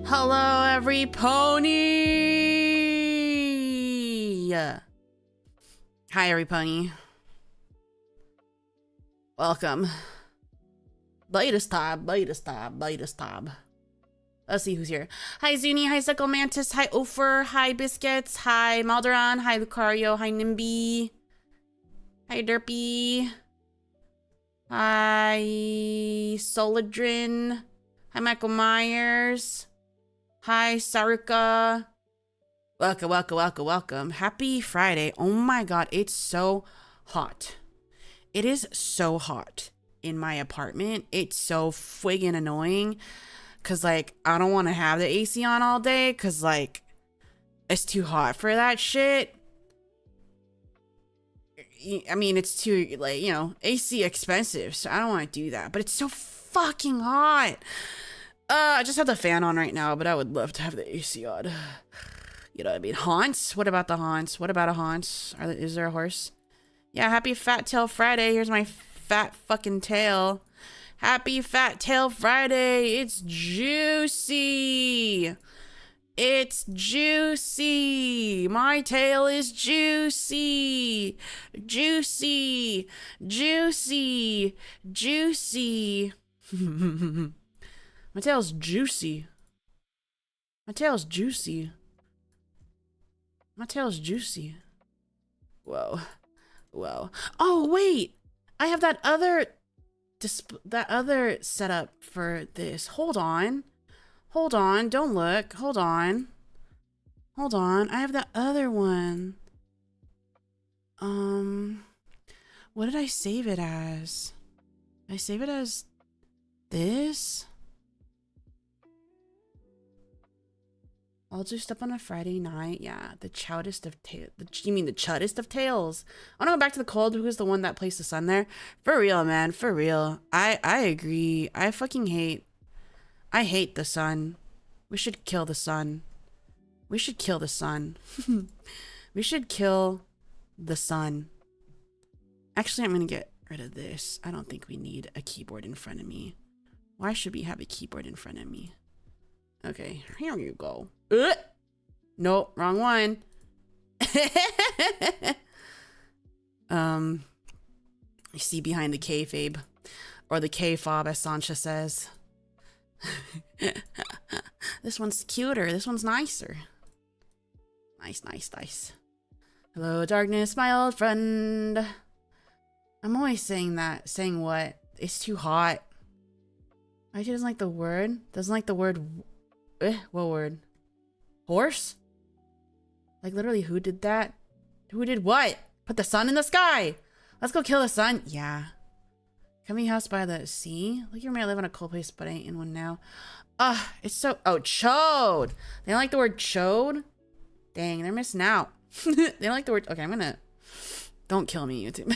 Hello, every pony. Hi, every pony. Welcome. Latest tab. Let's see who's here. Hi, Zuni. Hi, Suckle Mantis. Hi, Ofer. Hi, Biscuits. Hi, Maldoron. Hi, Lucario. Hi, Nimby. Hi, Derpy. Hi, Soladrin. Hi, Michael Myers. Hi, Saruka. Welcome. Happy Friday. Oh my god, it's so hot. It is so hot in my apartment. It's so friggin' annoying. Cause like, I don't want to have the AC on all day. Cause like, it's too hot for that shit. I mean, it's too, like, you know, AC expensive. So I don't want to do that. But it's so fucking hot. I just have the fan on right now, but I would love to have the AC on. You know what I mean? Haunts? What about the haunts? What about a haunts? Is there a horse? Yeah, happy Fat Tail Friday. Here's my fat fucking tail. Happy Fat Tail Friday. It's juicy. It's juicy. My tail is juicy. Juicy. Juicy. Juicy. My tail's juicy. My tail's juicy. My tail's juicy. Whoa. Whoa. Oh, wait. I have that other setup for this. Hold on. Hold on. Don't look. Hold on. Hold on. I have that other one. What did I save it as? Did I save it as this? I'll do stuff on a Friday night. Yeah, the choutest of tails. You mean the chuddest of tails? I want to go back to the cold. Who's the one that placed the sun there? For real, man. For real. I agree. I hate the sun. We should kill the sun. We should kill the sun. We should kill the sun. Actually, I'm going to get rid of this. I don't think we need a keyboard in front of me. Why should we have a keyboard in front of me? Okay, here you go. Nope, wrong one. You see behind the kayfabe, or the kayfob, as Sancha says. This one's cuter. This one's nicer. Nice. Hello, darkness, my old friend. I'm always saying that. Saying what? It's too hot. Why she doesn't like the word? Doesn't like the word. What word? Horse? Like literally, who did that? Who did what? Put the sun in the sky. Let's go kill the sun. Yeah. Coming house by the sea. Like you may live in a cold place, but I ain't in one now. It's so. Oh, chode. They don't like the word chode. Dang, they're missing out. They don't like the word. Okay, I'm gonna. Don't kill me, YouTube.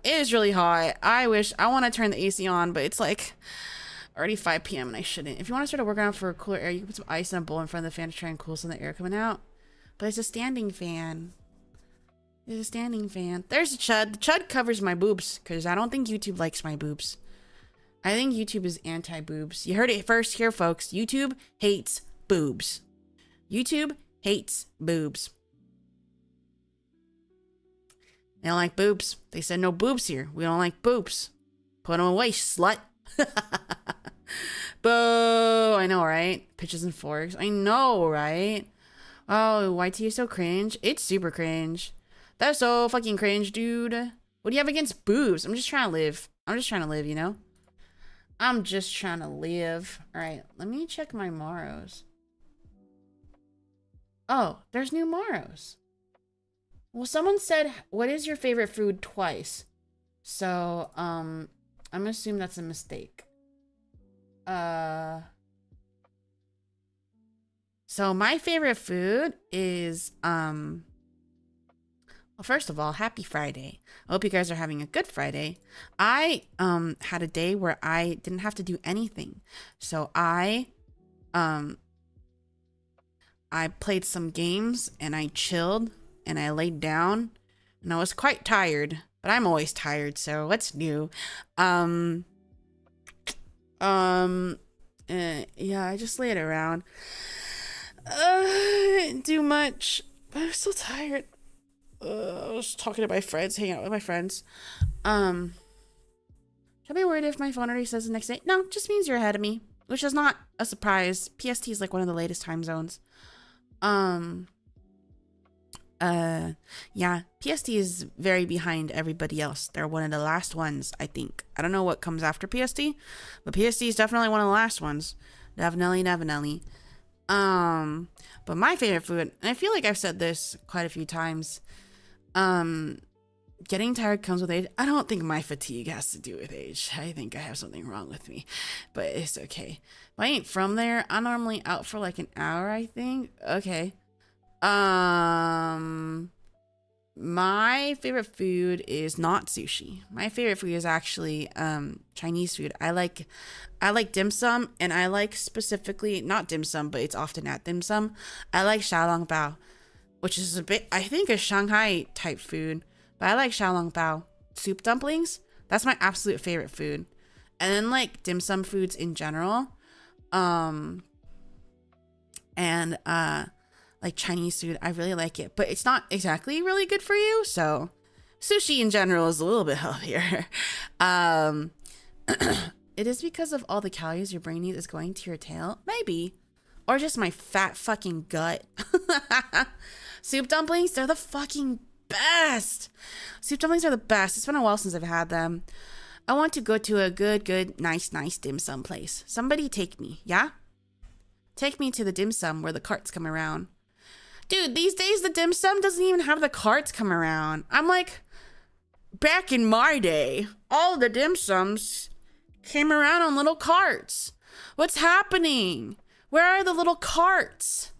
It is really hot. I want to turn the AC on, but it's like already 5 p.m. and I shouldn't. If you want to start a workaround for cooler air, you can put some ice in a bowl in front of the fan to try and cool some of the air coming out. But it's a standing fan. It's a standing fan. There's the chud. The chud covers my boobs because I don't think YouTube likes my boobs. I think YouTube is anti-boobs. You heard it first here, folks. YouTube hates boobs. YouTube hates boobs. They don't like boobs. They said no boobs here. We don't like boobs. Put them away, slut. Boo. I know, right? Pitches and forks. I know, right? Oh, YT is so cringe. It's super cringe. That's so fucking cringe, dude. What do you have against boobs? I'm just trying to live. You know? I'm just trying to live. All right, let me check my Moros. Oh, there's new Moros. Well, someone said, what is your favorite food twice? So, I'm gonna assume that's a mistake. So my favorite food is, well, first of all, happy Friday. I hope you guys are having a good Friday. I, had a day where I didn't have to do anything. So I played some games and I chilled and I laid down and I was quite tired, but I'm always tired. So what's new? Yeah, I just laid around. I didn't do much, but I'm so tired. I was talking to my friends, hanging out with my friends. Should I be worried if my phone already says the next day? No, just means you're ahead of me, which is not a surprise. PST is like one of the latest time zones. Yeah, PST is very behind everybody else. They're one of the last ones, I think. I don't know what comes after PST, but PST is definitely one of the last ones. Definitely. But my favorite food, and I feel like I've said this quite a few times, getting tired comes with age. I don't think my fatigue has to do with age. I think I have something wrong with me, but it's okay. If I ain't from there, I'm normally out for like an hour, I think. Okay. My favorite food is not sushi. My favorite food is actually Chinese food. I like dim sum, and I like specifically not dim sum, but it's often at dim sum. I like xiaolongbao, which is a bit, I think, a Shanghai type food, but I like xiaolongbao. Soup dumplings, that's my absolute favorite food. And then like dim sum foods in general, like Chinese food, I really like it, but it's not exactly really good for you. So sushi in general is a little bit healthier. It is because of all the calories your brain needs is going to your tail, maybe, or just my fat fucking gut. Soup dumplings, they're the fucking best. Soup dumplings are the best. It's been a while since I've had them. I want to go to a good, nice dim sum place. Somebody take me, yeah? Take me to the dim sum where the carts come around. Dude, these days the dim sum doesn't even have the carts come around. I'm like, back in my day, all the dim sums came around on little carts. What's happening? Where are the little carts?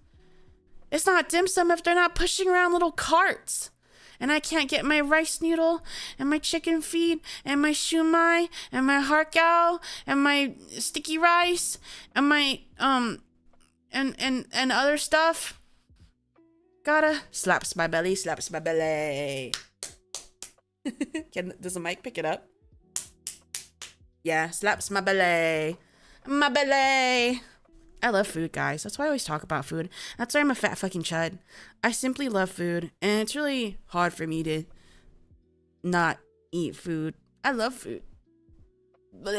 It's not dim sum if they're not pushing around little carts. And I can't get my rice noodle and my chicken feet and my shumai and my harkao and my sticky rice and my and other stuff. Gotta slaps my belly. Does the mic pick it up? Yeah, slaps my belly. I love food, guys. That's why I always talk about food. That's why I'm a fat fucking chud. I simply love food, and it's really hard for me to not eat food. I love food. So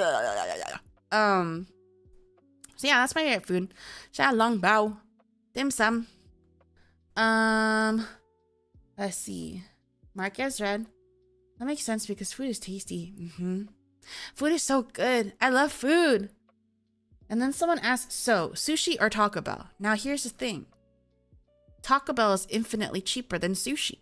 yeah, that's my favorite food. Xiaolongbao, dim sum. Let's see. Marquez red. That makes sense because food is tasty. Food is so good. I love food. And then someone asks, so, sushi or Taco Bell? Now here's the thing. Taco Bell is infinitely cheaper than sushi.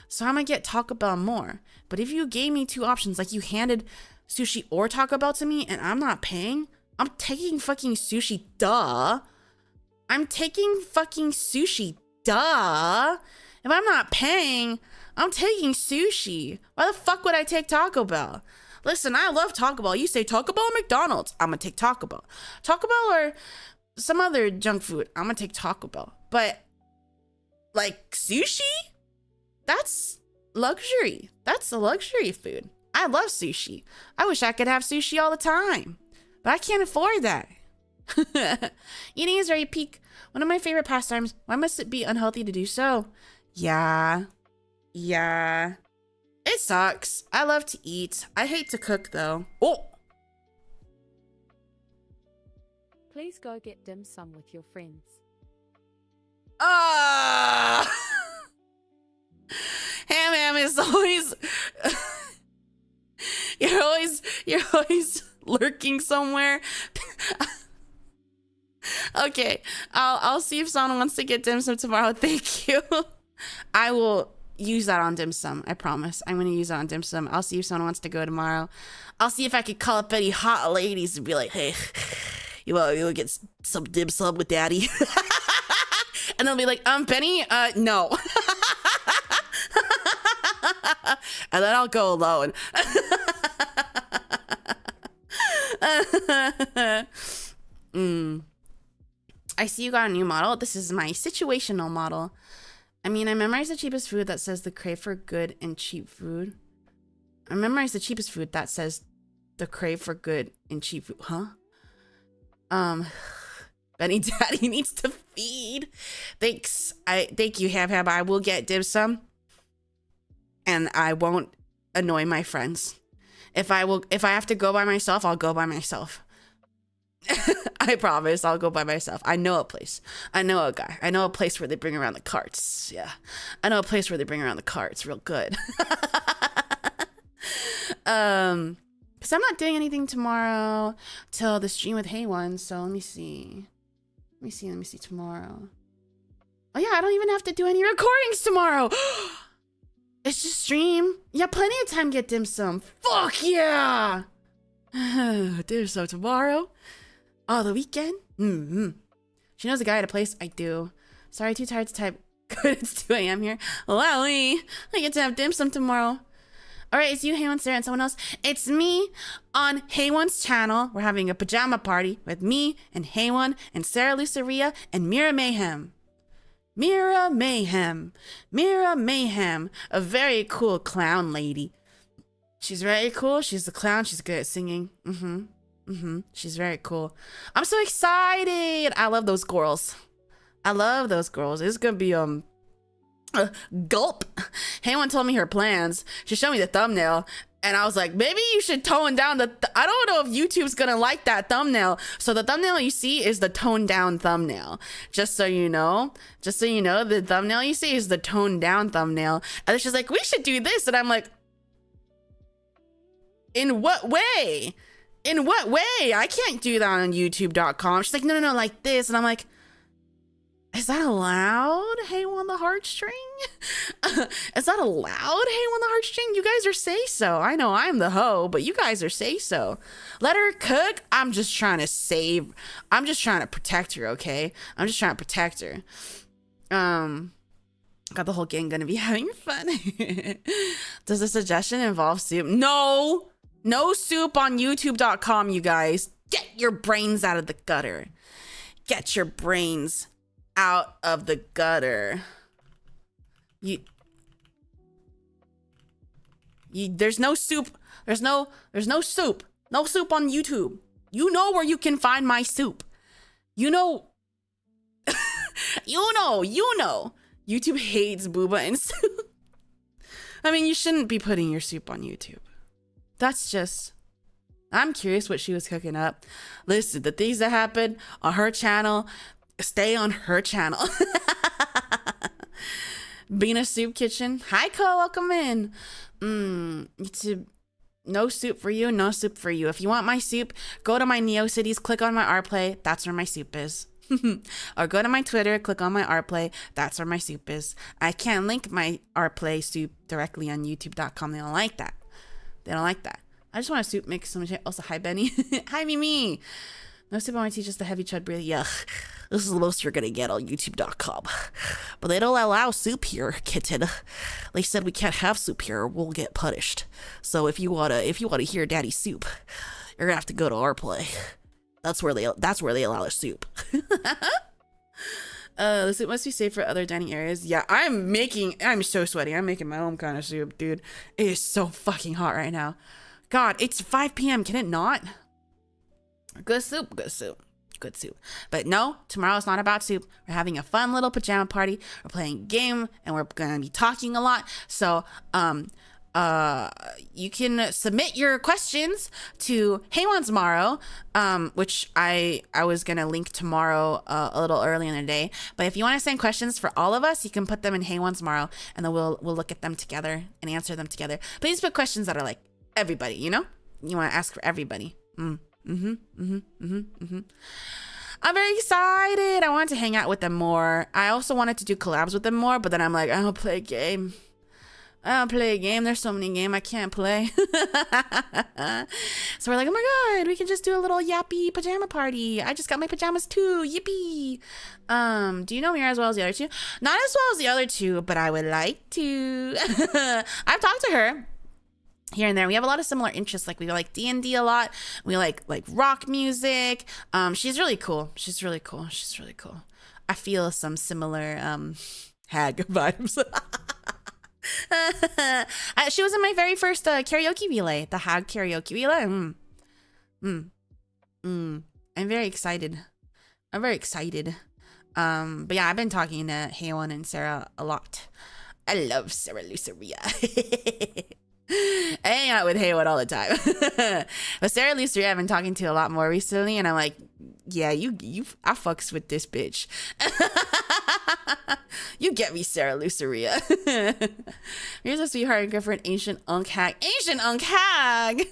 So I'm gonna get Taco Bell more. But if you gave me two options, like you handed sushi or Taco Bell to me and I'm not paying, I'm taking fucking sushi, duh. I'm taking fucking sushi, duh. If I'm not paying, I'm taking sushi. Why the fuck would I take Taco Bell? Listen, I love Taco Bell. You say Taco Bell or McDonald's? I'm gonna take Taco Bell. Taco Bell or some other junk food? I'm gonna take Taco Bell. But, like, sushi? That's luxury. That's a luxury food. I love sushi. I wish I could have sushi all the time. But I can't afford that. Eating is very peak. One of my favorite pastimes. Why must it be unhealthy to do so? Yeah. It sucks. I love to eat. I hate to cook, though. Oh! Please go get dim sum with your friends. Ham is always... You're always lurking somewhere. Okay, I'll see if someone wants to get dim sum tomorrow. Thank you. I will use that on dim sum. I promise. I'm gonna use that on dim sum. I'll see if someone wants to go tomorrow. I'll see if I could call up any hot ladies and be like, hey, you wanna get some dim sum with daddy? And they'll be like, Benny, no. And then I'll go alone. I see you got a new model. This is my situational model. I mean, I memorized the cheapest food that says the crave for good and cheap food. I memorized the cheapest food that says the crave for good and cheap food. Huh? Um, Benny Daddy needs to feed. Thanks. Thank you, Hab. I will get dim sum, and I won't annoy my friends. If I have to go by myself, I'll go by myself. I promise I'll go by myself. I know a place. I know a guy. I know a place where they bring around the carts. Yeah. I know a place where they bring around the carts real good. Because I'm not doing anything tomorrow till the stream with Hey One. So let me see tomorrow. Oh yeah, I don't even have to do any recordings tomorrow. It's just stream. Yeah, plenty of time to get dim sum. Fuck yeah. Dim sum tomorrow. Oh, the weekend? She knows a guy at a place. I do. Sorry, too tired to type. Good, it's 2 a.m. here. Wowie. I get to have dim sum tomorrow. All right, it's you, Hey One, Sarah, and someone else. It's me on Hey One's channel. We're having a pajama party with me and Hey One and Sarah Luceria and Mira Mayhem. Mira Mayhem. A very cool clown lady. She's very cool. She's a clown. She's good at singing. She's very cool. I'm so excited. I love those girls. It's gonna be gulp. Hey One told me her plans. She showed me the thumbnail, and I was like, maybe you should tone down the. I don't know if YouTube's gonna like that thumbnail. So the thumbnail you see is the toned down thumbnail. Just so you know, the thumbnail you see is the toned down thumbnail. And then she's like, we should do this, and I'm like, in what way? I can't do that on YouTube.com. She's like, no, like this, and I'm like, is that allowed? Hey One the heartstring? Is that allowed? Hey One the heartstring? You guys are say so. I know I'm the hoe, but you guys are say so. Let her cook. I'm just trying to protect her, okay? I'm just trying to protect her. Got the whole gang gonna be having fun. Does the suggestion involve soup? No soup on YouTube.com, you guys. Get your brains out of the gutter. Get your brains out of the gutter. There's no soup. There's no soup. No soup on YouTube. You know where you can find my soup. You know. you know. YouTube hates booba and soup. I mean, you shouldn't be putting your soup on YouTube. That's just. I'm curious what she was cooking up. Listen, the things that happen on her channel, stay on her channel. Bena Soup Kitchen. Hi, Cole. Welcome in. No soup for you. No soup for you. If you want my soup, go to my NeoCities, click on my Rplay. That's where my soup is. Or go to my Twitter, click on my Rplay. That's where my soup is. I can't link my Rplay soup directly on YouTube.com. They don't like that. I just want a soup mix. Also, hi, Benny. Hi, Mimi. No soup on my tea, just a heavy chud breathe. Yuck. This is the most you're gonna get on YouTube.com. But they don't allow soup here, kitten. They said we can't have soup here or we'll get punished. So if you wanna hear Daddy's soup, you're gonna have to go to our play. That's where they allow the soup. The soup must be safe for other dining areas. Yeah, I'm so sweaty. I'm making my own kind of soup, dude. It is so fucking hot right now. God, it's 5 p.m. Can it not? Good soup. But no, tomorrow's not about soup. We're having a fun little pajama party. We're playing a game and we're gonna be talking a lot. So you can submit your questions to Hey One tomorrow, which I was gonna link tomorrow a little early in the day. But if you want to send questions for all of us, you can put them in Hey One tomorrow, and then we'll look at them together and answer them together. Please put questions that are like everybody, you know? You want to ask for everybody. I'm very excited. I wanted to hang out with them more. I also wanted to do collabs with them more, but then I'm like, I don't play a game. There's so many games I can't play. So we're like, oh my god, we can just do a little yappy pajama party. I just got my pajamas too. Yippee. Do you know Mira as well as the other two? Not as well as the other two, but I would like to. I've talked to her here and there. We have a lot of similar interests. Like we like D&D a lot. We like rock music. She's really cool. I feel some similar hag vibes. She was in my very first karaoke relay, the hag karaoke relay. I'm very excited. I'm very excited. But yeah, I've been talking to Haywon and Sarah a lot. I love Sarah Luceria. I hang out with Haywon all the time. But Sarah Luceria I've been talking to a lot more recently, and I'm like, yeah, I fucks with this bitch. You get me, Sarah Luceria. Here's a sweetheart and good for an ancient unk hag. Ancient unk hag!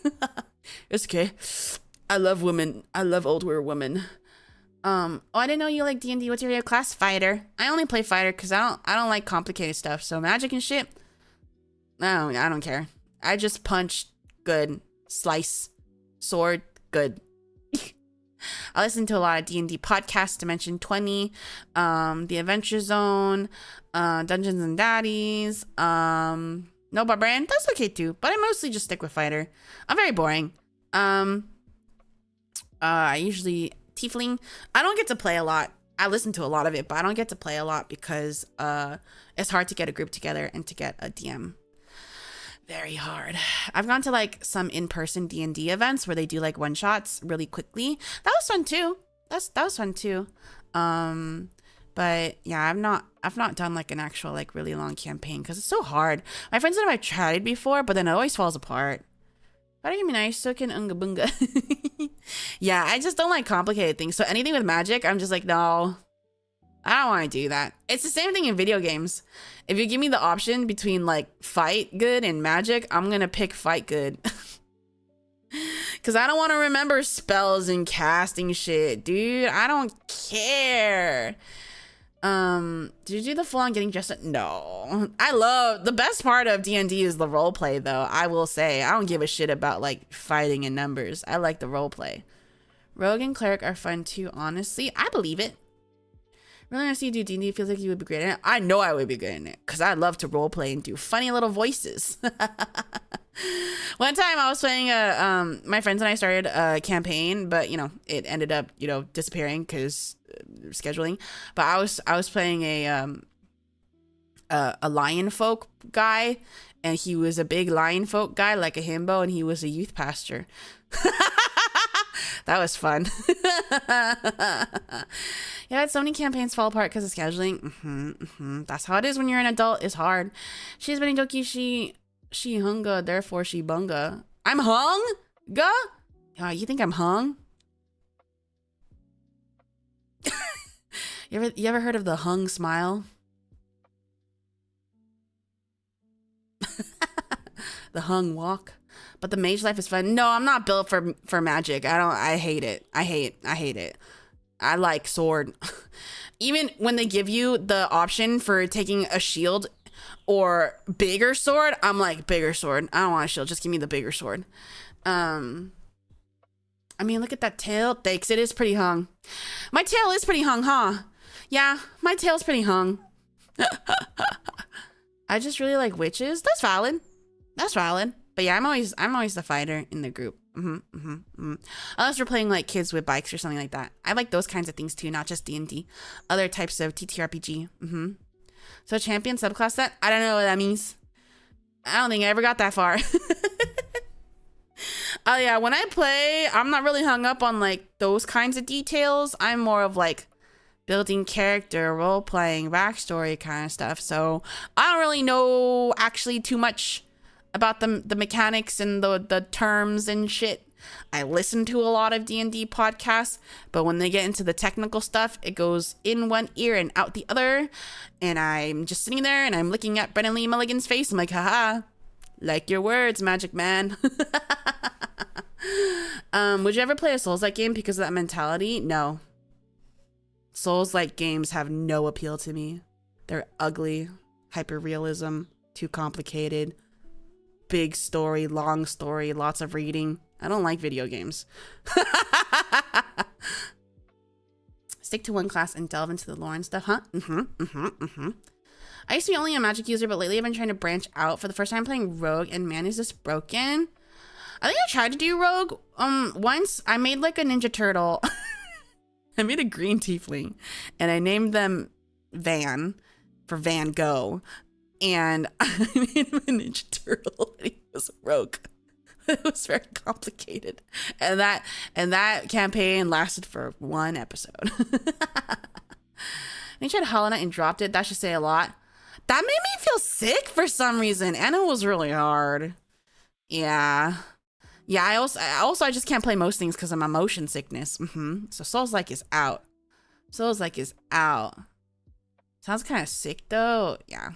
It's okay. I love women. I love older women. Oh, I didn't know you like D&D. What's your class? Fighter. I only play fighter because I don't like complicated stuff. So magic and shit, no, I don't care. I just punch, good. Slice, sword, good. I listen to a lot of D&D podcasts. Dimension 20, The Adventure Zone, Dungeons and Daddies, No Barbarian. That's okay too, but I mostly just stick with fighter. I'm very boring. I usually tiefling. I don't get to play a lot. I listen to a lot of it, but I don't get to play a lot because it's hard to get a group together and to get a DM. Very hard. I've gone to like some in-person D&D events where they do like one-shots really quickly. That was fun too. That was fun too. But yeah, I've not done like an actual like really long campaign because it's so hard. My friends and I have tried it before, but then it always falls apart. Why do you mean I so can unga bunga? Yeah, I just don't like complicated things. So anything with magic, I'm just like, no, I don't want to do that. It's the same thing in video games. If you give me the option between like fight good and magic, I'm gonna pick fight good. Cause I don't want to remember spells and casting shit, dude. I don't care. Did you do the full on getting dressed up? No. I love, the best part of D&D is the role play though. I will say, I don't give a shit about like fighting in numbers. I like the role play. Rogue and cleric are fun too, honestly. I believe it. Really want to see you do D&D. Feels like you would be great in it. I know I would be good in it because I love to role play and do funny little voices. One time I was playing my friends and I started a campaign, but you know, it ended up, you know, disappearing because scheduling. But I was playing a lion folk guy, and he was a big lion folk guy like a himbo, and he was a youth pastor. That was fun. Yeah, so many campaigns fall apart because of scheduling. That's how it is when you're an adult. It's hard. She's Beni Doki. She hunga, therefore she bunga. I'm hung? Ga? You think I'm hung? You ever heard of the hung smile? The hung walk? But the mage life is fun. No, I'm not built for magic. I hate it. I hate it. I like sword. Even when they give you the option for taking a shield or bigger sword, I'm like, bigger sword. I don't want a shield. Just give me the bigger sword. I mean, look at that tail. Thanks. It is pretty hung. My tail is pretty hung, huh? Yeah, my tail's pretty hung. I just really like witches. That's valid. That's valid. But yeah, I'm always the fighter in the group. Unless we're playing like kids with bikes or something like that. I like those kinds of things too, not just D&D. Other types of TTRPG. So champion subclass set? I don't know what that means. I don't think I ever got that far. Oh yeah, when I play, I'm not really hung up on like those kinds of details. I'm more of like building character, role playing, backstory kind of stuff. So I don't really know actually too much about the mechanics and the terms and shit. I listen to a lot of D&D podcasts, but when they get into the technical stuff, it goes in one ear and out the other. And I'm just sitting there and I'm looking at Brennan Lee Mulligan's face. I'm like, haha, like your words, magic man. Would you ever play a Souls-like game because of that mentality? No. Souls-like games have no appeal to me. They're ugly, hyper-realism, too complicated, big story, long story, lots of reading. I don't like video games. Stick to one class and delve into the lore and stuff, huh? I used to be only a magic user, but lately I've been trying to branch out. For the first time playing Rogue, and man, is this broken. I think I tried to do Rogue. Once I made like a Ninja Turtle. I made a green tiefling, and I named them Van for Van Gogh. And I made him a Ninja Turtle, and he was a rogue. It was very complicated. And that campaign lasted for one episode. They tried Hollow Knight and dropped it. That should say a lot. That made me feel sick for some reason, and it was really hard. Yeah. Yeah, I just can't play most things because of my motion sickness. So Souls-like is out. Souls-like is out. Sounds kind of sick though. Yeah.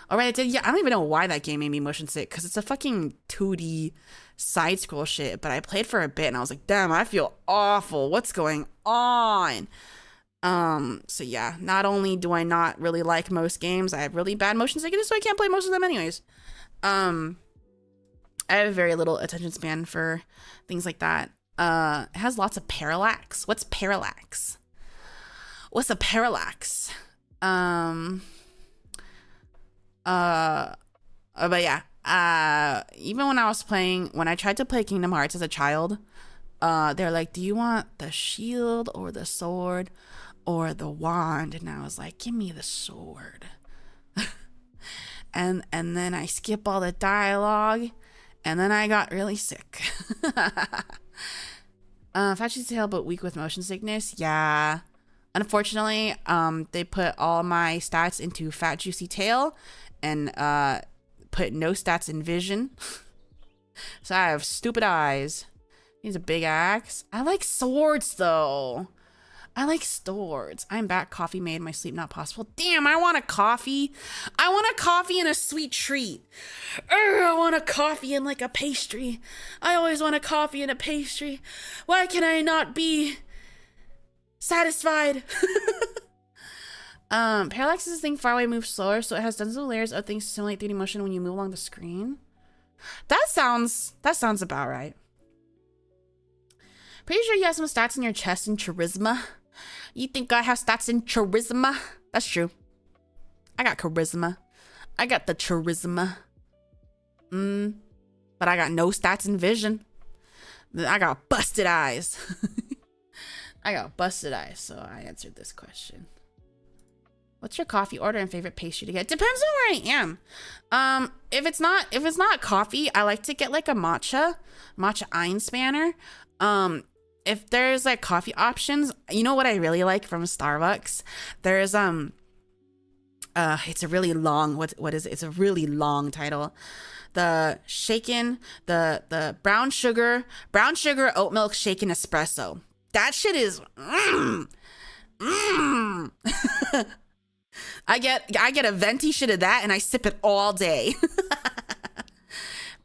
Alright, yeah, I don't even know why that game made me motion sick, because it's a fucking 2D side scroll shit, but I played for a bit and I was like, damn, I feel awful. What's going on? So yeah, not only do I not really like most games, I have really bad motion sickness, so I can't play most of them anyways. I have very little attention span for things like that. It has lots of parallax. What's parallax? What's a parallax? But yeah, even when I tried to play Kingdom Hearts as a child, they're like, do you want the shield or the sword or the wand? And I was like, give me the sword. and then I skip all the dialogue, and then I got really sick. Fat Juicy Tail, but weak with motion sickness. Yeah. Unfortunately, they put all my stats into Fat Juicy Tail and put no stats in vision. So I have stupid eyes. He's a big axe. I like swords though. I like swords. I'm back. Coffee made my sleep not possible. Damn, I want a coffee. I want a coffee and a sweet treat. I want a coffee and like a pastry. I always want a coffee and a pastry. Why can I not be satisfied? Parallax is a thing far away moves slower, so it has dozens of layers of things to simulate 3D motion when you move along the screen. That sounds about right. Pretty sure you have some stats in your chest and charisma. You think I have stats in charisma? That's true. I got charisma. I got the charisma. But I got no stats in vision. I got busted eyes. I got busted eyes, so I answered this question. What's your coffee order and favorite pastry to get? Depends on where I am. If it's not coffee, I like to get like a matcha Einspanner. If there's like coffee options, you know what I really like from Starbucks? There's it's a really long, what is it? It's a really long title. The shaken, the brown sugar oat milk shaken espresso. That shit is I get a venti shit of that and I sip it all day.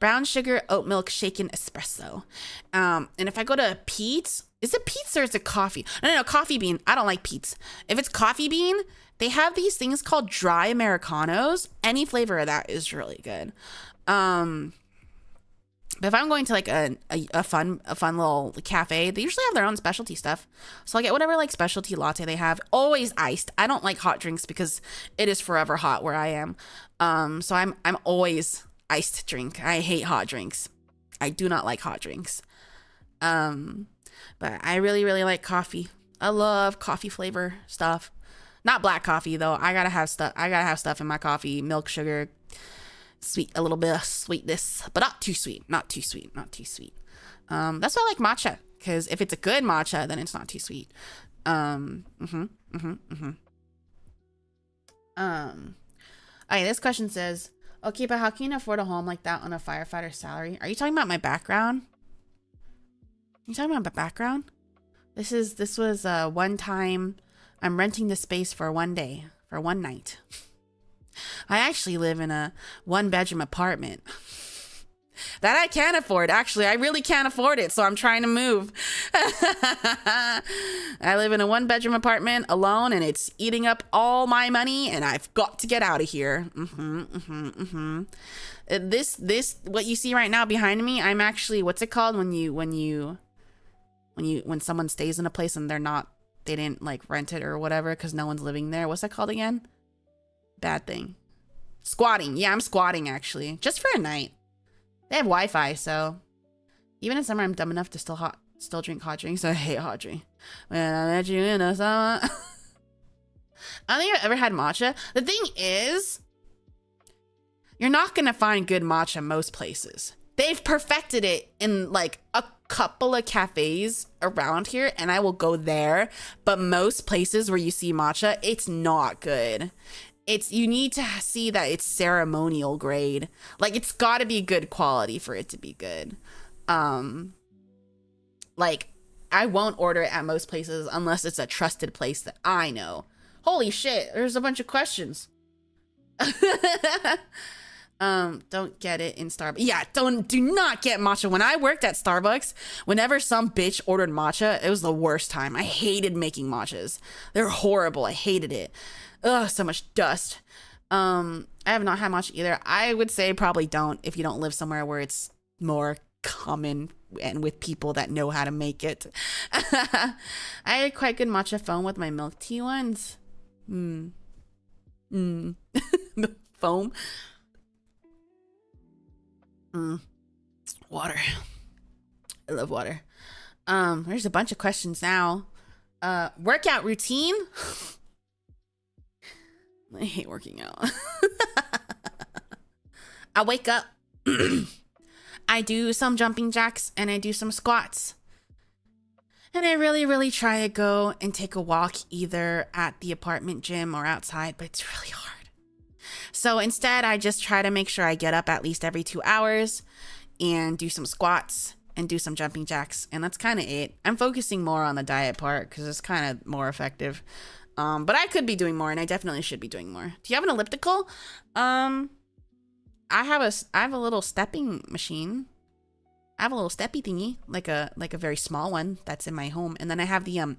Brown sugar oat milk shaken espresso. And if I go to Pete's, is it Pete's or is it coffee? No, Coffee Bean. I don't like Pete's. If it's Coffee Bean, they have these things called dry Americanos. Any flavor of that is really good. But if I'm going to like a fun little cafe, they usually have their own specialty stuff. So I'll get whatever like specialty latte they have. Always iced. I don't like hot drinks because it is forever hot where I am. So I'm always iced drink. I hate hot drinks. I do not like hot drinks. But I really, really like coffee. I love coffee flavor stuff. Not black coffee though. I gotta have stuff in my coffee. Milk, sugar, sweet, a little bit of sweetness, but not too sweet. Not too sweet. That's why I like matcha, because if it's a good matcha, then it's not too sweet. Okay, this question says, okay, but how can you afford a home like that on a firefighter salary? Are you talking about my background? You talking about my background? This was one time. I'm renting the space for one day, for one night. I actually live in a 1-bedroom apartment that I can't afford. Actually, I really can't afford it, so I'm trying to move. I live in a 1-bedroom apartment alone, and it's eating up all my money, and I've got to get out of here. This what you see right now behind me, I'm actually, what's it called when someone stays in a place and they didn't like rent it or whatever because no one's living there. What's that called again? Bad thing. Squatting. Yeah, I'm squatting actually, just for a night. They have Wi-Fi, so even in summer I'm dumb enough to still drink hot drinks. I hate hot drink. When I met you in the summer. I don't think I've ever had matcha. The thing is, you're not gonna find good matcha most places. They've perfected it in like a couple of cafes around here, and I will go there. But most places where you see matcha, it's not good. You need to see that it's ceremonial grade. Like, it's got to be good quality for it to be good. Like, I won't order it at most places unless it's a trusted place that I know. Holy shit, there's a bunch of questions. Don't get it in Starbucks. Yeah, do not get matcha. When I worked at Starbucks, whenever some bitch ordered matcha, it was the worst time. I hated making matchas. They're horrible. I hated it. Ugh, so much dust. I have not had matcha either. I would say probably don't if you don't live somewhere where it's more common and with people that know how to make it. I had quite good matcha foam with my milk tea once. Foam. Water. I love water. There's a bunch of questions now. Workout routine. I hate working out. I wake up. I do some jumping jacks and I do some squats. And I really, really try to go and take a walk either at the apartment gym or outside, but it's really hard. So instead, I just try to make sure I get up at least every 2 hours and do some squats and do some jumping jacks. And that's kind of it. I'm focusing more on the diet part because it's kind of more effective. But I could be doing more, and I definitely should be doing more. Do you have an elliptical? I have a little stepping machine. I have a little steppy thingy, like a very small one that's in my home. And then I have the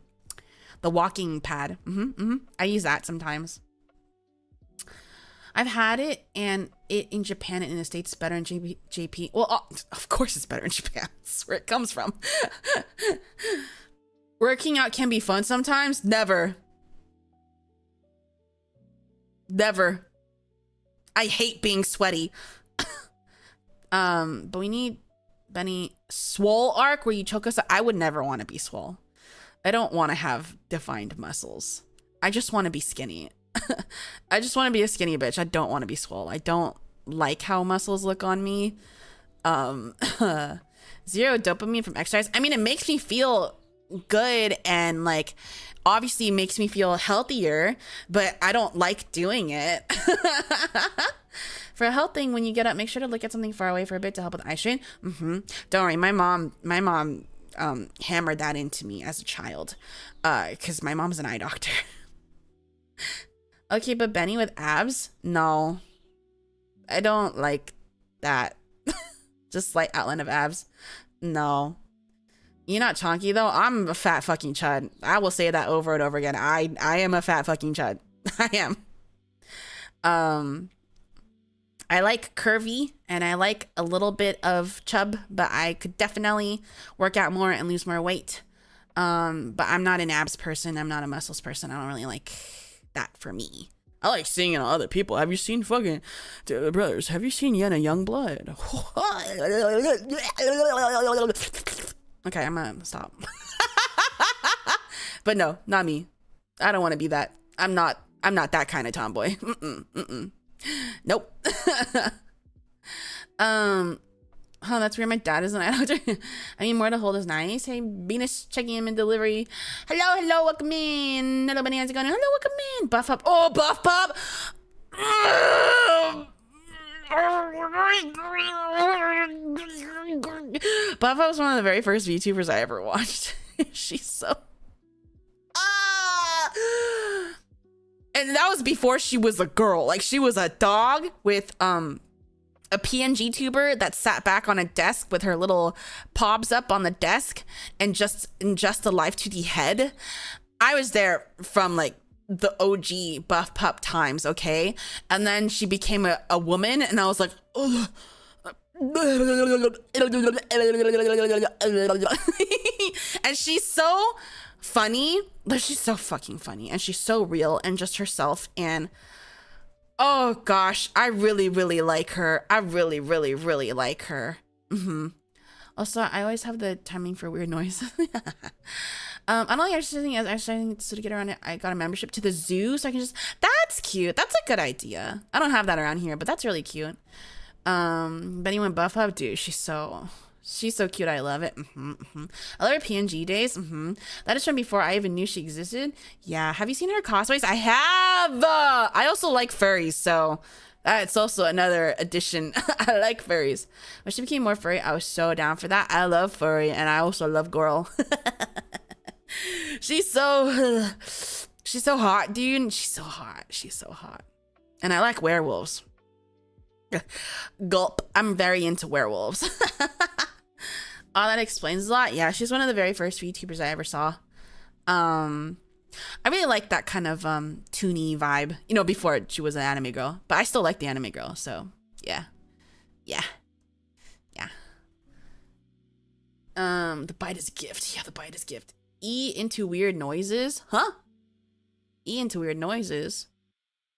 walking pad. I use that sometimes. I've had it, and it in Japan and in the States better in JP. Well, of course it's better in Japan. That's where it comes from. Working out can be fun sometimes. Never. I hate being sweaty. But we need Beni swole arc where you choke us. I would never want to be swole. I don't want to have defined muscles. I just want to be skinny. I just want to be a skinny bitch. I don't want to be swole. I don't like how muscles look on me. Zero dopamine from exercise. I mean, it makes me feel good and like obviously makes me feel healthier, but I don't like doing it. For a health thing, when you get up, make sure to look at something far away for a bit to help with eye strain. Don't worry, my mom hammered that into me as a child, because my mom's an eye doctor. Okay, but Beni with abs? No, I don't like that. Just slight outline of abs. No. You're not chunky though. I'm a fat fucking chud. I will say that over and over again. I am a fat fucking chud. I am. I like curvy and I like a little bit of chub, but I could definitely work out more and lose more weight. But I'm not an abs person. I'm not a muscles person. I don't really like that for me. I like seeing it on other people. Have you seen fucking brothers? Have you seen Yenna Youngblood? Okay, I'm gonna stop. But no, not me. I don't want to be that. I'm not that kind of tomboy. Nope. That's weird. My dad is an eye doctor. I mean, more to hold is nice. Hey, Venus checking in delivery. Hello, welcome in. Hello, Beni, how's it going? Hello, welcome in. Buff up. Oh, buff pop. Buff Up was one of the very first VTubers I ever watched. She's so and that was before she was a girl. Like, she was a dog with a PNG tuber that sat back on a desk with her little pobs up on the desk and just a live 2D head. I was there from like the OG Buff Pup times, okay? And then she became a woman, and I was like, ugh. And she's so funny. She's so fucking funny, and she's so real and just herself. And oh gosh, I really, really like her. I really, really, really like her. Also, I always have the timing for weird noise. I don't like exercising so to get around it. I got a membership to the zoo, so I can just. That's cute. That's a good idea. I don't have that around here, but that's really cute. Beni went buff up, dude. She's so cute. I love it. I love her PNG days. That is from before I even knew she existed. Yeah. Have you seen her cosplays? I have. I also like furries, so that's also another addition. I like furries. When she became more furry, I was so down for that. I love furry, and I also love girl. She's so hot, dude. She's so hot. She's so hot. And I like werewolves. Gulp. I'm very into werewolves. Oh, that explains a lot. Yeah, she's one of the very first VTubers I ever saw. I really like that kind of toony vibe, you know, before she was an anime girl, but I still like the anime girl, so yeah. The bite is a gift. Yeah, the bite is a gift. E into weird noises. Huh? E into weird noises.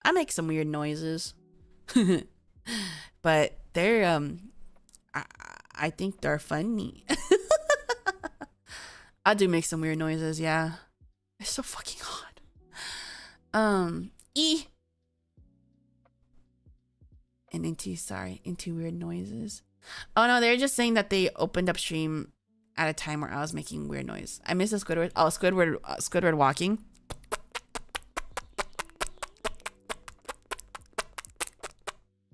I make some weird noises. But they're I think they're funny. I do make some weird noises, yeah. It's so fucking hot. E. And into weird noises. Oh no, they're just saying that they opened up stream at a time where I was making weird noise. I miss the Squidward. Oh, Squidward walking.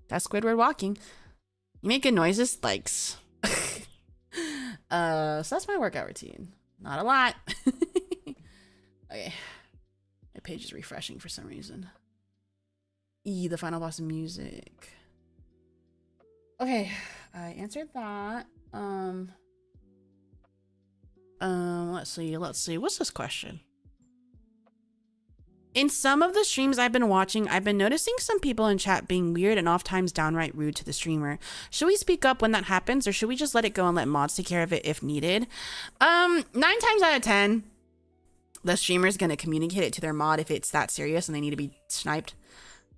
That's Squidward walking. You make good noises? Likes. So that's my workout routine. Not a lot. Okay. My page is refreshing for some reason. E, the final boss of music. Okay, I answered that. Let's see. What's this question? In some of the streams I've been watching, I've been noticing some people in chat being weird and oftentimes downright rude to the streamer. Should we speak up when that happens, or should we just let it go and let mods take care of it if needed? 9 times out of 10, the streamer's gonna communicate it to their mod if it's that serious and they need to be sniped.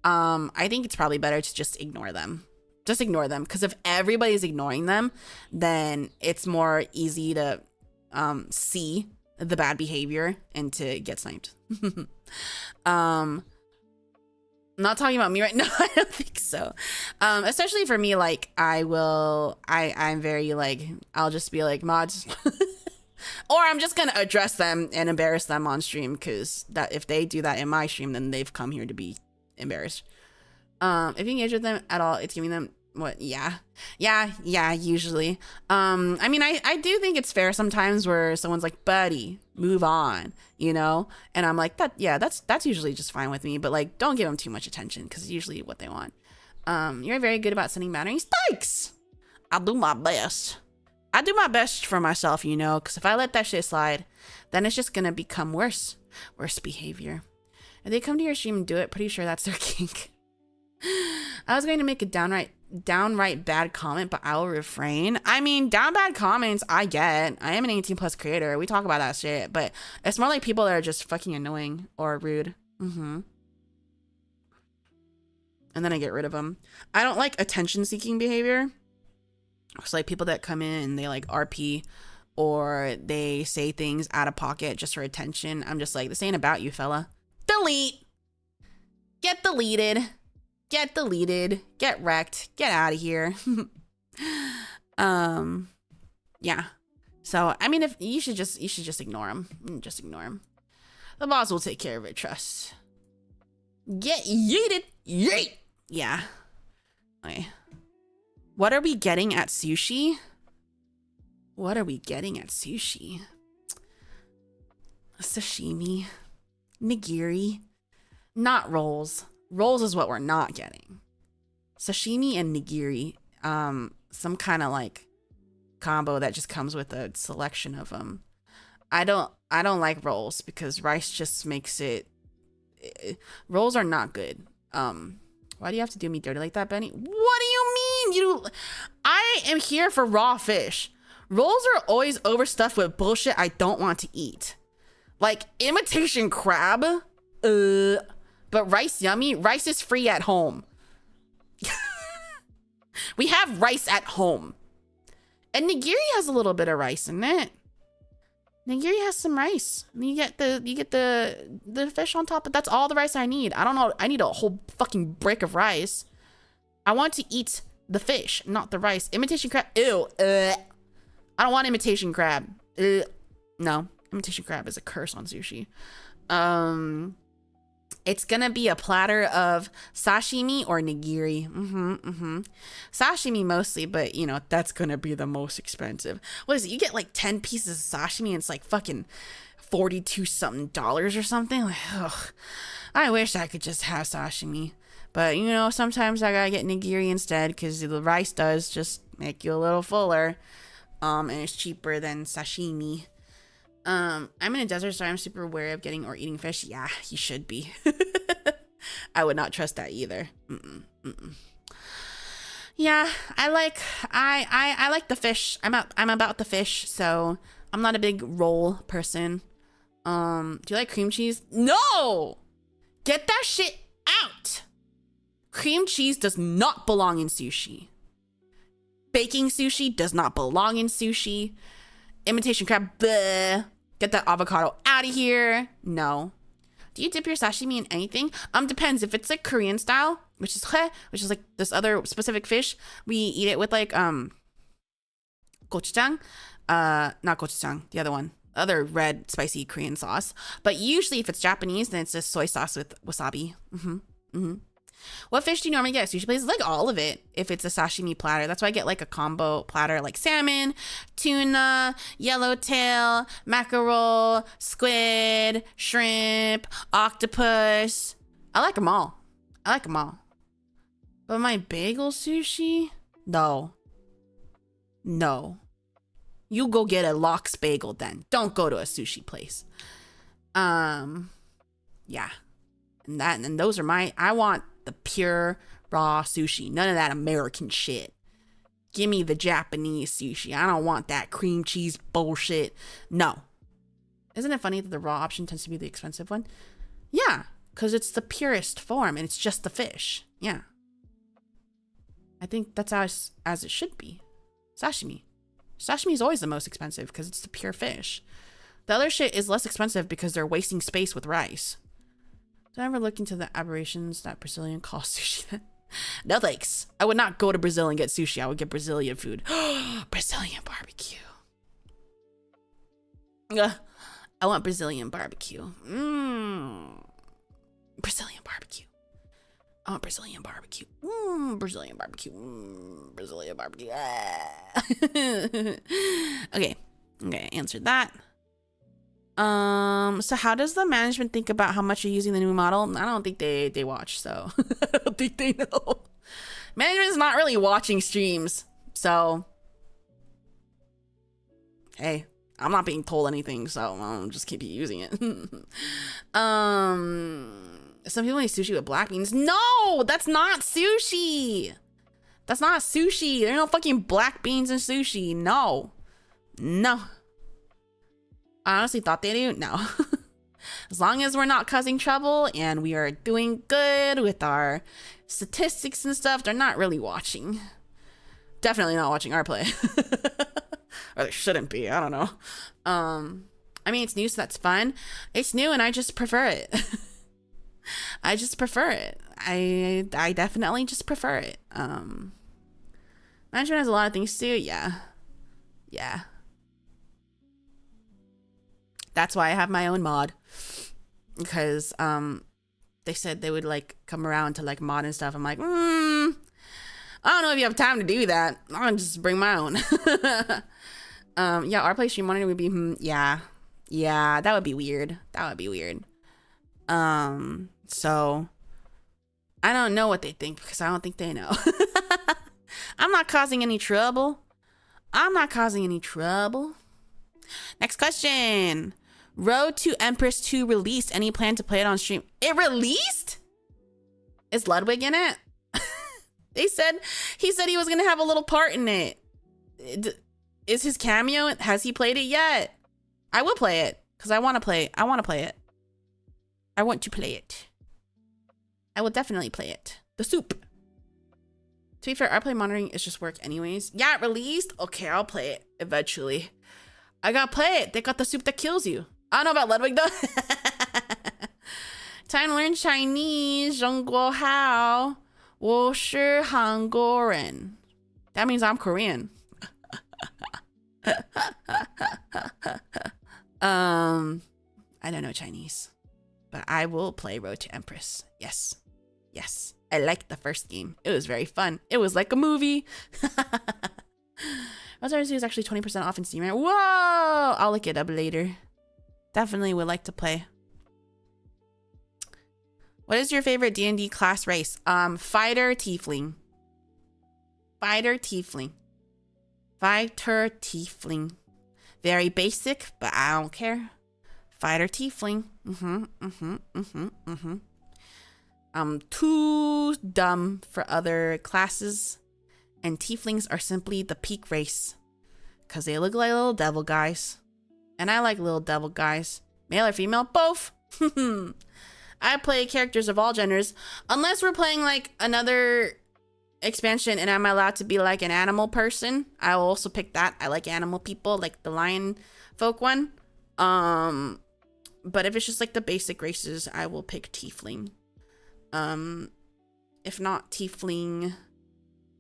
I think it's probably better to just ignore them. Just ignore them, because if everybody's ignoring them, then it's more easy to see the bad behavior and to get sniped. I'm not talking about me right now. I don't think so. Especially for me, like I'm very like, I'll just be like, mods. Or I'm just gonna address them and embarrass them on stream, because that if they do that in my stream, then they've come here to be embarrassed. If you engage with them at all, it's giving them what? Yeah, usually. I mean, I do think it's fair sometimes where someone's like, buddy, move on, you know? And I'm like, that's usually just fine with me, but like, don't give them too much attention, because it's usually what they want. You're very good about sending boundaries. Thanks! I'll do my best. I do my best for myself, you know, because if I let that shit slide, then it's just gonna become worse behavior. If they come to your stream and do it, pretty sure that's their kink. I was going to make a downright bad comment, but I will refrain. I mean, down bad comments, I get. I am an 18+ creator. We talk about that shit, but it's more like people that are just fucking annoying or rude. And then I get rid of them. I don't like attention-seeking behavior. It's like people that come in and they like RP or they say things out of pocket just for attention. I'm just like, this ain't about you, fella. Delete. Get deleted. Get deleted. Get wrecked. Get out of here. Yeah. So, I mean, if you should just ignore them. Just ignore them. The boss will take care of it, trust. Get yeeted. Yeet. Yeah. Okay. What are we getting at sushi? What are we getting at sushi? Sashimi. Nigiri. Not rolls. Rolls is what we're not getting. Sashimi and nigiri. Some kind of like combo that just comes with a selection of them. I don't like rolls because rice just makes it. Rolls are not good. Why do you have to do me dirty like that, Benny? What do you mean? I am here for raw fish. Rolls are always overstuffed with bullshit I don't want to eat. Like imitation crab. But rice yummy. Rice is free at home. We have rice at home. And nigiri has a little bit of rice in it. Nigiri has some rice. And you get the fish on top, but that's all the rice I need. I don't know. I need a whole fucking brick of rice. I want to eat the fish, not the rice. Imitation crab. Ew. I don't want imitation crab. No, imitation crab is a curse on sushi. It's gonna be a platter of sashimi or nigiri. Sashimi mostly, but you know, that's gonna be the most expensive. What is it? You get like 10 pieces of sashimi and it's like fucking $42 something or something. Like, ugh. I wish I could just have sashimi. But you know, sometimes I gotta get nigiri instead because the rice does just make you a little fuller. And it's cheaper than sashimi. I'm in a desert, so I'm super wary of getting or eating fish. Yeah, you should be. I would not trust that either. Yeah, I like the fish. I'm about the fish, so I'm not a big roll person. Do you like cream cheese? No! Get that shit out! Cream cheese does not belong in sushi. Baking sushi does not belong in sushi. Imitation crab, bleh. Get that avocado out of here. No. Do you dip your sashimi in anything? Depends. If it's like Korean style, which is like this other specific fish, we eat it with like gochujang. Not gochujang, the other one. Other red spicy Korean sauce. But usually if it's Japanese, then it's just soy sauce with wasabi. What fish do you normally get at sushi places? Like all of it if it's a sashimi platter. That's why I get like a combo platter like salmon, tuna, yellowtail, mackerel, squid, shrimp, octopus. I like them all. But my bagel sushi? No. You go get a lox bagel then. Don't go to a sushi place. Yeah. And those are I want the pure raw sushi. None of that American shit. Give me the Japanese sushi. I don't want that cream cheese bullshit. No. Isn't it funny that the raw option tends to be the expensive one? Yeah, because it's the purest form and it's just the fish. Yeah. I think that's as it should be. Sashimi. Sashimi is always the most expensive because it's the pure fish. The other shit is less expensive because they're wasting space with rice. Did I ever look into the aberrations that Brazilian call sushi? No thanks. I would not go to Brazil and get sushi. I would get Brazilian food. Brazilian barbecue. I want Brazilian barbecue. Brazilian barbecue. I want Brazilian barbecue. Brazilian barbecue. Brazilian barbecue. Okay, answered that. So how does the management think about how much you're using the new model? I don't think they watch, so I don't think they know. Management's not really watching streams, so hey, I'm not being told anything, so I'll just keep using it. Some people eat sushi with black beans. No, that's not sushi. That's not sushi. There are no fucking black beans in sushi. No. I honestly thought they do. No. As long as we're not causing trouble and we are doing good with our statistics and stuff, they're not really watching. Definitely not watching our play. Or they shouldn't be. I don't know. I mean, it's new, so that's fun. It's new and I just prefer it. I just prefer it. I definitely just prefer it. Management has a lot of things to do. Yeah. That's why I have my own mod, because they said they would like come around to like mod and stuff. I'm like, I don't know if you have time to do that. I'll just bring my own. Yeah, our play stream monitor would be yeah, that would be weird. So I don't know what they think because I don't think they know. I'm not causing any trouble. Next question. Road to Empress 2 released. Any plan to play it on stream? It released? Is Ludwig in it? He said he was gonna have a little part in it. Is his cameo? Has he played it yet? I will play it because I want to play it. I want to play it. I will definitely play it. The soup. To be fair, our play monitoring is just work anyways. Yeah, it released? Okay, I'll play it eventually. I gotta play it. They got the soup that kills you. I don't know about Ludwig though. Time to learn Chinese. Zhongguo Hao. 我是韩国人. That means I'm Korean. I don't know Chinese, but I will play Road to Empress. Yes. Yes. I liked the first game. It was very fun. It was like a movie. Road to is actually 20% off in Steam. Whoa! I'll look it up later. Definitely would like to play. What is your favorite D&D class race? Fighter Tiefling. Fighter Tiefling. Fighter Tiefling. Very basic, but I don't care. Fighter Tiefling. I'm too dumb for other classes. And Tieflings are simply the peak race. Because they look like little devil guys. And I like little devil guys. Male or female? Both. I play characters of all genders. Unless we're playing like another expansion and I'm allowed to be like an animal person. I will also pick that. I like animal people, like the lion folk one. But if it's just like the basic races, I will pick Tiefling. If not Tiefling.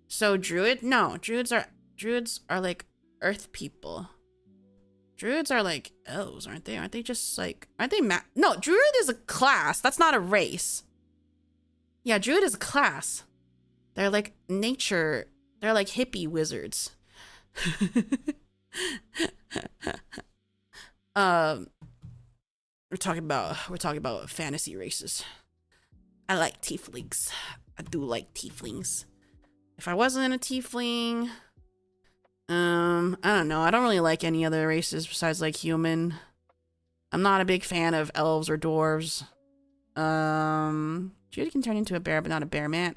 So Druid? No, Druids are like earth people. Druids are like elves, aren't they? Aren't they just like, no, Druid is a class. That's not a race. Yeah, Druid is a class. They're like nature. They're like hippie wizards. We're talking about fantasy races. I like tieflings. I do like tieflings. If I wasn't a tiefling, I don't know. I don't really like any other races besides like human. I'm not a big fan of elves or dwarves. Judy can turn into a bear, but not a bear man.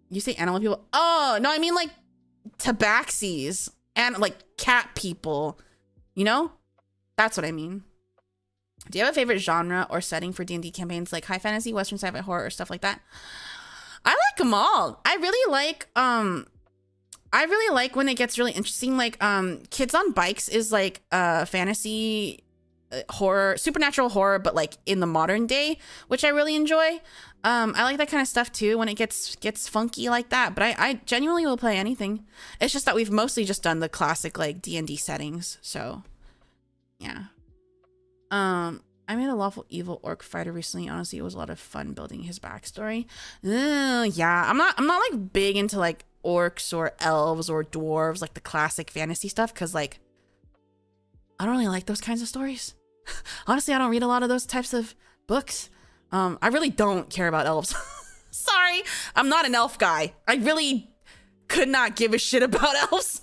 You say animal people? Oh, no, I mean like tabaxis and like cat people. You know? That's what I mean. Do you have a favorite genre or setting for D&D campaigns, like high fantasy, western sci-fi, horror, or stuff like that? I like them all. I really like when it gets really interesting. Like Kids on Bikes is like fantasy horror, supernatural horror, but like in the modern day, which I really enjoy. I like that kind of stuff too when it gets funky like that. But I genuinely will play anything. It's just that we've mostly just done the classic like D&D settings. So yeah. I made a lawful evil orc fighter recently. Honestly, it was a lot of fun building his backstory. Yeah, I'm not like big into like orcs or elves or dwarves, like the classic fantasy stuff, because like I don't really like those kinds of stories. Honestly, I don't read a lot of those types of books. I really don't care about elves. Sorry, I'm not an elf guy. I really could not give a shit about elves.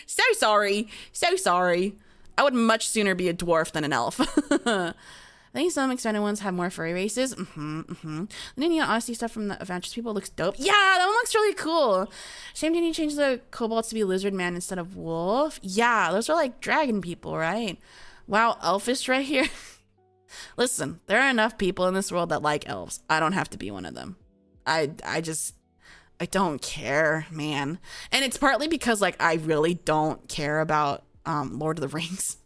So sorry. I would much sooner be a dwarf than an elf. I think some extended ones have more furry races. The Indian Odyssey stuff from the Adventures people looks dope. Yeah, that one looks really cool. Shame didn't you change the kobolds to be lizard man instead of wolf? Yeah, those are like dragon people, right? Wow, elfish right here. Listen, there are enough people in this world that like elves. I don't have to be one of them. I don't care, man. And it's partly because like I really don't care about Lord of the Rings.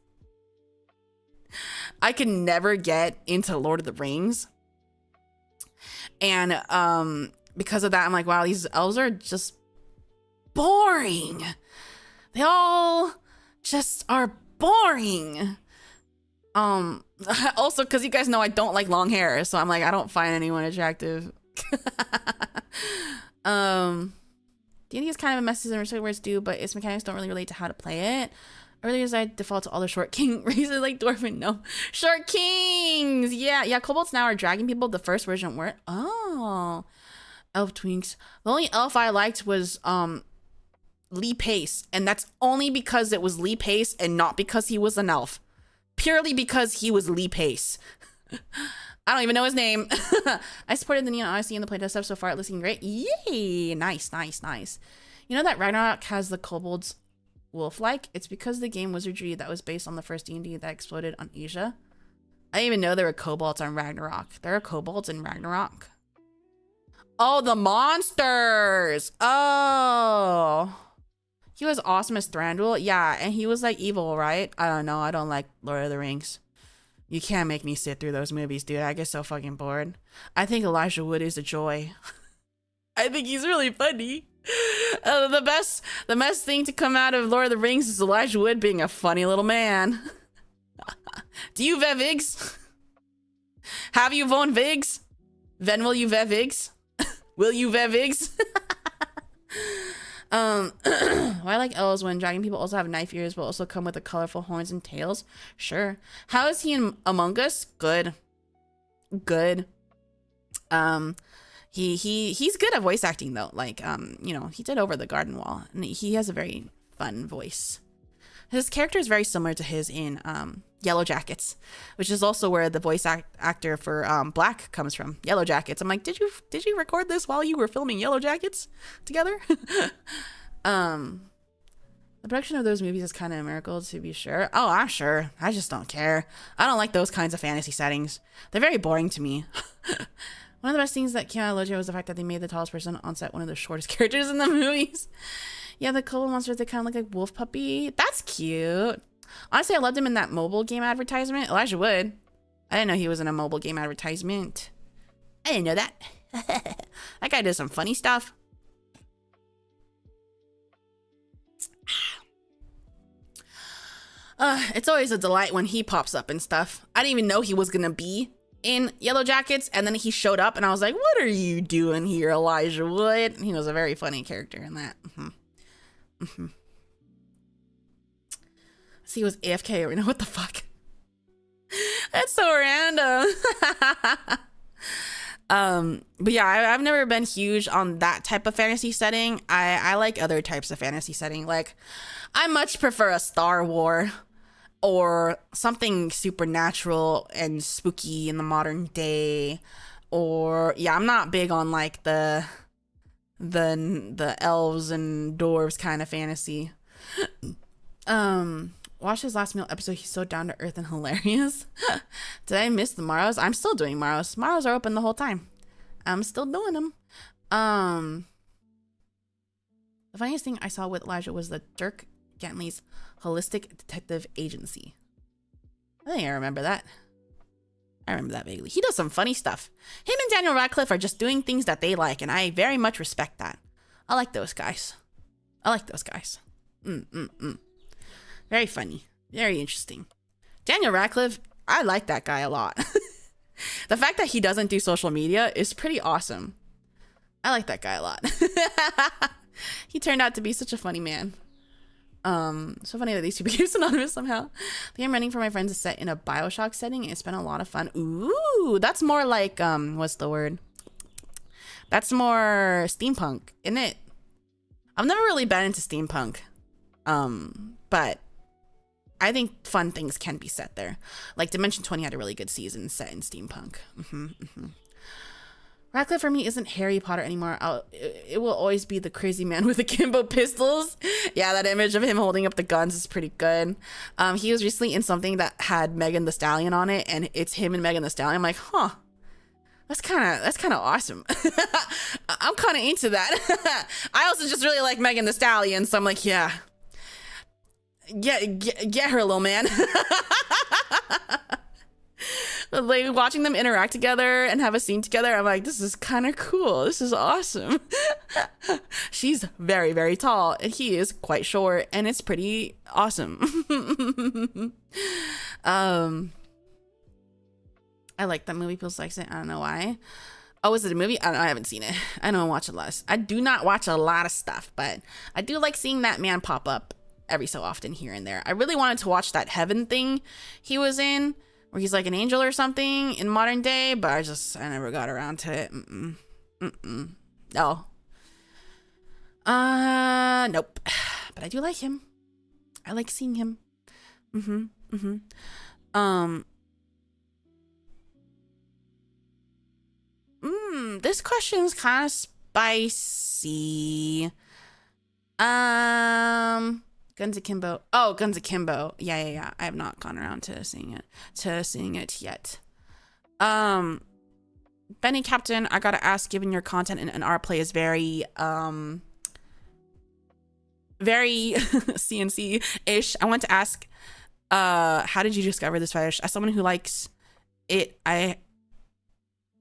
I can never get into Lord of the Rings. And because of that, I'm like, wow, these elves are just boring. They all just are boring. Also, because you guys know I don't like long hair, so I'm like, I don't find anyone attractive. D&D is kind of a mess in respect where it's due, but its mechanics don't really relate to how to play it. Earlier, I default to all the short king races like dwarf and gnome. Short kings! Yeah, kobolds now are dragon people. The first version weren't. Oh. Elf twinks. The only elf I liked was Lee Pace, and that's only because it was Lee Pace and not because he was an elf. Purely because he was Lee Pace. I don't even know his name. I supported the Neon Odyssey and the playtest stuff so far. It's looking great. Yay! Nice. You know that Ragnarok has the kobolds wolf-like? It's because the game wizardry that was based on the first D&D that exploded on Asia. I didn't even know there were kobolds on Ragnarok. There are kobolds in Ragnarok. Oh, the monsters! Oh! He was awesome as Thranduil. Yeah, and he was like evil, right? I don't know. I don't like Lord of the Rings. You can't make me sit through those movies, dude. I get so fucking bored. I think Elijah Wood is a joy. I think he's really funny. The best thing to come out of Lord of the Rings is Elijah Wood being a funny little man. Do you vev Viggs? Have you von Viggs? Then will you vev Viggs? Will you vev Viggs? Why I like elves when dragon people also have knife ears but also come with the colorful horns and tails? Sure. How is he in Among Us? Good. Good. He's good at voice acting though. Like, you know, he did Over the Garden Wall and he has a very fun voice. His character is very similar to his in Yellow Jackets, which is also where the voice actor for Black comes from. Yellow Jackets. I'm like, did you record this while you were filming Yellow Jackets together? The production of those movies is kind of a miracle, to be sure. Oh, I'm sure. I just don't care. I don't like those kinds of fantasy settings. They're very boring to me. One of the best things that came out of Lojo was the fact that they made the tallest person on set one of the shortest characters in the movies. Yeah, the Kobo monsters, they kind of look like Wolf Puppy. That's cute. Honestly, I loved him in that mobile game advertisement. Elijah Wood. I didn't know he was in a mobile game advertisement. I didn't know that. That guy did some funny stuff. It's always a delight when he pops up and stuff. I didn't even know he was gonna be in Yellow Jackets, and then he showed up and I was like, what are you doing here, Elijah Wood? And he was a very funny character in that. See, he was AFK right now. What the fuck? That's so random. But yeah, I've never been huge on that type of fantasy setting. I like other types of fantasy setting. Like, I much prefer a Star War or something supernatural and spooky in the modern day. Or yeah, I'm not big on like the elves and dwarves kind of fantasy. Watch his last meal episode. He's so down to earth and hilarious. Did I miss the Maros? I'm still doing Maros. Maros are open the whole time. I'm still doing them. The funniest thing I saw with Elijah was the Dirk Gently's Holistic Detective Agency. I think I remember that. I remember that vaguely. He does some funny stuff. Him and Daniel Radcliffe are just doing things that they like, and I very much respect that. I like those guys. Very funny. Very interesting. Daniel Radcliffe, I like that guy a lot. The fact that he doesn't do social media is pretty awesome. I like that guy a lot. He turned out to be such a funny man. So funny that these two became synonymous somehow. I think I'm running for my friends to set in a BioShock setting. It's been a lot of fun. Ooh, that's more like, what's the word? That's more steampunk, isn't it? I've never really been into steampunk. But I think fun things can be set there. Like Dimension 20 had a really good season set in steampunk. Radcliffe for me isn't Harry Potter anymore. It will always be the crazy man with the Kimbo pistols. Yeah, that image of him holding up the guns is pretty good. He was recently in something that had Megan Thee Stallion on it, and it's him and Megan Thee Stallion. I'm like, huh, that's kind of awesome. I'm kind of into that. I also just really like Megan Thee Stallion, so I'm like, yeah. Get her, little man. Like watching them interact together and have a scene together, I'm like, this is kind of cool. This is awesome. She's very, very tall and he is quite short, and it's pretty awesome. I like that movie. People likes it. I don't know why. Oh, is it a movie? I don't know. I haven't seen it. I don't watch a lot. I do not watch a lot of stuff, but I do like seeing that man pop up every so often here and there. I really wanted to watch that Heaven thing he was in, where he's like an angel or something in modern day, but I never got around to it. No. Nope. But I do like him. I like seeing him. This question's kind of spicy. Guns Akimbo. Oh, Guns Akimbo. Yeah. I have not gone around to seeing it yet. Benny Captain, I gotta ask, given your content and our play is very very CNC-ish, I want to ask, How did you discover this fetish? As someone who likes it, I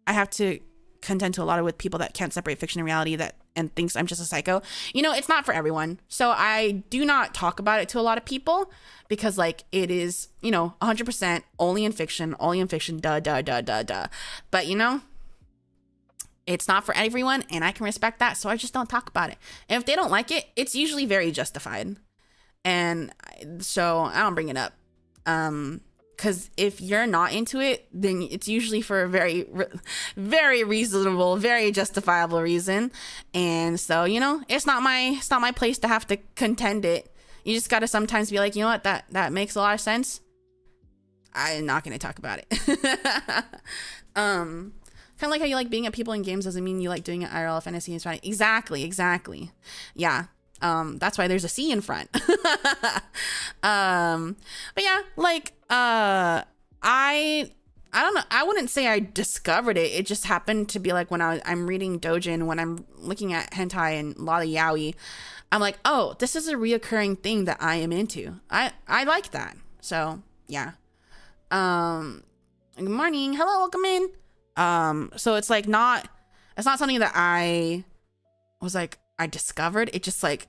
have to contend to a lot of with people that can't separate fiction and reality and thinks I'm just a psycho. It's not for everyone. So I do not talk about it to a lot of people because like it is, 100% only in fiction, duh. But it's not for everyone and I can respect that. So I just don't talk about it. And if they don't like it, it's usually very justified. And so I don't bring it up. Because if you're not into it, then it's usually for a very, very reasonable, very justifiable reason. And so, it's not my place to have to contend it. You just got to sometimes be like, you know what, that makes a lot of sense. I'm not going to talk about it. Kind of like how you like being at people in games doesn't mean you like doing it IRL fantasy is fine. Exactly. Yeah. That's why there's a C in front. But yeah, like, I don't know. I wouldn't say I discovered it. It just happened to be like when I'm reading Dojin, when I'm looking at hentai and a lot of yaoi, I'm like, oh, this is a reoccurring thing that I am into. I like that. So yeah. Good morning. Hello, welcome in. So it's like it's not something that I was like, I discovered. It just like,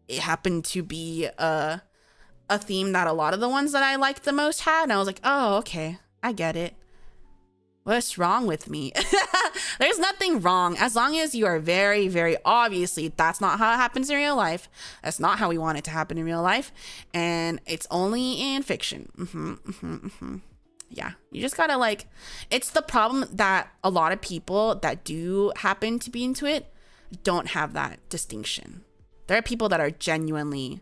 it happened to be a theme that a lot of the ones that I liked the most had. And I was like, oh, okay, I get it. What's wrong with me? There's nothing wrong. As long as you are very, very obviously, that's not how it happens in real life. That's not how we want it to happen in real life. And it's only in fiction. Yeah, you just gotta like, it's the problem that a lot of people that do happen to be into it don't have that distinction. There are people that are genuinely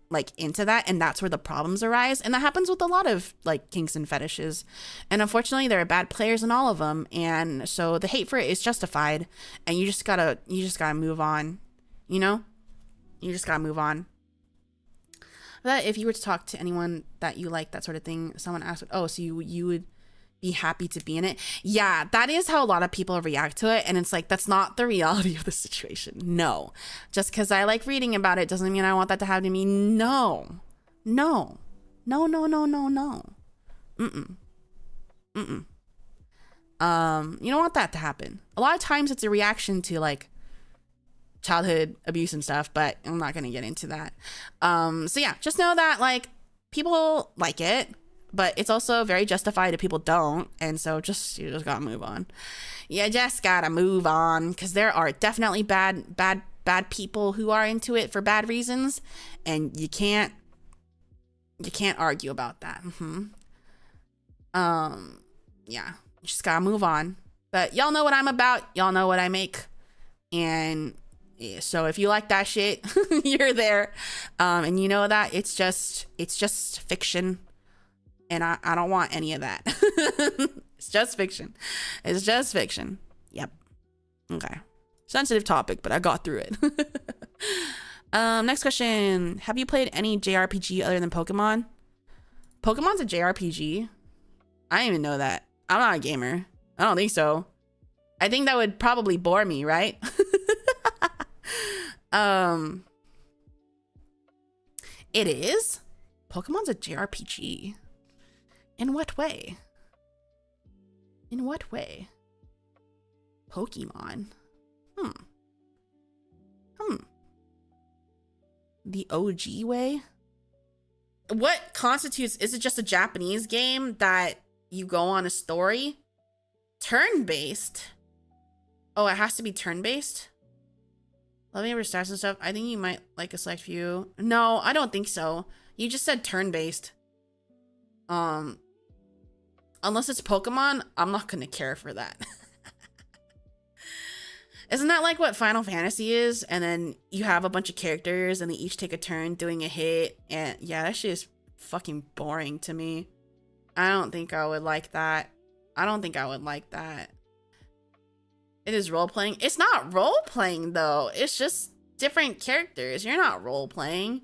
like into that, and that's where the problems arise. And that happens with a lot of like kinks and fetishes. And unfortunately, there are bad players in all of them. And so the hate for it is justified. And you just gotta move on. You just gotta move on. That if you were to talk to anyone that you like, that sort of thing, someone asked, oh, so you would be happy to be in it? Yeah, that is how a lot of people react to it. And it's like, that's not the reality of the situation. No. Just because I like reading about it doesn't mean I want that to happen to me. No. You don't want that to happen. A lot of times it's a reaction to like childhood abuse and stuff, but I'm not going to get into that. So yeah, just know that like people like it, but it's also very justified if people don't. And so you just gotta move on. You just gotta move on, because there are definitely bad people who are into it for bad reasons, and you can't argue about that. Yeah, you just gotta move on. But y'all know what I'm about. Y'all know what I make. And yeah, so if you like that shit, you're there. And you know that it's just fiction. And I don't want any of that. It's just fiction. Yep. Okay. Sensitive topic, but I got through it. Next question. Have you played any JRPG other than Pokemon? Pokemon's a JRPG? I didn't even know that. I'm not a gamer. I don't think so. I think that would probably bore me, right? It is? Pokemon's a JRPG. In what way? Pokemon. The OG way? What constitutes, is it just a Japanese game that you go on a story? Turn-based? Oh, it has to be turn-based? Let me over stats and stuff. I think you might like a select few. No, I don't think so. You just said turn-based. Unless it's Pokemon, I'm not gonna care for that. Isn't that like what Final Fantasy is? And then you have a bunch of characters and they each take a turn doing a hit. And yeah, that shit is fucking boring to me. I don't think I would like that. It is role-playing. It's not role-playing though. It's just different characters. You're not role-playing.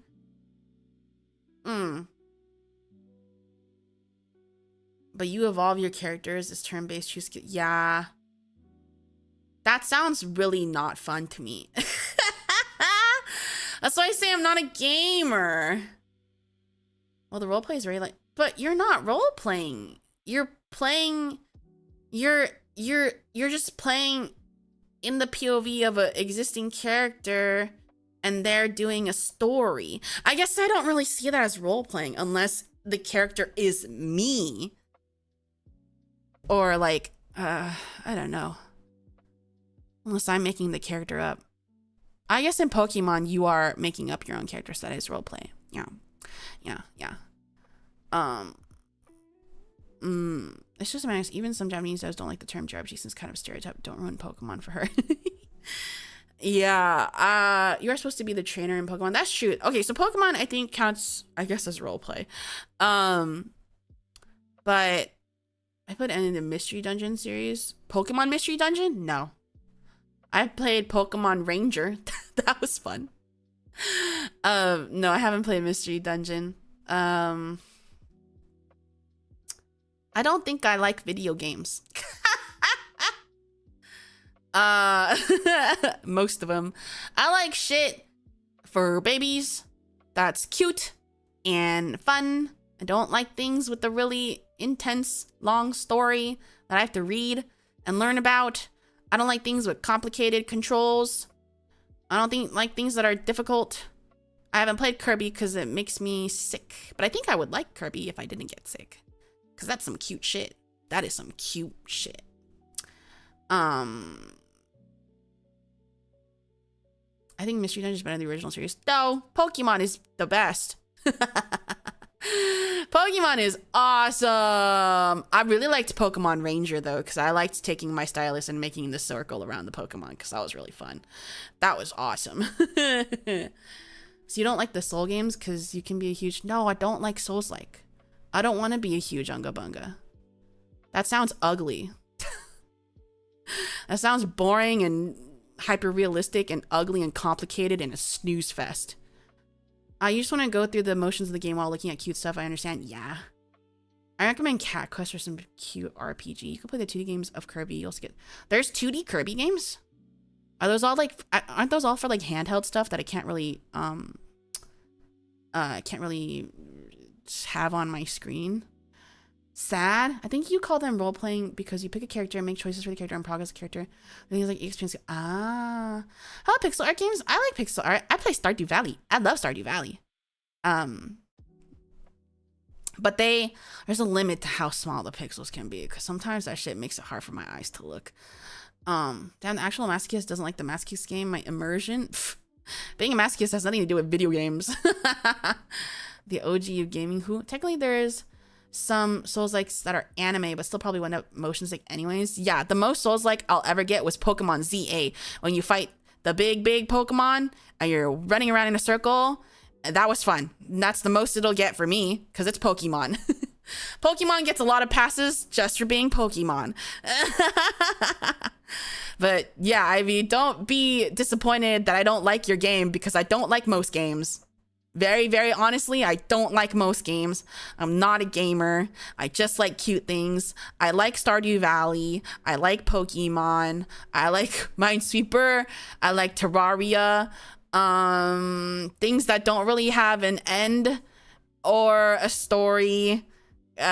But you evolve your characters as turn-based choose. Yeah. That sounds really not fun to me. That's why I say I'm not a gamer. Well, the role play is very like, but you're not role playing. You're playing. You're just playing in the POV of an existing character, and they're doing a story. I guess I don't really see that as role playing unless the character is me, or like I don't know. Unless I'm making the character up. I guess in Pokemon, you are making up your own character, so that is roleplay. Yeah. It's just nice. Even some Japanese devs don't like the term JRPG since it's kind of a stereotype. Don't ruin Pokemon for her. Yeah. You're supposed to be the trainer in Pokemon. That's true. Okay, so Pokemon, I think, counts, I guess, as roleplay. But I put in the Mystery Dungeon series. Pokemon Mystery Dungeon? No. I played Pokemon Ranger. That was fun. No, I haven't played Mystery Dungeon. I don't think I like video games. Most of them. I like shit for babies that's cute and fun. I don't like things with a really intense, long story that I have to read and learn about. I don't like things with complicated controls. I don't like things that are difficult. I haven't played Kirby because it makes me sick. But I think I would like Kirby if I didn't get sick. Because that's some cute shit. That is some cute shit. I think Mystery Dungeon is better than the original series. No, Pokemon is the best. Pokemon is awesome. I really liked Pokemon Ranger though, because I liked taking my stylus and making the circle around the Pokemon, because that was really fun. That was awesome. So you don't like the Soul games because you can be a huge... No, I don't like Souls-like. I don't want to be a huge Unga Bunga. That sounds ugly. That sounds boring and hyper realistic and ugly and complicated and a snooze fest. You just want to go through the motions of the game while looking at cute stuff. I understand. Yeah. I recommend Cat Quest for some cute RPG. You can play the 2D games of Kirby. You'll get... There's 2D Kirby games? Are those all like... Aren't those all for like handheld stuff that I can't really have on my screen? Sad. I think you call them role playing because you pick a character and make choices for the character and progress the character. Then like experience. How about pixel art games? I like pixel art. I play Stardew Valley. I love Stardew Valley. But there's a limit to how small the pixels can be, because sometimes that shit makes it hard for my eyes to look. Damn, the actual masochist doesn't like the masochist game. My immersion. Pff, being a masochist has nothing to do with video games. The OG of gaming. Who technically there's some Souls-likes that are anime, but still probably went up motions like anyways. Yeah, the most Souls-like I'll ever get was Pokemon ZA. When you fight the big Pokemon and you're running around in a circle. That was fun. That's the most it'll get for me, because it's Pokemon. Pokemon gets a lot of passes just for being Pokemon. But yeah, I mean, don't be disappointed that I don't like your game, because I don't like most games. Very, very honestly, I don't like most games. I'm not a gamer. I just like cute things. I like Stardew Valley. I like Pokemon. I like Minesweeper. I like Terraria. Things that don't really have an end or a story. Cute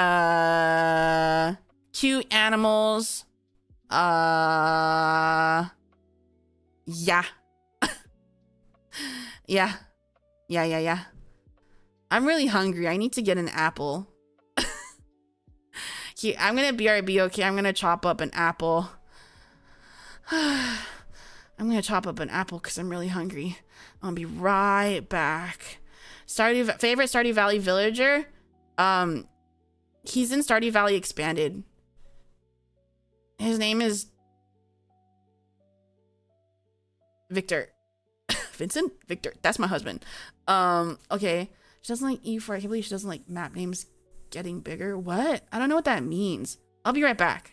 animals. Yeah. Yeah. I'm really hungry. I need to get an apple. I'm gonna BRB, okay? I'm gonna chop up an apple. I'm gonna chop up an apple because I'm really hungry. I'll be right back. Favorite Stardew Valley villager? He's in Stardew Valley Expanded. His name is Victor. Vincent? Victor. That's my husband. Okay. She doesn't like E4. I can't believe she doesn't like map names getting bigger. What? I don't know what that means. I'll be right back.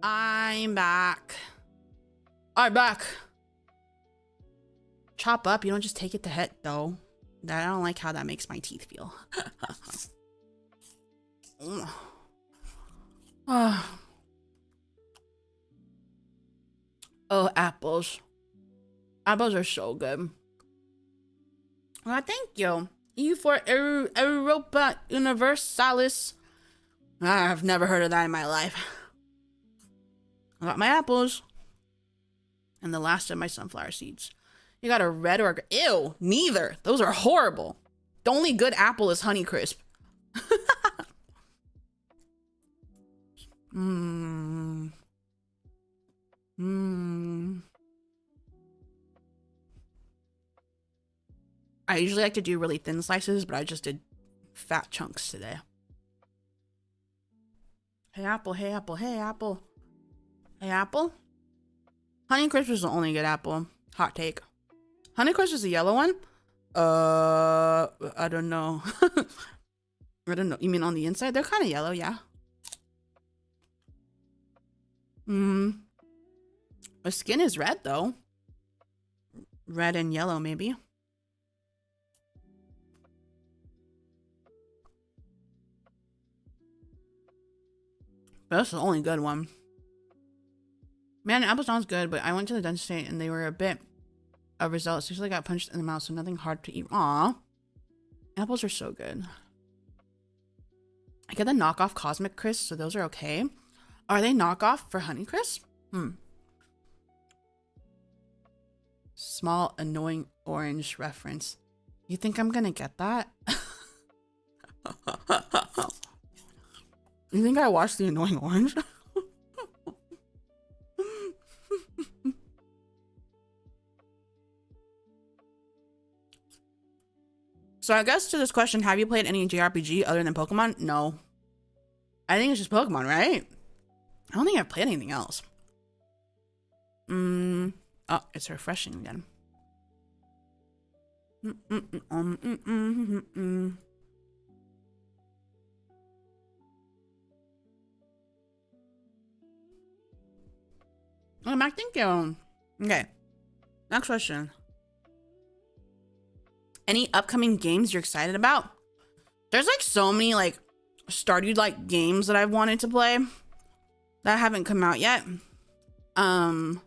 I'm back. I'm back. Chop up. You don't just take it to head though. I don't like how that makes my teeth feel. Oh, apples. Apples are so good. Well, thank you. E for Europa Universalis. I've never heard of that in my life. I got my apples. And the last of my sunflower seeds. You got a red or a... Ew, neither. Those are horrible. The only good apple is Honeycrisp. I usually like to do really thin slices, but I just did fat chunks today. Hey, apple, hey, apple, hey, apple. Hey, apple? Honeycrisp is the only good apple. Hot take. Honeycrisp is the yellow one? I don't know. I don't know. You mean on the inside? They're kind of yellow, yeah. The skin is red, though. Red and yellow, maybe. But that's the only good one. Man, apple sounds good, but I went to the dentist today and they were a bit of results. Seriously, I got punched in the mouth, so nothing hard to eat. Aw. Apples are so good. I get the knockoff Cosmic Crisp, so those are okay. Are they knockoff for Honeycrisp? Small, annoying orange reference. You think I'm gonna get that? You think I watched the annoying orange? So I guess to this question, have you played any JRPG other than Pokemon? No. I think it's just Pokemon, right? I don't think I've played anything else. Oh, it's refreshing again. Oh, Mac, thank you. Okay. Next question. Any upcoming games you're excited about? There's like so many like Stardew like games that I've wanted to play that haven't come out yet. Well,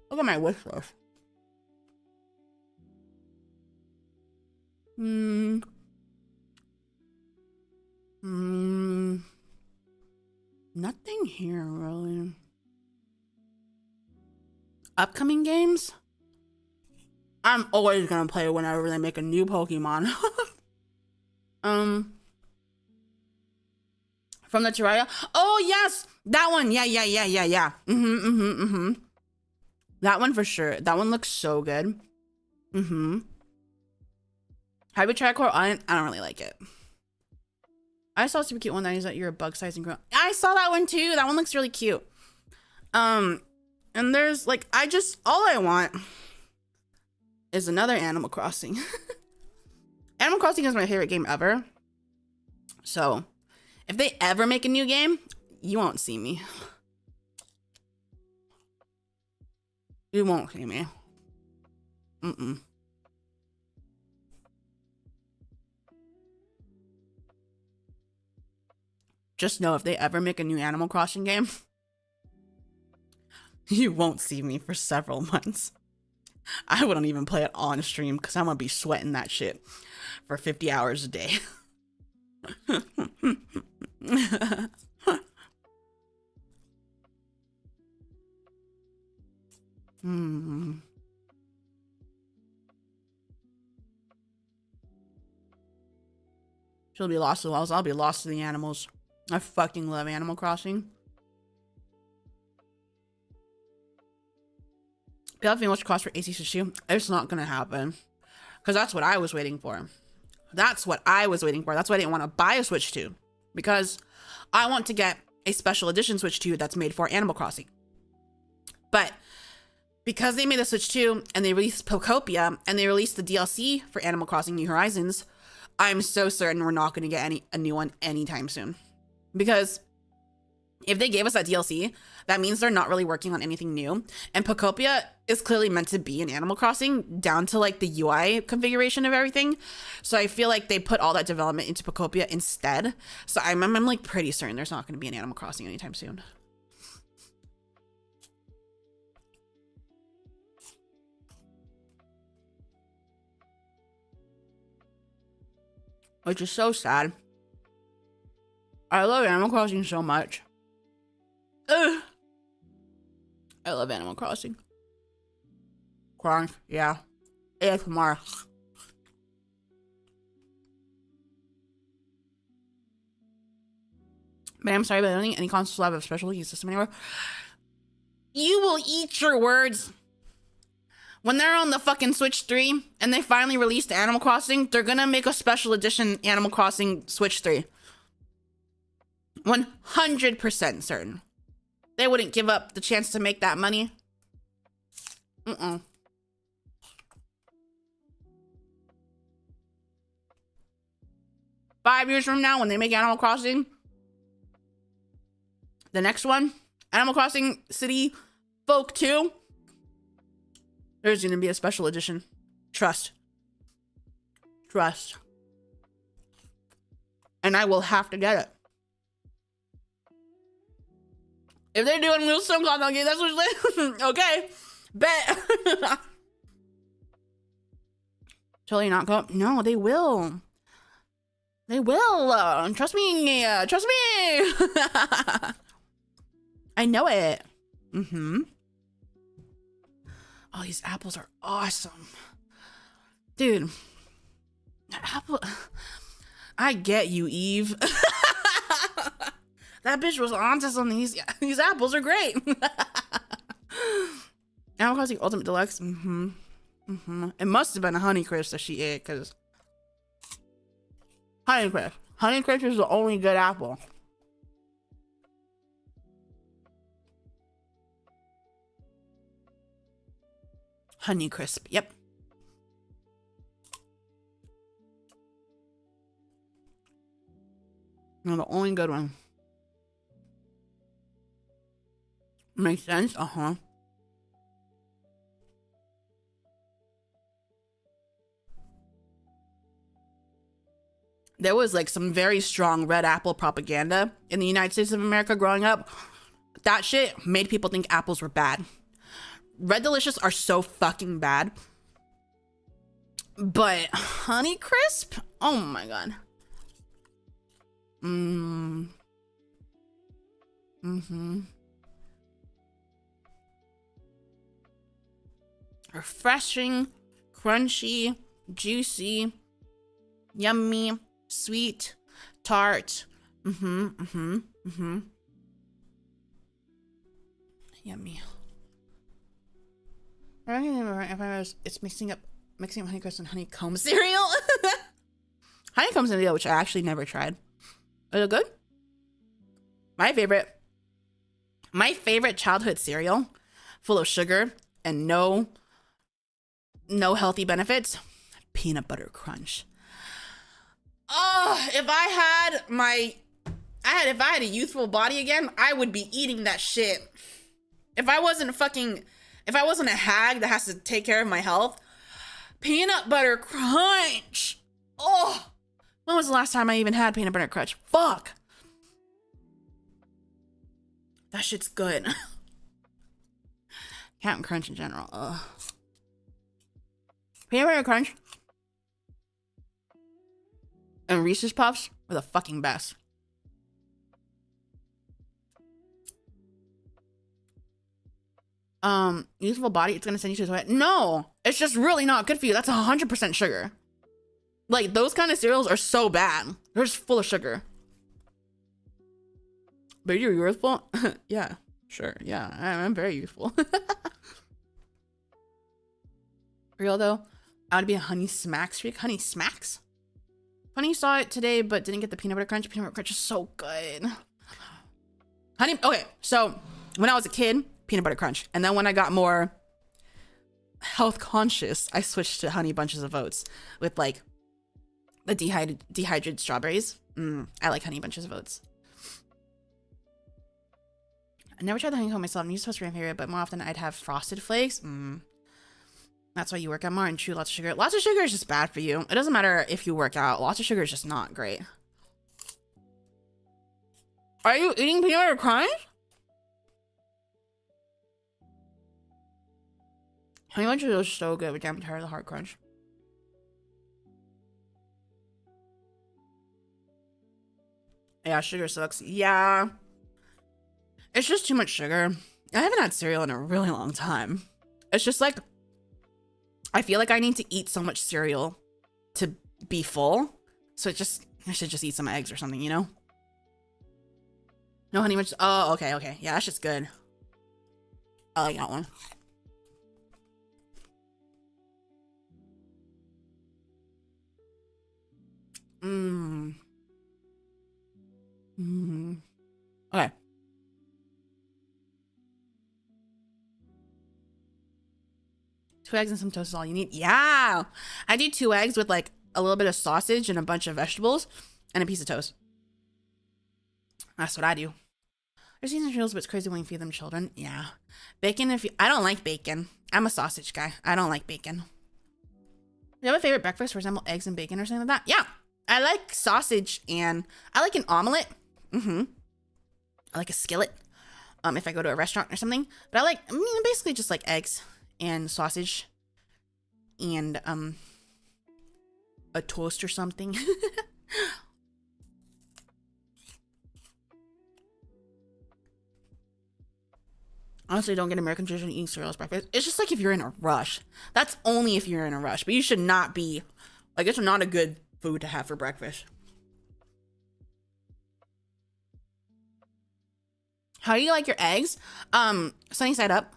look at my wish list. Nothing here really. Upcoming games? I'm always gonna play whenever they make a new Pokemon. From the Terraria. Oh yes, that one. Yeah. That one for sure. That one looks so good. Have you tried Coral Island? I don't really like it. I saw a super cute one that is that you're a bug sizing girl. I saw that one too. That one looks really cute. And there's like, all I want is another Animal Crossing. Animal Crossing is my favorite game ever. So if they ever make a new game, you won't see me. You won't see me. Just know if they ever make a new Animal Crossing game, you won't see me for several months. I wouldn't even play it on stream because I'm gonna be sweating that shit for 50 hours a day. She'll be lost to the walls. I'll be lost to the animals. I fucking love Animal Crossing. Definitely watch cross for AC Shishu. It's not gonna happen. Because that's what I was waiting for. That's what I was waiting for. That's why I didn't want to buy a Switch 2. Because I want to get a special edition Switch 2 that's made for Animal Crossing. But because they made the Switch 2 and they released Pokopia and they released the DLC for Animal Crossing New Horizons, I'm so certain we're not going to get a new one anytime soon. Because If they gave us that DLC, that means they're not really working on anything new. And Pokopia is clearly meant to be an Animal Crossing down to like the UI configuration of everything. So I feel like they put all that development into Pokopia instead. So I'm like pretty certain there's not going to be an Animal Crossing anytime soon. Which is so sad. I love Animal Crossing so much. Ugh. I love Animal Crossing. Crunch, yeah. ASMR. Man, I'm sorry, but I don't think any consoles will have a special heat system anymore. You will eat your words. When they're on the fucking Switch 3 and they finally released Animal Crossing, they're gonna make a special edition Animal Crossing Switch 3. 100% certain. They wouldn't give up the chance to make that money. 5 years from now, when they make Animal Crossing, the next one, Animal Crossing City Folk 2, there's gonna be a special edition. Trust. Trust. And I will have to get it. If they're doing real some content game, that's what they okay. Bet. Totally not go. No, they will. They will. Trust me. Trust me. I know it. Oh, these apples are awesome. Dude. Apple. I get you, Eve. That bitch was onto something. These apples are great. Animal Crossing Ultimate Deluxe. It must have been a Honeycrisp that she ate, because Honeycrisp. Honeycrisp is the only good apple. Honeycrisp. Yep. No, the only good one. Makes sense? There was like some very strong red apple propaganda in the United States of America growing up. That shit made people think apples were bad. Red Delicious are so fucking bad. But Honeycrisp? Oh my god. Refreshing, crunchy, juicy, yummy, sweet, tart. Yummy. I don't even remember if I was. It's mixing up Honeycrisp and honeycomb cereal. Honeycomb cereal, which I actually never tried. Is it good? My favorite childhood cereal, full of sugar and no healthy benefits, peanut butter crunch. Oh, if I had a youthful body again, I would be eating that shit. If I wasn't a hag that has to take care of my health, peanut butter crunch. Oh, when was the last time I even had peanut butter crunch? Fuck. That shit's good. Captain Crunch in general. Ugh. Peanut butter crunch and Reese's Puffs are the fucking best. Youthful body, it's gonna send you to the toilet. No, it's just really not good for you. That's 100% sugar. Like, those kind of cereals are so bad. They're just full of sugar. But you're youthful? Yeah, sure. Yeah, I'm very youthful. Real though, I would be a Honey Smacks freak. Honey Smacks? Funny saw it today, but didn't get the peanut butter crunch. Peanut butter crunch is so good. Okay, so when I was a kid, peanut butter crunch. And then when I got more health conscious, I switched to Honey Bunches of Oats with like the dehydrated strawberries. I like Honey Bunches of Oats. I never tried the honeycomb myself. It's supposed to be my favorite, but more often I'd have frosted flakes. That's why you work out more and chew lots of sugar. Lots of sugar is just bad for you. It doesn't matter if you work out. Lots of sugar is just not great. Are you eating peanut butter crunch? Honey Bunches is so good, but I'm tired of the hard crunch. Yeah, sugar sucks. Yeah. It's just too much sugar. I haven't had cereal in a really long time. It's just like, I feel like I need to eat so much cereal to be full. So I should just eat some eggs or something, you know? No Honey Bunches. Oh, okay. Yeah, that's just good. I like that one. Okay. 2 eggs and some toast is all you need. Yeah. I do 2 eggs with like a little bit of sausage and a bunch of vegetables and a piece of toast. That's what I do. There's seasonal cereals, but it's crazy when you feed them children. Yeah. Bacon, I don't like bacon. I'm a sausage guy. I don't like bacon. Do you have a favorite breakfast, for example, eggs and bacon or something like that? Yeah. I like sausage and I like an omelet. I like a skillet. If I go to a restaurant or something. But I basically just like eggs and sausage and a toast or something. Honestly, don't get American tradition eating cereal as breakfast. It's just like if you're in a rush. That's only if you're in a rush. But you should not be, like, it's not a good food to have for breakfast. How do you like your eggs? Sunny side up.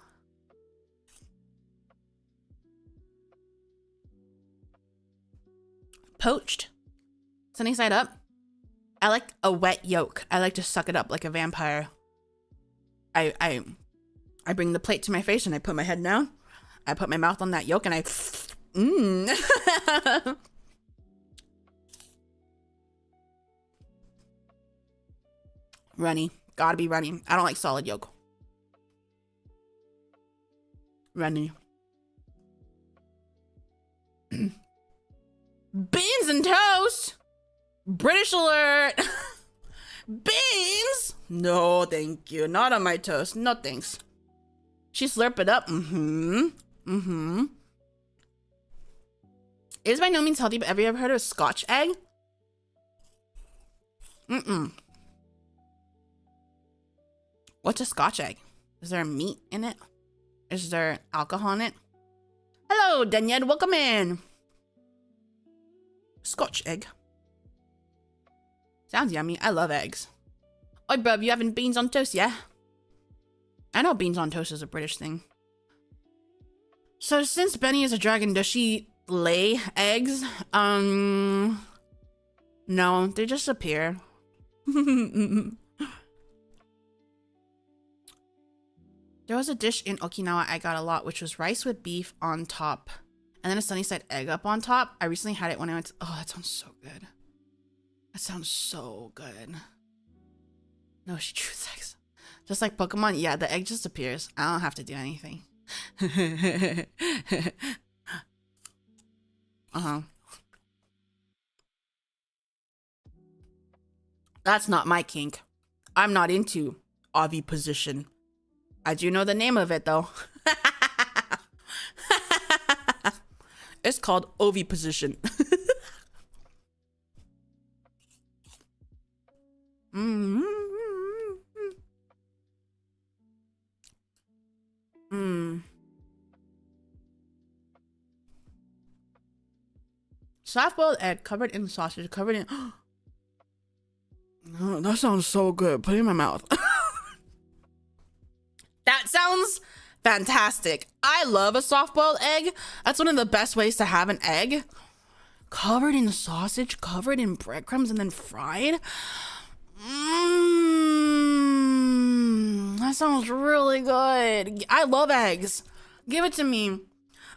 Poached. Sunny side up. I like a wet yolk. I like to suck it up like a vampire. I bring the plate to my face and I put my head down. I put my mouth on that yolk and I Runny. Gotta be runny. I don't like solid yolk. Runny. Beans and toast. British alert. Beans? No, thank you. Not on my toast. No thanks. She slurp it up. It is by no means healthy, but have you ever heard of a Scotch egg? What's a Scotch egg? Is there meat in it? Is there alcohol in it? Hello, Daniel. Welcome in. Scotch egg. Sounds yummy. I love eggs. Oi, bruv, you having beans on toast, yeah? I know beans on toast is a British thing. So since Beni is a dragon, does she lay eggs? No, they just appear. There was a dish in Okinawa I got a lot, which was rice with beef on top and then a sunny side egg up on top. I recently had it when I went to, oh, that sounds so good. That sounds so good. No, she drew sex. Just like Pokemon, yeah, the egg just appears. I don't have to do anything. That's not my kink. I'm not into oviposition. I do know the name of it though. It's called oviposition. Soft-boiled egg covered in sausage, covered in... Oh, that sounds so good. Put it in my mouth. That sounds fantastic. I love a soft-boiled egg. That's one of the best ways to have an egg. Covered in sausage, covered in breadcrumbs, and then fried. That sounds really good. I love eggs. Give it to me.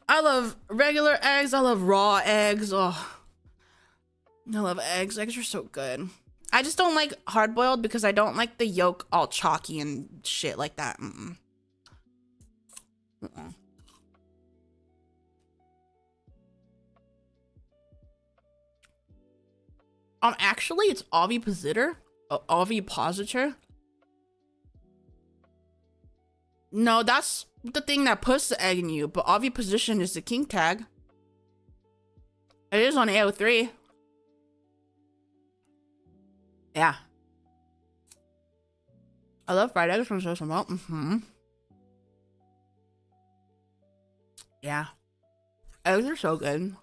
I love regular eggs. I love raw eggs. Oh, I love eggs. Eggs are so good. I just don't like hard boiled because I don't like the yolk all chalky and shit like that. Actually, it's ovipositor. Ovipositor. No, that's the thing that puts the egg in you, but oviposition is the king tag. It is on AO3. Yeah. I love fried eggs from social milk. Yeah. Eggs are so good.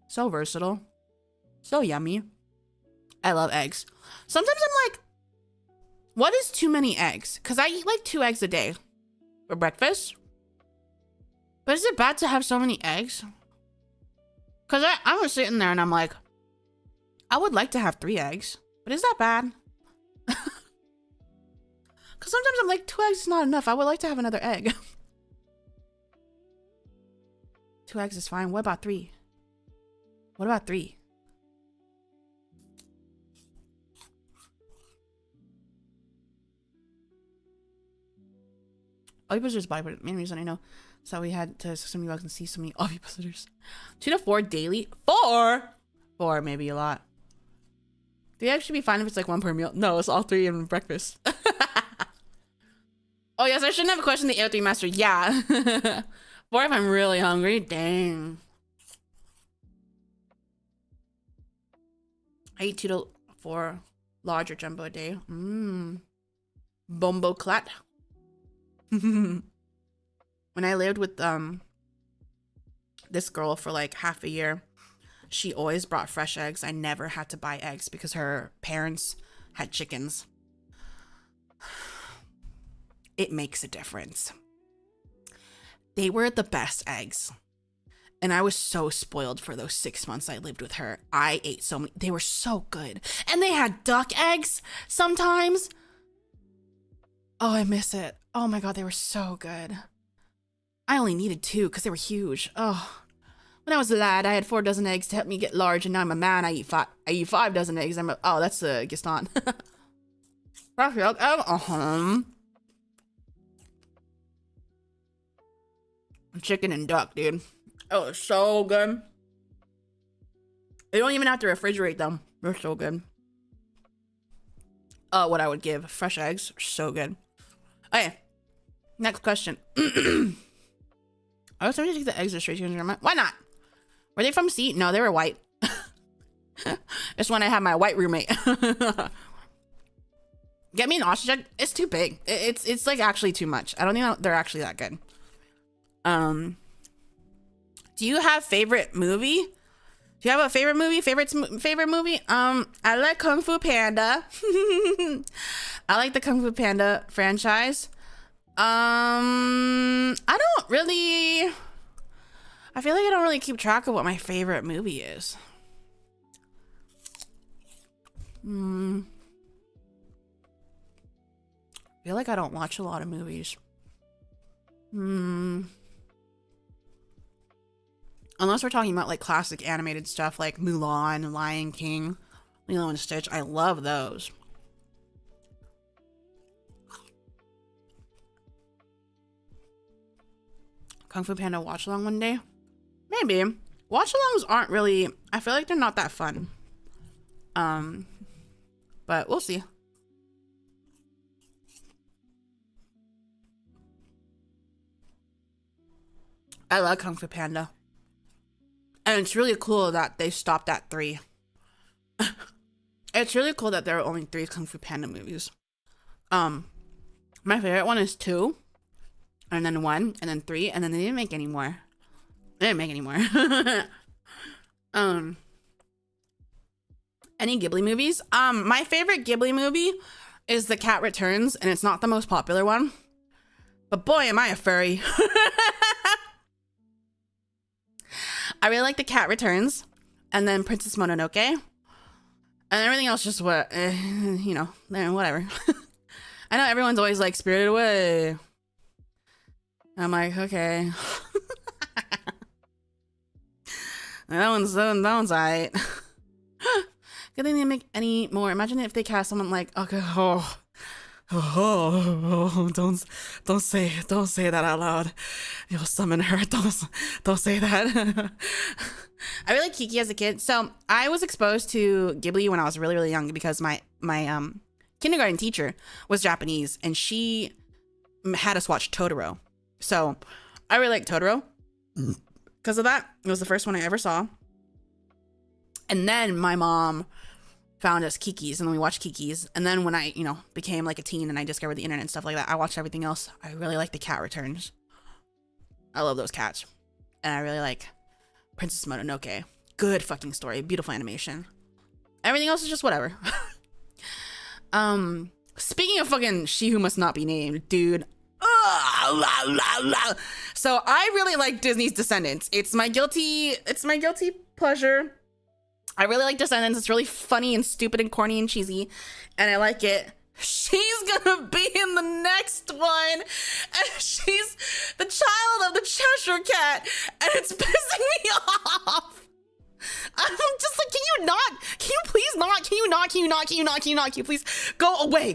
So versatile. So yummy. I love eggs. Sometimes I'm like, what is too many eggs? Because I eat like 2 eggs a day for breakfast. But is it bad to have so many eggs? Because I was sitting there and I'm like, I would like to have 3 eggs. But is that bad? Because sometimes I'm like, 2 eggs is not enough. I would like to have another egg. 2 eggs is fine. What about 3? What about 3? Ovipositors by the main reason I know. So we had to so many bugs and see so many ovipositors. 2 to 4 daily. 4? 4 maybe a lot. 3 eggs should be fine if it's like 1 per meal. No, it's all 3 in breakfast. Oh yes, I shouldn't have questioned the AO3 master. Yeah. 4 if I'm really hungry. Dang. I eat 2 to 4 large or jumbo a day. Bombo clat. When I lived with this girl for like half a year, she always brought fresh eggs. I never had to buy eggs because her parents had chickens. It makes a difference. They were the best eggs. And I was so spoiled for those 6 months I lived with her. I ate so many. They were so good. And they had duck eggs sometimes. Oh, I miss it. Oh my God, they were so good. I only needed 2 because they were huge. Oh, when I was a lad, I had 4 dozen eggs to help me get large, and now I'm a man. I eat 5 dozen eggs. Oh, that's the Gaston. Chicken and duck, dude. Oh, it's so good. You don't even have to refrigerate them. They're so good. What I would give fresh eggs are so good. Okay, next question. I was trying to take the eggs straight to your mind. Why not? Were they from sea? No, they were white. It's when I had my white roommate. Get me an ostrich egg? It's too big. It's like actually too much. I don't think they're actually that good. Do you have favorite movie? Do you have a favorite movie? Favorite movie? I like Kung Fu Panda. I like the Kung Fu Panda franchise. I don't really. I feel like I don't really keep track of what my favorite movie is. I feel like I don't watch a lot of movies. Unless we're talking about like classic animated stuff like Mulan, Lion King, Lilo and Stitch. I love those. Kung Fu Panda watch along one day? Maybe. Watch alongs aren't really, I feel like they're not that fun. But we'll see. I love Kung Fu Panda. And it's really cool that they stopped at 3. It's really cool that there are only 3 Kung Fu Panda movies. My favorite one is 2, and then 1, and then 3, and then they didn't make any more. They didn't make any more. Any Ghibli movies? My favorite Ghibli movie is The Cat Returns, and it's not the most popular one. But boy, am I a furry. I really like The Cat Returns, and then Princess Mononoke, and everything else just what, you know, whatever. I know everyone's always like Spirited Away. I'm like, okay. that one's alright. Good thing they make any more. Imagine if they cast someone like, okay, don't say that out loud. You'll summon her. Don't say that. I really like Kiki as a kid. So I was exposed to Ghibli when I was really, really young because my kindergarten teacher was Japanese and she had us watch Totoro. So I really like Totoro because of that. It was the first one I ever saw. And then my mom found us Kiki's, and then we watched Kiki's. And then when I, became like a teen and I discovered the internet and stuff like that, I watched everything else. I really like The Cat Returns. I love those cats. And I really like Princess Mononoke. Good fucking story. Beautiful animation. Everything else is just whatever. Speaking of fucking She Who Must Not Be Named, dude. So I really like Disney's Descendants. It's my guilty pleasure. I really like Descendants. It's really funny and stupid and corny and cheesy, and I like it. She's gonna be in the next one, and she's the child of the Cheshire Cat, and it's pissing me off. I'm just like, can you please go away.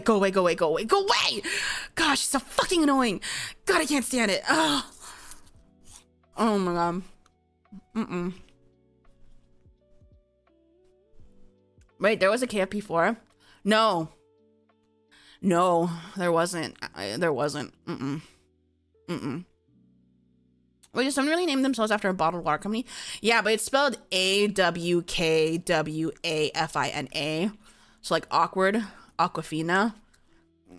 Gosh, she's so fucking annoying. God, I can't stand it. Oh my god. Wait, there was a KFP4? No, there wasn't. Wait, did someone really name themselves after a bottled water company? Yeah, but it's spelled AWKWAFINA. So like awkward, Aquafina.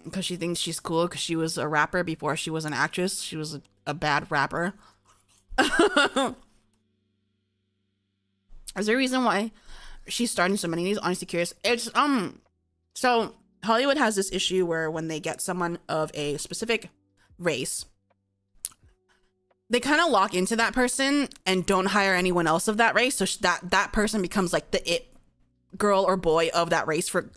Because she thinks she's cool because she was a rapper before she was an actress. She was a bad rapper. Is there a reason why she's starting so many of these? Honestly curious. It's so Hollywood has this issue where when they get someone of a specific race, they kind of lock into that person and don't hire anyone else of that race, so that person becomes like the it girl or boy of that race for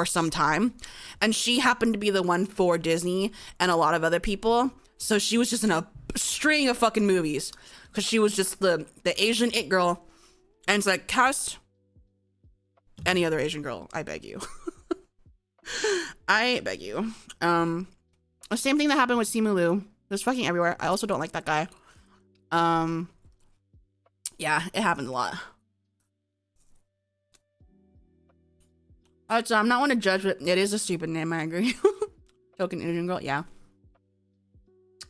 some time. And she happened to be the one for Disney and a lot of other people, so she was just in a string of fucking movies because she was just the Asian it girl. And it's like, cast any other Asian girl, I beg you. I beg you. The same thing that happened with Simu Liu. There's fucking everywhere. I also don't like that guy. Yeah, it happens a lot. So I'm not one to judge, but it is a stupid name, I agree. Token Asian girl, yeah.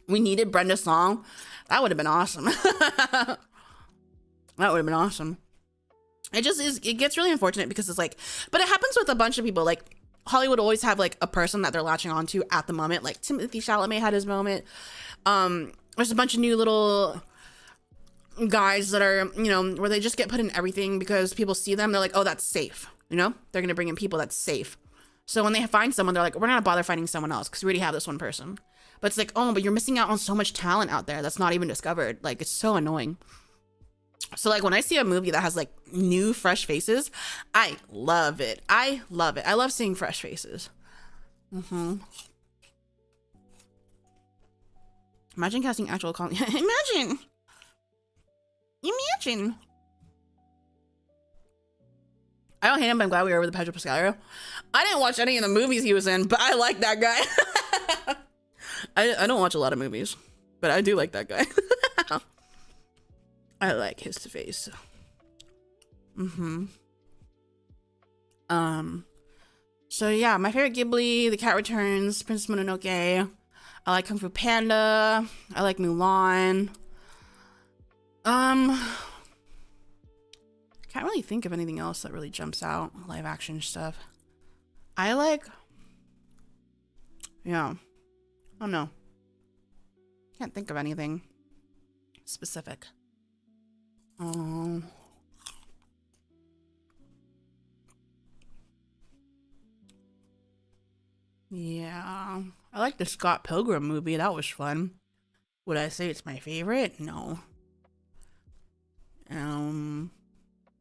We needed Brenda Song. That would have been awesome. That would have been awesome. It just is, it gets really unfortunate because it's like, but it happens with a bunch of people. Like, Hollywood always have like a person that they're latching onto at the moment. Like Timothée Chalamet had his moment. There's a bunch of new little guys that are, where they just get put in everything because people see them. They're like, oh, that's safe. They're going to bring in people that's safe. So when they find someone, they're like, we're not gonna bother finding someone else because we already have this one person. But it's like, oh, but you're missing out on so much talent out there that's not even discovered. Like, it's so annoying. So like when I see a movie that has like new fresh faces, I love it. I love seeing fresh faces. Imagine casting actual Imagine. I don't hate him, but I'm glad we were over the Pedro Pascal. I didn't watch any of the movies he was in, but I like that guy. I don't watch a lot of movies, but I do like that guy. I like his face. So yeah, my favorite Ghibli, The Cat Returns, Princess Mononoke. I like Kung Fu Panda. I like Mulan. Can't really think of anything else that really jumps out. Live action stuff. I like, yeah, I don't know. Can't think of anything specific. Yeah, I like the Scott Pilgrim movie. That was fun. Would I say it's my favorite? No.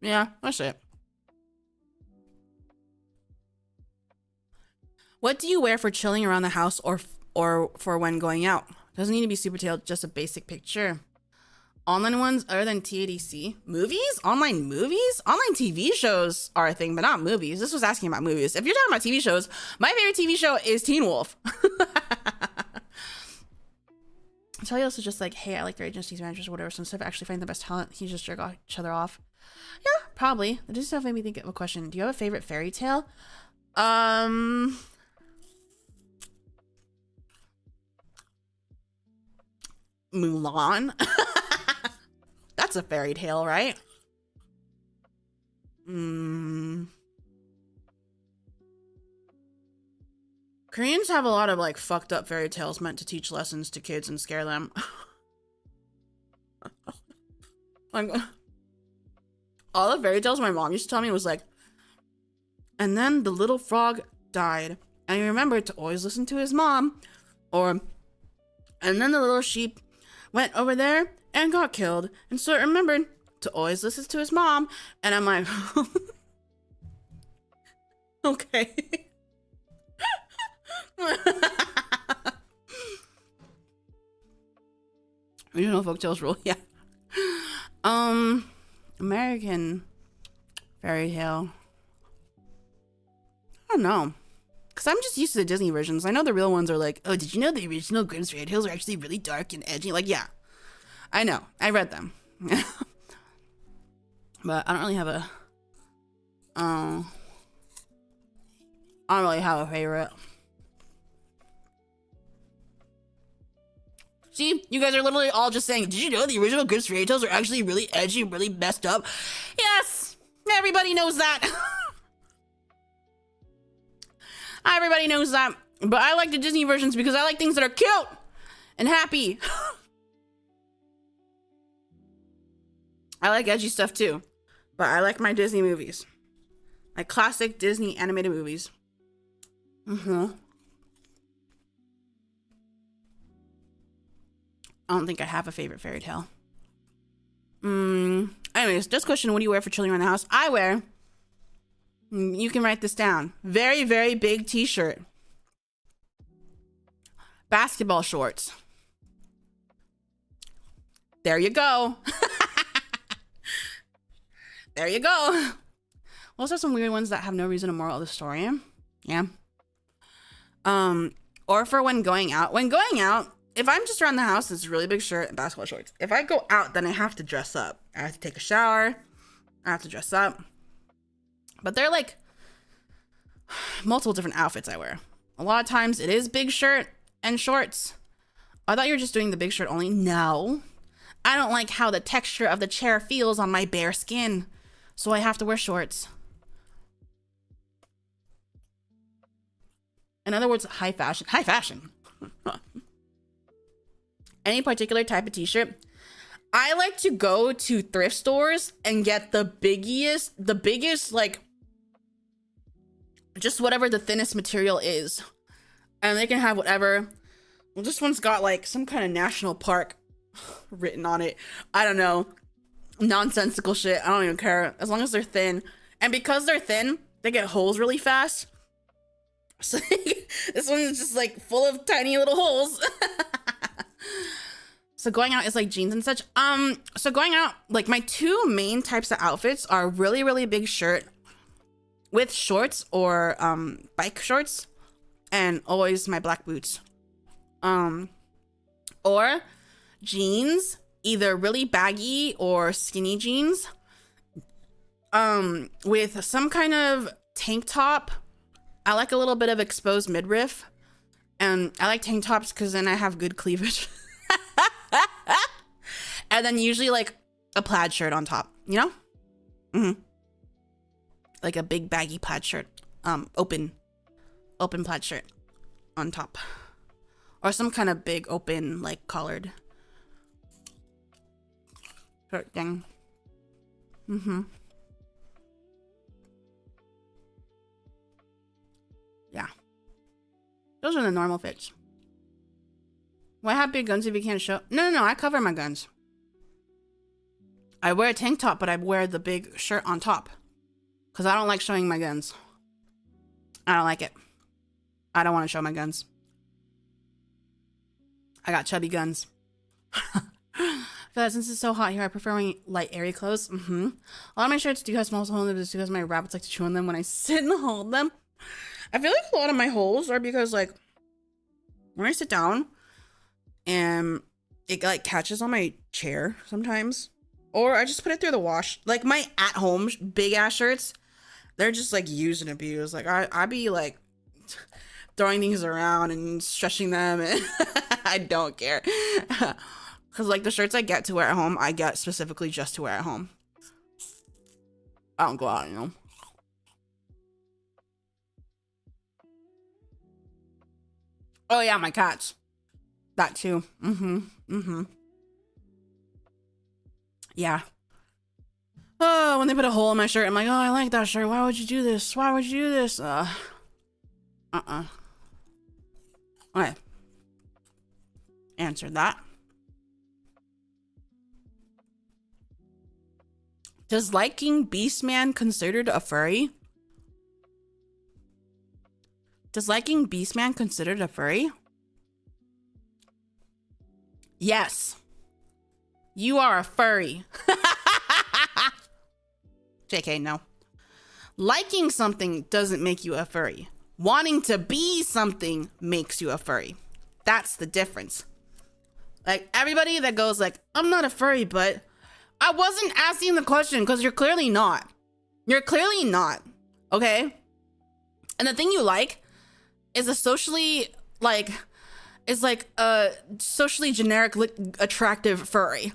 Yeah, that's it. What do you wear for chilling around the house or for when going out? Doesn't need to be super detailed, just a basic picture. Online ones other than TADC? Movies? Online movies? Online TV shows are a thing, but not movies. This was asking about movies. If you're talking about TV shows, my favorite TV show is Teen Wolf. Charlie also just like, hey, I like their agencies, managers, or whatever. So instead of actually finding the best talent, he just jerk each other off. Yeah, probably. That just made me think of a question. Do you have a favorite fairy tale? Mulan. That's a fairy tale, right? Koreans have a lot of like fucked up fairy tales meant to teach lessons to kids and scare them. Like, all the fairy tales my mom used to tell me was like, and then the little frog died, and he remembered to always listen to his mom, or, and then the little sheep went over there and got killed, and so it remembered to always listen to his mom. And I'm like, okay. Regional folktales rule, yeah. American fairy tale. I don't know, because I'm just used to the Disney versions. I know the real ones are like, oh, did you know the original Grimm's fairy tales are actually really dark and edgy? Like, yeah, I know, I read them. But I don't really have a I don't really have a favorite. See, you guys are literally all just saying, did you know the original Grimm's fairy tales are actually really edgy, really messed up? Yes, everybody knows that. Everybody knows that. But I like the Disney versions because I like things that are cute and happy. I like edgy stuff too, but I like my Disney movies. Like classic Disney animated movies. I don't think I have a favorite fairy tale. Anyways, this question, what do you wear for chilling around the house? I wear, you can write this down, very, very big t-shirt, basketball shorts. There you go. There you go. Also some weird ones that have no reason or moral of the story. Yeah. Or for when going out. When going out, if I'm just around the house, it's a really big shirt and basketball shorts. If I go out, then I have to dress up. I have to take a shower. I have to dress up. But they're like multiple different outfits I wear. A lot of times it is big shirt and shorts. I thought you were just doing the big shirt only. No. I don't like how the texture of the chair feels on my bare skin. So I have to wear shorts. In other words, high fashion. High fashion. Any particular type of t-shirt? I like to go to thrift stores and get the biggest, like, just whatever the thinnest material is. And they can have whatever. Well, this one's got like some kind of national park written on it. I don't know. Nonsensical shit. I don't even care. As long as they're thin. And because they're thin, they get holes really fast. So this one is just like full of tiny little holes. So going out is like jeans and such. So going out, like my two main types of outfits are really, really big shirt with shorts or bike shorts, and always my black boots. Or jeans, either really baggy or skinny jeans, with some kind of tank top. I like a little bit of exposed midriff, and I like tank tops because then I have good cleavage. And then usually like a plaid shirt on top, you know? Like a big baggy plaid shirt, open plaid shirt on top, or some kind of big open like collared shirt thing. Yeah, those are the normal fits. Why have big guns if you can't show? No, I cover my guns. I wear a tank top, but I wear the big shirt on top because I don't like showing my guns. I don't like it. I don't want to show my guns. I got chubby guns. feel that since it's so hot here, I prefer wearing light, airy clothes. A lot of my shirts do have small holes in them just because my rabbits like to chew on them when I sit and hold them. I feel like a lot of my holes are because like when I sit down and it like catches on my chair sometimes, or I just put it through the wash. Like my at-home big ass shirts, they're just like used and abused. Like I be like throwing things around and stretching them, and I don't care. Cause like the shirts I get to wear at home, I get specifically just to wear at home. I don't go out, you know. Oh yeah, my cats. That too. Yeah. Oh, when they put a hole in my shirt, I'm like, oh, I like that shirt. Why would you do this? Why would you do this? Okay. Answered that. Does liking Beastman considered a furry? Does liking Beastman considered a furry? Yes. You are a furry. JK, no. Liking something doesn't make you a furry. Wanting to be something makes you a furry. That's the difference. Like everybody that goes like, I'm not a furry, but I wasn't asking the question because you're clearly not. You're clearly not. Okay? And the thing you like is a socially like is like a socially generic attractive furry.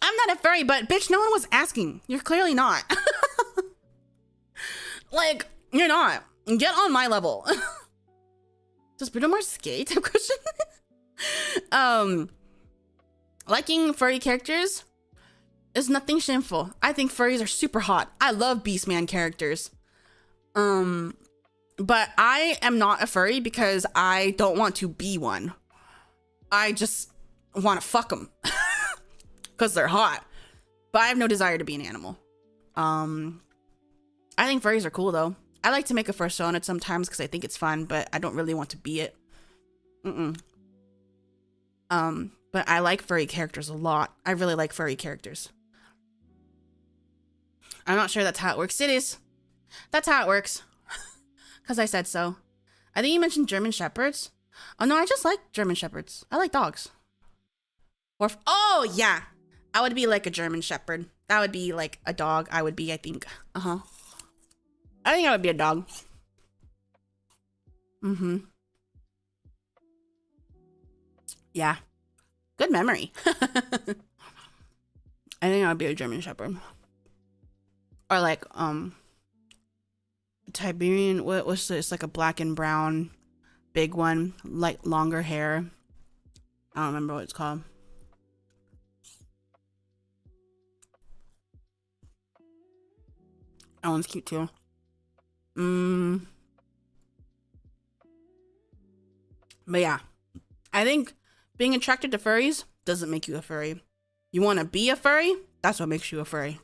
I'm not a furry, but bitch, no one was asking. You're clearly not. Like, you're not. Get on my level. Does Bruno Mars skate? Type question. Liking furry characters is nothing shameful. I think furries are super hot. I love Beastman characters. But I am not a furry because I don't want to be one. I just want to fuck them because they're hot. But I have no desire to be an animal. I think furries are cool though. I like to make a fursona sometimes because I think it's fun, but I don't really want to be it. But I like furry characters a lot. I really like furry characters. I'm not sure that's how it works. It is. That's how it works. Because I said so. I think you mentioned German Shepherds. Oh no, I just like German Shepherds. I like dogs. Or oh yeah, I would be like a German Shepherd. That would be like a dog. I would be, I think. I think I would be a dog. Yeah. Good memory. I think I would be a German Shepherd. Or like Tiberian, what's this? It's like a black and brown big one, like longer hair. I don't remember what it's called. That one's cute too. But yeah, I think being attracted to furries doesn't make you a furry. You want to be a furry? That's what makes you a furry.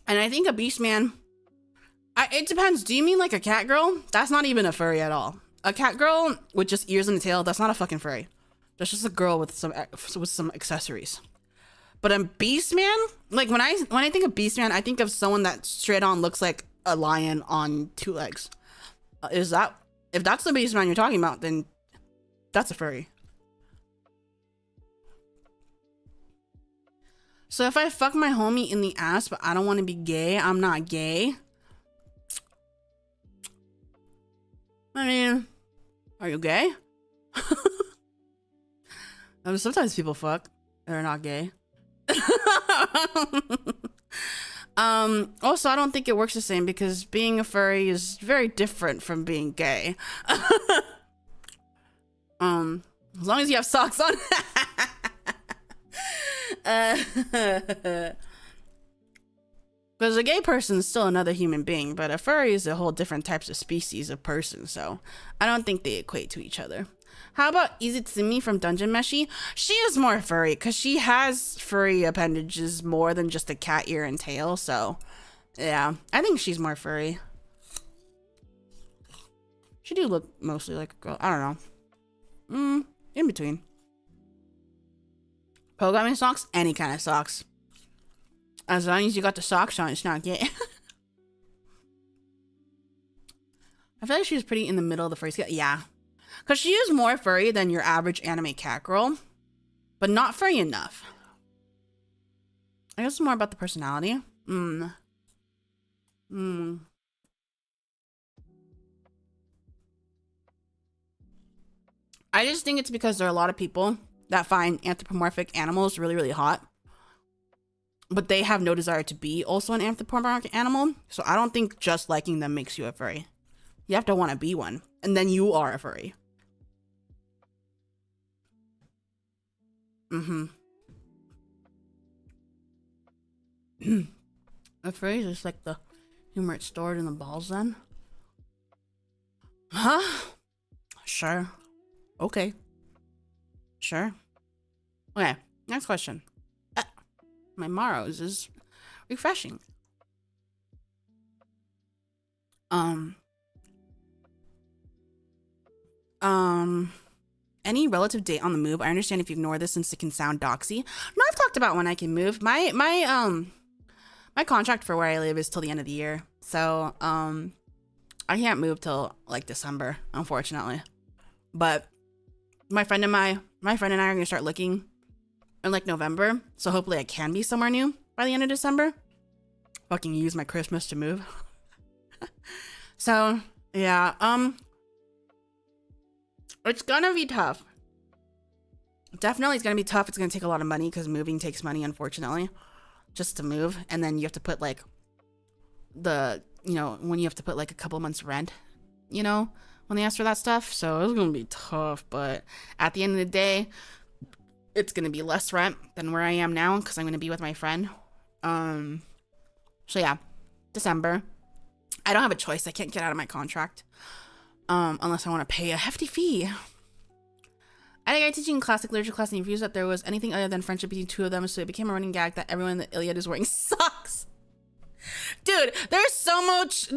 And I think a Beastman, it depends. Do you mean like a cat girl? That's not even a furry at all. A cat girl with just ears and a tail, that's not a fucking furry. That's just a girl with some accessories. But a Beastman, like when I think of Beastman, I think of someone that straight on looks like a lion on two legs. If that's the Beastman you're talking about, then that's a furry. So if I fuck my homie in the ass, but I don't want to be gay, I'm not gay. I mean, are you gay? I mean, sometimes people fuck. They're not gay. Also, I don't think it works the same because being a furry is very different from being gay. As long as you have socks on. Because a gay person is still another human being, but a furry is a whole different types of species of person, so I don't think they equate to each other. How about Izitsumi from Dungeon Meshi? She is more furry because she has furry appendages more than just a cat ear and tail, so yeah, I think she's more furry. She do look mostly like a girl. I don't know. In between. Programming socks? Any kind of socks. As long as you got the socks on, it's not gay. I feel like she was pretty in the middle of the furry scale. Yeah. Because she is more furry than your average anime cat girl. But not furry enough. I guess it's more about the personality. I just think it's because there are a lot of people that find anthropomorphic animals really, really hot. But they have no desire to be also an anthropomorphic animal. So I don't think just liking them makes you a furry. You have to want to be one. And then you are a furry. A furry is just like the humor it's stored in the balls then. Huh? Sure. Okay. Sure. Okay, next question. My Maros is refreshing. Any relative date on the move? I understand if you ignore this since it can sound doxy. No, I've talked about when I can move. My contract for where I live is till the end of the year. So, I can't move till like December, unfortunately. But my friend and I are gonna start looking in like November. So hopefully I can be somewhere new by the end of December. Fucking use my Christmas to move. So yeah, it's gonna be tough. Definitely it's gonna be tough. It's gonna take a lot of money because moving takes money, unfortunately, just to move. And then you have to put like when you have to put like a couple months rent, when they ask for that stuff. So it's gonna be tough, but at the end of the day, it's gonna be less rent than where I am now because I'm gonna be with my friend. So yeah, December. I don't have a choice. I can't get out of my contract unless I want to pay a hefty fee. I think I teaching classic literature class and refused that there was anything other than friendship between two of them, so it became a running gag that everyone in the Iliad is wearing socks. Dude, there's so much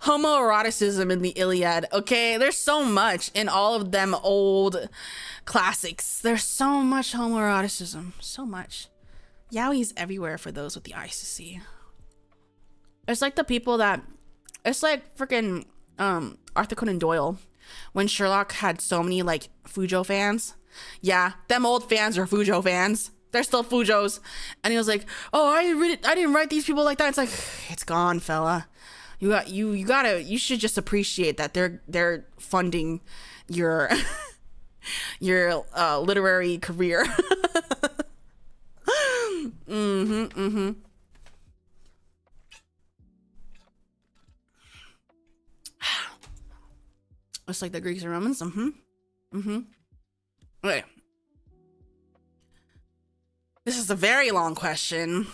homoeroticism in the Iliad, okay? There's so much in all of them old classics. There's so much homoeroticism. So much. Yowie's everywhere for those with the eyes to see. It's like the people that... It's like freaking Arthur Conan Doyle. When Sherlock had so many, like, Fujo fans. Yeah, them old fans are Fujo fans. They're still Fujos. And he was like, oh, I didn't write these people like that. It's like, it's gone, fella. You should just appreciate that they're funding your your literary career. It's like the Greeks and Romans. Okay. This is a very long question.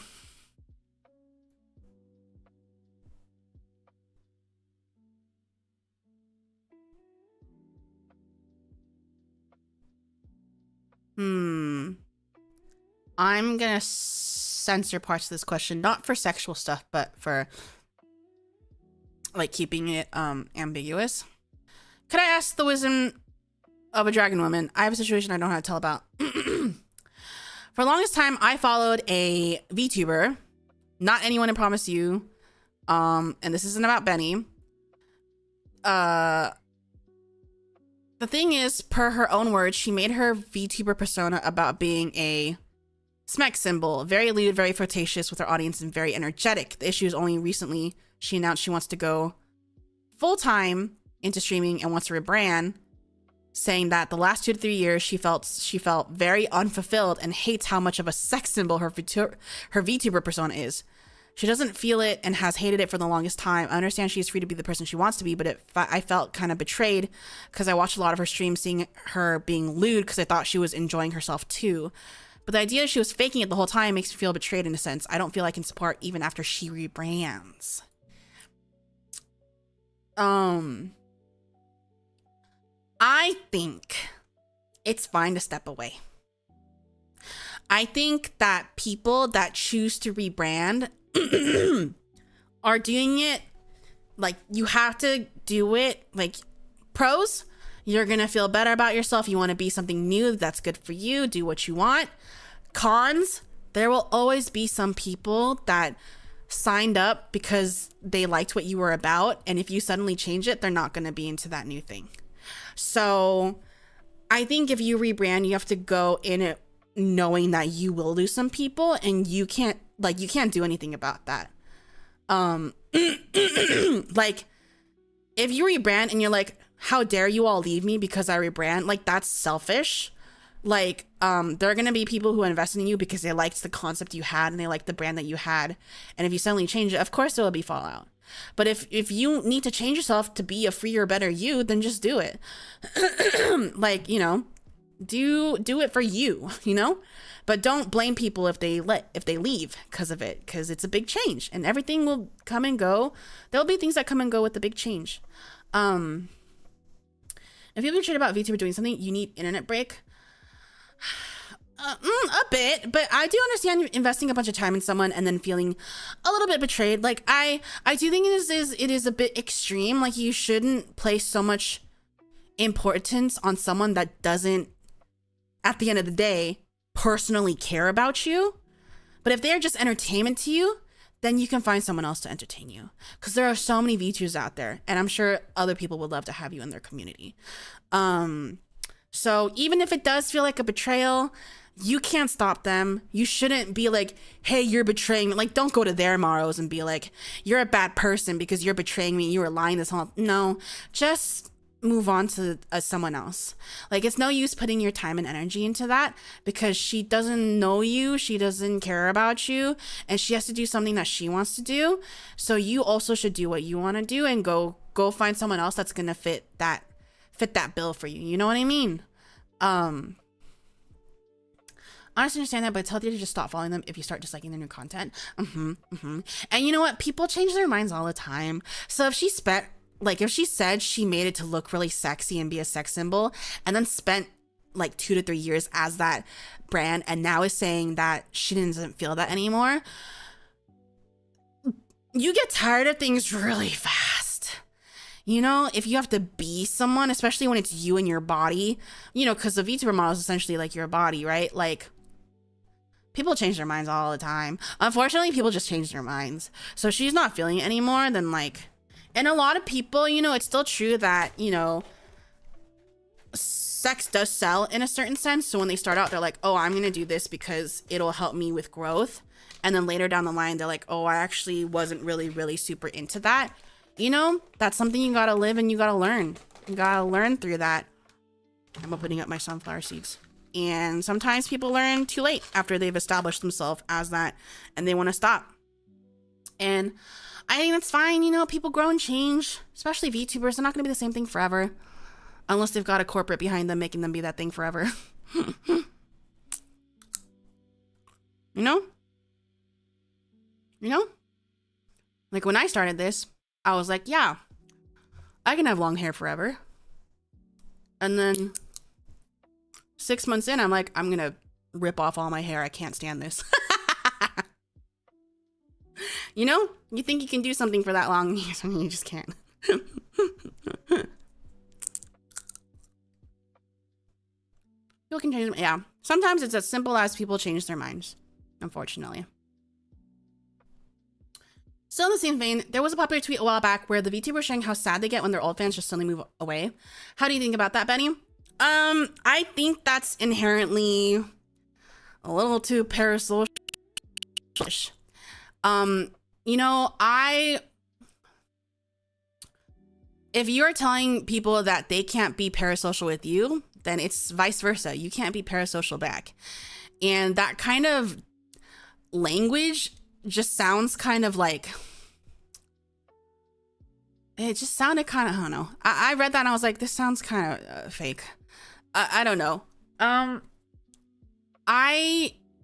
I'm gonna censor parts of this question, not for sexual stuff, but for like keeping it ambiguous. Could I ask the wisdom of a dragon woman? I have a situation I don't know how to tell about. For the longest time, I followed a VTuber, not anyone in PROMISU, and this isn't about Beni. The thing is, per her own words, she made her VTuber persona about being a smek symbol, very lewd, very flirtatious with her audience, and very energetic. The issue is only recently she announced she wants to go full-time into streaming and wants to rebrand, saying that the last 2 to 3 years she felt very unfulfilled and hates how much of a sex symbol her VTuber persona is. She doesn't feel it and has hated it for the longest time. I understand she's free to be the person she wants to be, but I felt kind of betrayed because I watched a lot of her streams seeing her being lewd because I thought she was enjoying herself too. But the idea she was faking it the whole time makes me feel betrayed in a sense. I don't feel I can support even after she rebrands. I think it's fine to step away. I think that people that choose to rebrand are doing it like you have to do it like pros. You're going to feel better about yourself. You want to be something new that's good for you. Do what you want. Cons, there will always be some people that signed up because they liked what you were about. And if you suddenly change it, they're not going to be into that new thing. So I think if you rebrand, you have to go in it knowing that you will lose some people and you can't do anything about that. Like if you rebrand and you're like, how dare you all leave me because I rebrand? Like, that's selfish. Like, there are going to be people who invest in you because they liked the concept you had and they liked the brand that you had. And if you suddenly change it, of course there will be fallout. But if you need to change yourself to be a freer, better you, then just do it. Like, you know, do it for you, you know? But don't blame people if they leave because of it, because it's a big change and everything will come and go. There'll be things that come and go with the big change. If you've been treated about VTuber doing something, you need internet break. A bit, but I do understand investing a bunch of time in someone and then feeling a little bit betrayed. Like I do think it is a bit extreme. Like you shouldn't place so much importance on someone that doesn't, at the end of the day, personally care about you. But if they're just entertainment to you, then you can find someone else to entertain you. Because there are so many VTubers out there, and I'm sure other people would love to have you in their community. So even if it does feel like a betrayal, you can't stop them. You shouldn't be like, hey, you're betraying me. Like, don't go to their morrows and be like, you're a bad person because you're betraying me. You were lying this whole... No, just move on to someone else. Like, it's no use putting your time and energy into that because she doesn't know you. She doesn't care about you. And she has to do something that she wants to do. So you also should do what you want to do and go find someone else that's going to fit that bill for you. You know what I mean? I understand that, but tell you to just stop following them if you start disliking their new content. And you know what? People change their minds all the time. So if she said she made it to look really sexy and be a sex symbol and then spent like 2 to 3 years as that brand and now is saying that she doesn't feel that anymore, you get tired of things really fast. You know, if you have to be someone, especially when it's you and your body, you know, because the VTuber model is essentially like your body, right? Like, people change their minds all the time. Unfortunately, people just change their minds. So if she's not feeling it anymore, then like... And a lot of people, you know, it's still true that, you know, sex does sell in a certain sense. So when they start out, they're like, oh, I'm going to do this because it'll help me with growth. And then later down the line, they're like, oh, I actually wasn't really, really super into that. You know, that's something you got to live and you got to learn. You got to learn through that. I'm opening up my sunflower seeds. And sometimes people learn too late after they've established themselves as that and they want to stop. And I think that's fine. You know, people grow and change, especially VTubers. They're not going to be the same thing forever unless they've got a corporate behind them making them be that thing forever. You know? Like when I started this, I was like, yeah, I can have long hair forever. And then 6 months in, I'm like, I'm going to rip off all my hair. I can't stand this. You know, you think you can do something for that long, you just can't. People can change them. Yeah. Sometimes it's as simple as people change their minds, unfortunately. Still in the same vein, there was a popular tweet a while back where the VTubers were showing how sad they get when their old fans just suddenly move away. How do you think about that, Benny? I think that's inherently a little too parasocial. You know, if you're telling people that they can't be parasocial with you, then it's vice versa. You can't be parasocial back. And that kind of language just sounds kind of like, it just sounded kind of, I don't know. I read that and I was like, this sounds kind of fake. I don't know. I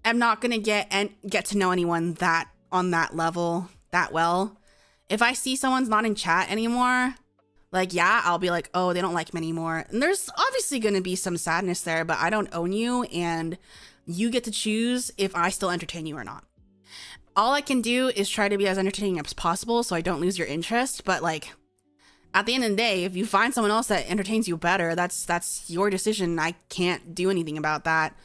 am not going to get to know anyone that on that level that well. If I see someone's not in chat anymore, like, yeah, I'll be like, oh, they don't like me anymore. And there's obviously going to be some sadness there, but I don't own you and you get to choose if I still entertain you or not. All I can do is try to be as entertaining as possible so I don't lose your interest, but like, At the end of the day, if you find someone else that entertains you better, that's your decision. I can't do anything about that.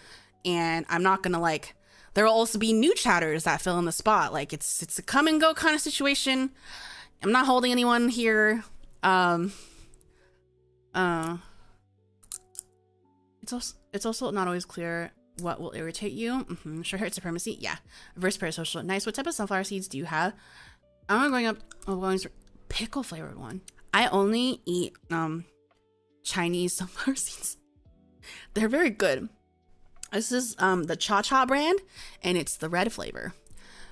And I'm not gonna like, there will also be new chatters that fill in the spot. Like it's a come and go kind of situation. I'm not holding anyone here. It's also not always clear what will irritate you. Sure, hurt supremacy. Yeah. Reverse parasocial. Nice. What type of sunflower seeds do you have? I'm going up. Going pickle flavored one. I only eat Chinese sunflower seeds. They're very good. This is the Cha Cha brand, and it's the red flavor.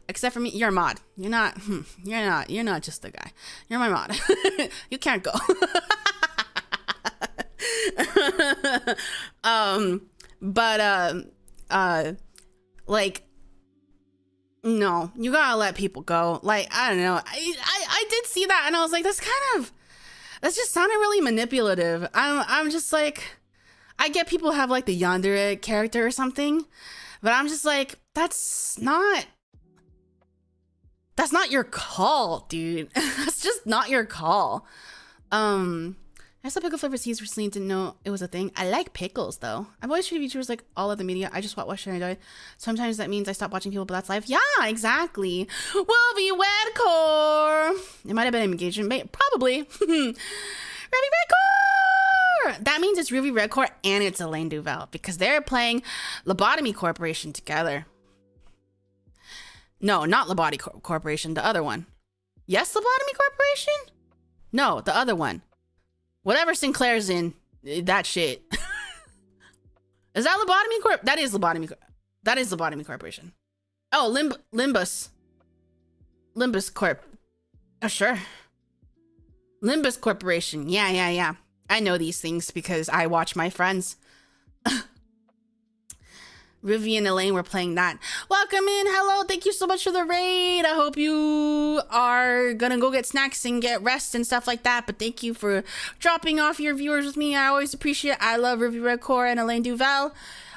Except for me, you're a mod. You're not just a guy. You're my mod. You can't go. Like, no, you gotta let people go. Like, I don't know. I did see that, and I was like, that just sounded really manipulative. I'm just like, I get people have like the yandere character or something, but I'm just like, that's not your call, dude. That's just not your call. I saw pickle flavor seeds recently, didn't know it was a thing. I like pickles though. I've always treated VTubers like all of the media. I just watch and enjoy. Sometimes that means I stop watching people, but that's life. Yeah, exactly. Will be Wedcore. It might have been engagement, probably. Ruby Redcore. That means it's Ruby Redcore and it's Elaine Duval because they're playing Lobotomy Corporation together. No, not Lobotomy Corporation. The other one. Yes, Lobotomy Corporation. No, the other one. Whatever Sinclair's in, that shit. Is that Lobotomy Corp? That is Lobotomy. That is Lobotomy Corporation. Oh, Limbus Corp. Oh, sure. Limbus Corporation. Yeah. I know these things because I watch my friends. Rivi and Elaine were playing that. Welcome in. Hello. Thank you so much for the raid. I hope you are gonna go get snacks and get rest and stuff like that. But thank you for dropping off your viewers with me. I always appreciate it. I love Rivi Redcore and Elaine Duval.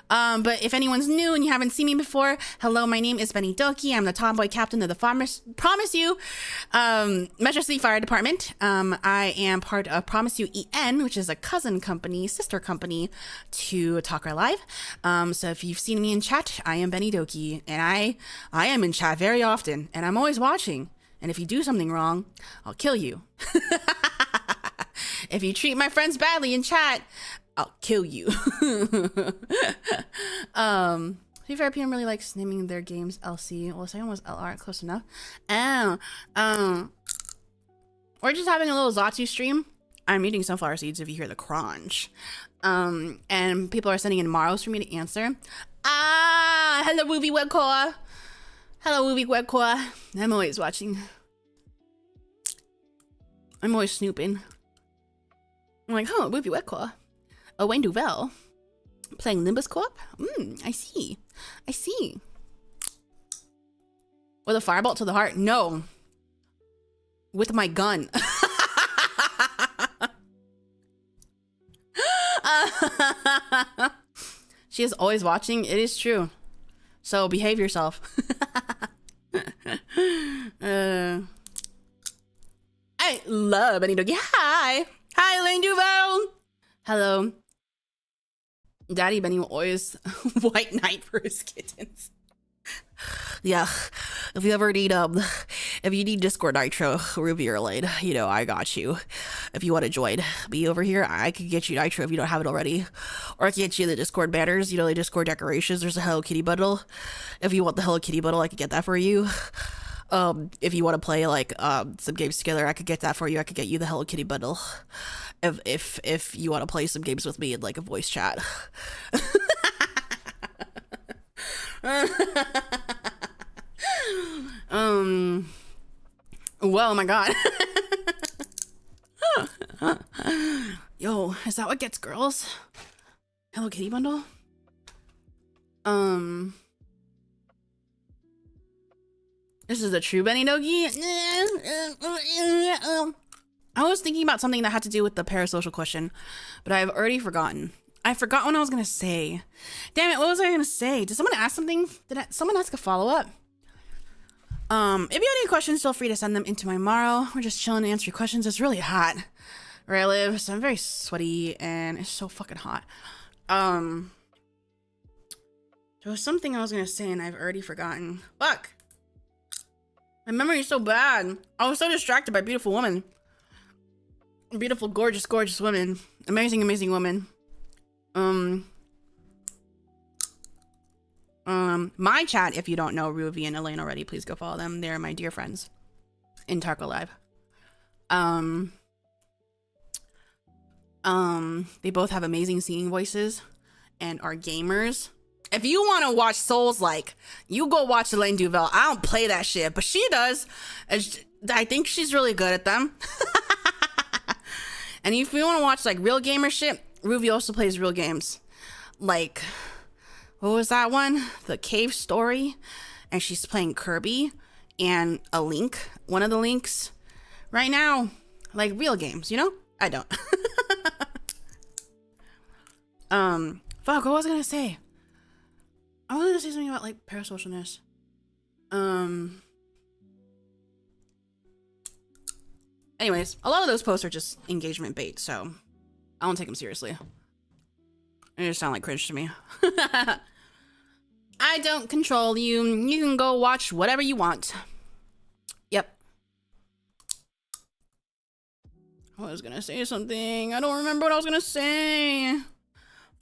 But if anyone's new and you haven't seen me before, hello, my name is Beni Doki. I'm the tomboy captain of the PROMISU Metro City Fire Department. I am part of PROMISU EN, which is a cousin company, sister company to Talker Live. So if you've seen me in chat, I am Beni Doki, and I am in chat very often, and I'm always watching. And if you do something wrong, I'll kill you. If you treat my friends badly in chat, I'll kill you. To be fair, PM really likes naming their games LC. Well, the second was LR, close enough. We're just having a little Zatsu stream. I'm eating sunflower seeds if you hear the crunch. And people are sending in Maros for me to answer. Hello, Movie Webcore. Hello, Movie Webcore. I'm always watching. I'm always snooping. I'm like, oh, Movie Webcore. Oh, Wayne Duval playing Limbus Corp? I see. With a firebolt to the heart? No. With my gun. She is always watching. It is true. So behave yourself. I love Beni Doki. Hi, Elaine Duval. Hello. Daddy Benny will always white knight for his kittens. Yeah, if you ever need if you need Discord Nitro, Ruby or Elaine, you know I got you. If you want to join me over here, I could get you Nitro if you don't have it already, or I can get you the Discord banners. You know, the Discord decorations. There's a Hello Kitty bundle. If you want the Hello Kitty bundle, I could get that for you. If you want to play like some games together, I could get that for you. I could get you the Hello Kitty bundle. If you want to play some games with me in like a voice chat. Well, my God. Yo, is that what gets girls? Hello Kitty bundle? This is a true Beni Doki. I was thinking about something that had to do with the parasocial question, but I've already forgotten. I forgot what I was gonna say. Damn it, what was I gonna say? Did someone ask something? Did someone ask a follow-up? If you have any questions, feel free to send them into my Morrow. We're just chilling to answer your questions. It's really hot where I live, so I'm very sweaty and it's so fucking hot. There was something I was gonna say and I've already forgotten. Fuck. My memory is so bad. I was so distracted by beautiful women. Beautiful, gorgeous, gorgeous women. Amazing, amazing women. My chat, if you don't know Ruby and Elaine already, please go follow them. They're my dear friends in Tarko Live. They both have amazing singing voices and are gamers. If you want to watch Souls like, you go watch Elaine Duvel. I don't play that shit, but she does. I think she's really good at them. And if you want to watch like real gamer shit, Ruby also plays real games. Like, what was that one? The Cave Story. And she's playing Kirby and a Link. One of the Links right now. Like real games, you know? I don't. Fuck, what was I gonna say? I was gonna say something about like parasocialness. Anyways, a lot of those posts are just engagement bait, so I don't take them seriously. They just sound like cringe to me. I don't control you. You can go watch whatever you want. Yep. I was gonna say something. I don't remember what I was gonna say.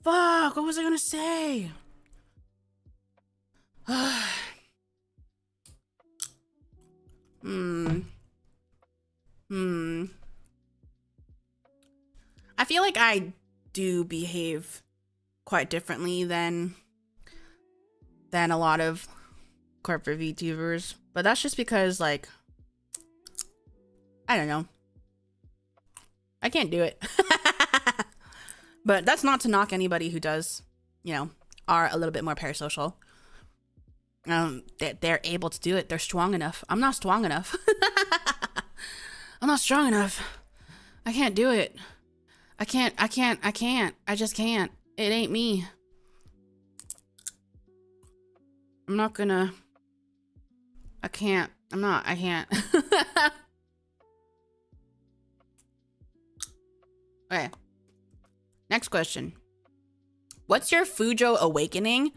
Fuck, what was I gonna say? I feel like I do behave quite differently than a lot of corporate VTubers, but that's just because, like, I don't know. I can't do it. But that's not to knock anybody who does, you know, are a little bit more parasocial. They're able to do it. They're strong enough. I'm not strong enough. I'm not strong enough. I can't do it. I can't. I just can't. It ain't me. I'm not gonna. I can't. I can't. Okay. Next question. What's your Fujo awakening?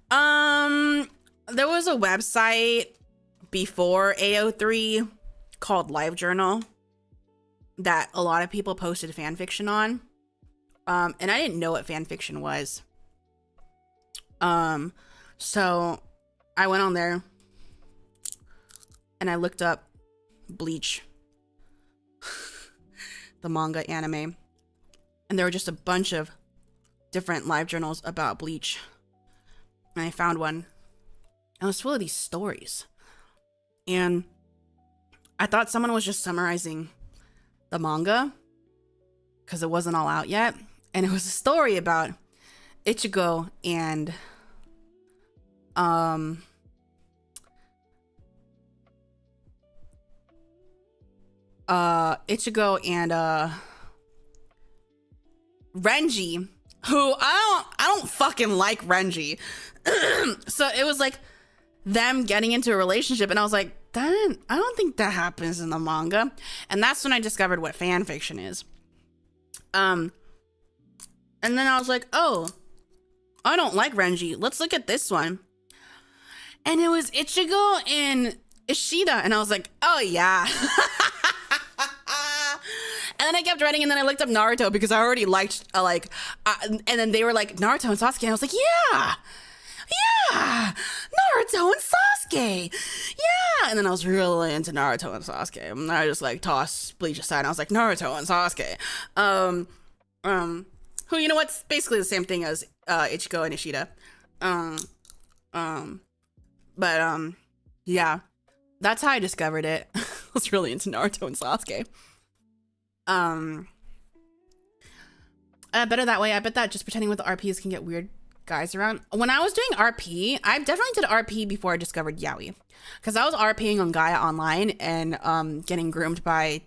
There was a website before AO3 called LiveJournal that a lot of people posted fan fiction on. And I didn't know what fan fiction was. So I went on there and I looked up Bleach, the manga anime, and there were just a bunch of different live journals about Bleach. And I found one, and it was full of these stories. And I thought someone was just summarizing the manga because it wasn't all out yet. And it was a story about Ichigo and Renji, who I don't fucking like Renji. So it was like them getting into a relationship, and I was like, I don't think that happens in the manga. And that's when I discovered what fan fiction is. And then I was like, oh, I don't like Renji. Let's look at this one. And it was Ichigo and Ishida, and I was like, oh yeah. And then I kept writing, and then I looked up Naruto because I already liked, and then they were like, Naruto and Sasuke, and I was like, yeah, Naruto and Sasuke, yeah. And then I was really into Naruto and Sasuke, and I just like tossed Bleach aside, and I was like, Naruto and Sasuke, who, you know what's basically the same thing as Ichigo and Ishida, yeah, that's how I discovered it. I was really into Naruto and Sasuke. Better that way. I bet that just pretending with the RPs can get weird guys around. When I was doing RP, I definitely did RP before I discovered yaoi, because I was RPing on Gaia Online and getting groomed by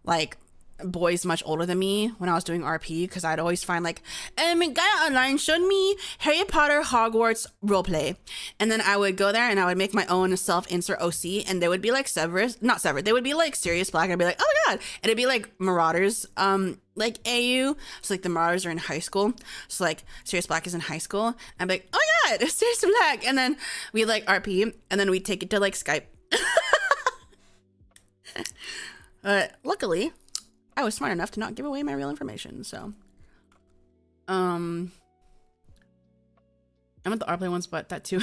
like boys much older than me when I was doing RP, because I'd always find like, guy online showed me Harry Potter Hogwarts roleplay, and then I would go there and I would make my own self-insert OC, and they would be like not Severus, they would be like Sirius Black, and I'd be like, oh my god, and it'd be like Marauders, like AU, so like the Marauders are in high school, so like Sirius Black is in high school, and I'd be like, oh my god, Sirius Black, and then we'd like RP, and then we'd take it to like Skype. Luckily, I was smart enough to not give away my real information, so. I went the RPlay once, but that too.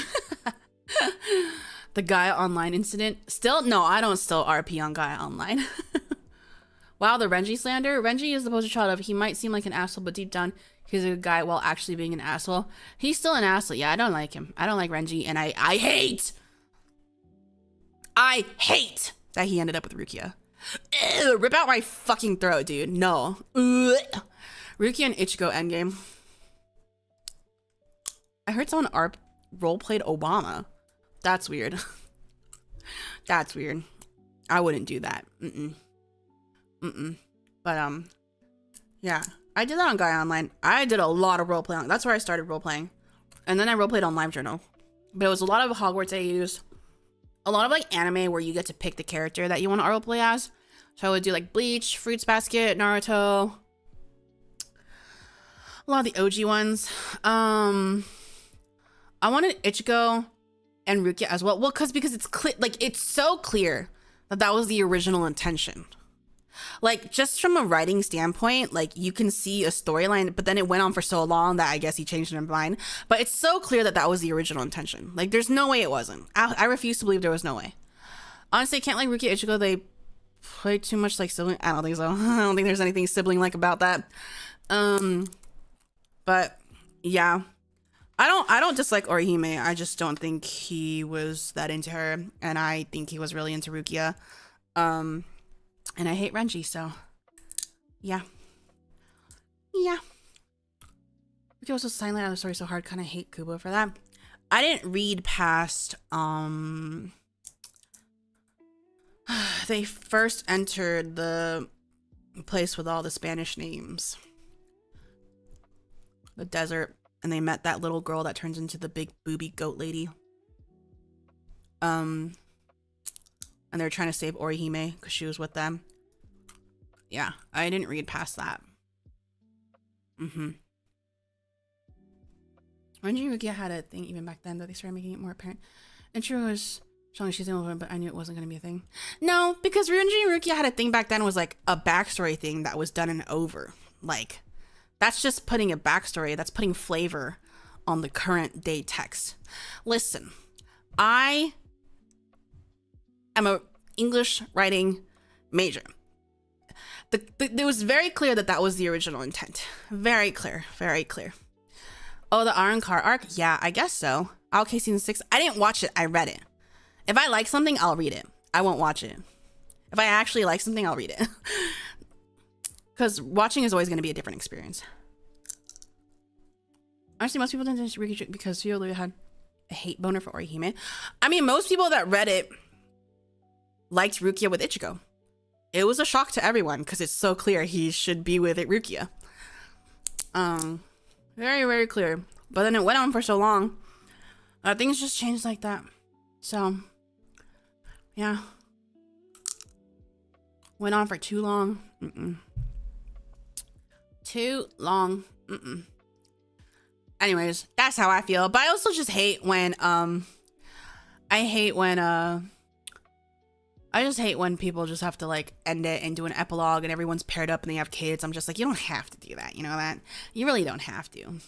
The Gaia Online incident. Still, no, I don't still RP on Gaia Online. Wow, the Renji slander. Renji is the poster child of he might seem like an asshole, but deep down, he's a good guy while actually being an asshole. He's still an asshole. Yeah, I don't like him. I don't like Renji, and I hate that he ended up with Rukia. Ew, rip out my fucking throat, dude. No. Ugh. Rukia and Ichigo endgame. I heard someone roleplayed Obama. That's weird. That's weird. I wouldn't do that. But yeah, I did that on Gaia Online. I did a lot of roleplaying. That's where I started roleplaying, and then I roleplayed on LiveJournal. But it was a lot of Hogwarts AUs. A lot of like anime where you get to pick the character that you want to roleplay as. So I would do like Bleach, Fruits Basket, Naruto. A lot of the OG ones. I wanted Ichigo and Rukia as well. Well, because it's clear, like it's so clear that that was the original intention. Like just from a writing standpoint, like you can see a storyline, but then it went on for so long that I guess he changed his mind. But it's so clear that that was the original intention. Like there's no way it wasn't. I refuse to believe there was no way. Honestly, I can't like Rukia Ichigo. They play too much like sibling. I don't think so. I don't think there's anything sibling like about that. But yeah, I don't dislike Orihime. I just don't think he was that into her, and I think he was really into Rukia. And I hate Renji, so yeah. Yeah. Rukia was so silent out of the story so hard. Kind of hate Kubo for that. I didn't read past they first entered the place with all the Spanish names. The desert, and they met that little girl that turns into the big booby goat lady. And they're trying to save Orihime because she was with them. Yeah, I didn't read past that. Renji Rukia had a thing even back then, though they started making it more apparent. And she was showing she's the only one, but I knew it wasn't going to be a thing. No, because Renji Rukia had a thing back then was like a backstory thing that was done and over. Like, that's just putting a backstory. That's putting flavor on the current day text. Listen, I am a English writing major. It was very clear that that was the original intent. Very clear. Very clear. Oh, the Arrancar arc? Yeah, I guess so. Okay, season 6. I didn't watch it. I read it. If I like something, I'll read it. I won't watch it. If I actually like something, I'll read it. Because watching is always going to be a different experience. Honestly, most people didn't finish Rukia because Fio had a hate boner for Orihime. I mean, most people that read it liked Rukia with Ichigo. It was a shock to everyone because it's so clear he should be with it, Rukia. Very, very clear. But then it went on for so long. Things just changed like that. So, yeah. Went on for too long. Too long. Anyways, that's how I feel. But I also just hate when, I just hate when people just have to like end it and do an epilogue and everyone's paired up and they have kids. I'm just like, you don't have to do that. You know that? You really don't have to.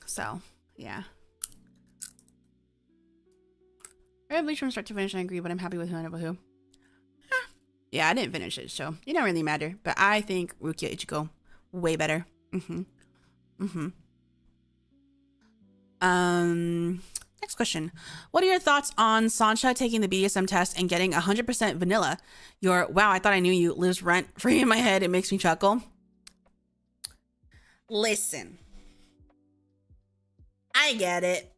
So yeah. I read Bleach from start to finish and I agree, but I'm happy with who ended up with who. Yeah, I didn't finish it, so it don't really matter. But I think Rukia Ichigo way better. Next question. What are your thoughts on Sancha taking the BDSM test and getting 100% vanilla? Your wow, I thought I knew you lives rent free in my head. It makes me chuckle. Listen. I get it.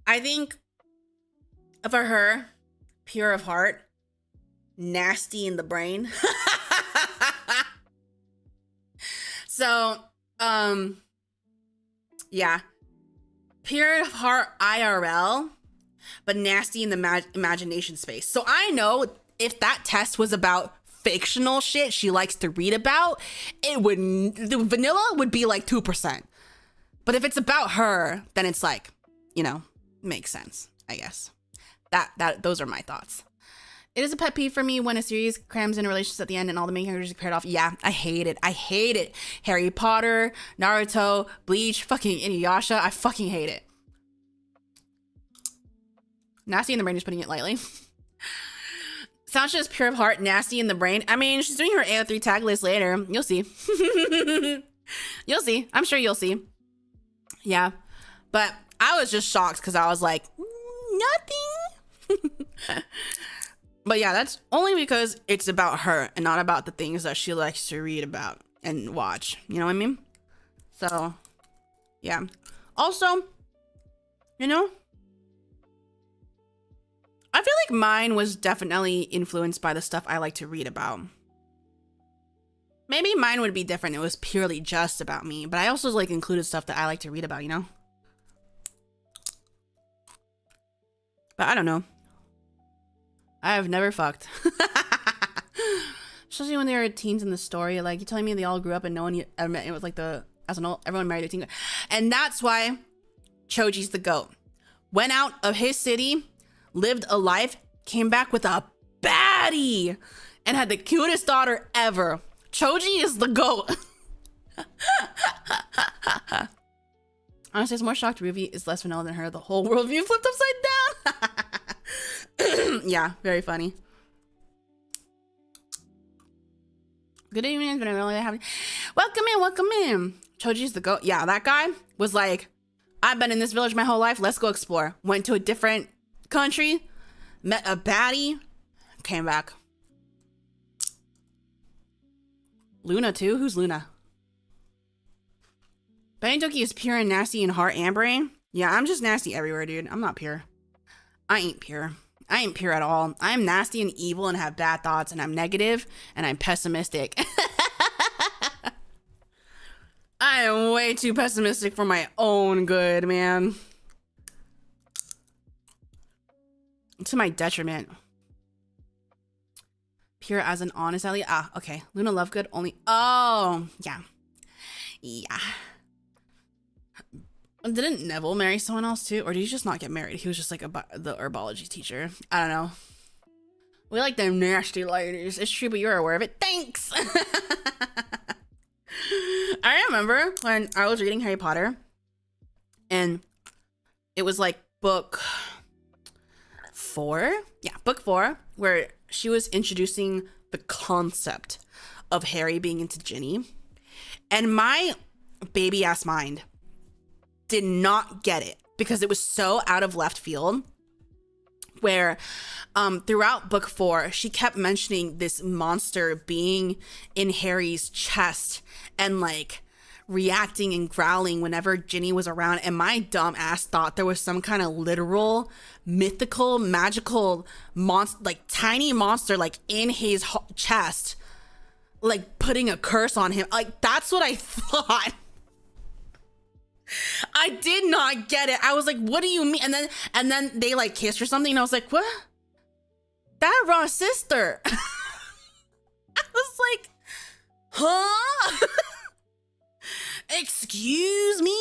I think for her, pure of heart, nasty in the brain. So, yeah. Pure of heart IRL, but nasty in the imagination space. So I know if that test was about fictional shit she likes to read about, the vanilla would be like 2%. But if it's about her, then it's like, you know, makes sense, I guess. Those are my thoughts. It is a pet peeve for me when a series crams in relationships at the end and all the main characters are paired off. Yeah, I hate it. I hate it. Harry Potter, Naruto, Bleach, fucking Inuyasha. I fucking hate it. Nasty in the brain, just putting it lightly. Sasha is pure of heart, nasty in the brain. I mean, she's doing her AO3 tag list later. You'll see. You'll see. I'm sure you'll see. Yeah. But I was just shocked because I was like, nothing. But yeah, that's only because it's about her and not about the things that she likes to read about and watch. You know what I mean? So, yeah. Also, you know, I feel like mine was definitely influenced by the stuff I like to read about. Maybe mine would be different. It was purely just about me, but I also like included stuff that I like to read about, you know? But I don't know. I have never fucked. Especially when they were teens in the story. Like, you're telling me they all grew up and no one ever met. It was like everyone married a teen. And that's why Choji's the GOAT. Went out of his city, lived a life, came back with a baddie, and had the cutest daughter ever. Choji is the GOAT. Honestly, it's more shocked Ruby is less vanilla than her. The whole worldview flipped upside down. Yeah, very funny. Good evening, it's been really happy. Welcome in. Choji's the GOAT. Yeah, that guy was like, I've been in this village my whole life. Let's go explore. Went to a different country, met a baddie, came back. Luna too? Who's Luna? Beni Doki is pure and nasty in heart and brain. Yeah, I'm just nasty everywhere, dude. I'm not pure. I ain't pure. I ain't pure at all. I'm nasty and evil and have bad thoughts and I'm negative and I'm pessimistic. I am way too pessimistic for my own good, man. To my detriment. Pure as an honest Ellie. Ah, okay. Luna Lovegood only. Oh, yeah. Yeah. Didn't Neville marry someone else too? Or did he just not get married? He was just like the herbology teacher. I don't know. We like them nasty ladies. It's true, but you're aware of it. Thanks. I remember when I was reading Harry Potter and it was like book 4. Yeah, book 4, where she was introducing the concept of Harry being into Ginny. And my baby ass mind did not get it because it was so out of left field, where throughout book 4 she kept mentioning this monster being in Harry's chest and like reacting and growling whenever Ginny was around, and my dumb ass thought there was some kind of literal mythical magical monster, like tiny monster, like in his chest, like putting a curse on him. Like, that's what I thought. I did not get it. I was like, what do you mean? And then they like kissed or something and I was like, what? That Ron's sister. I was like, huh? Excuse me?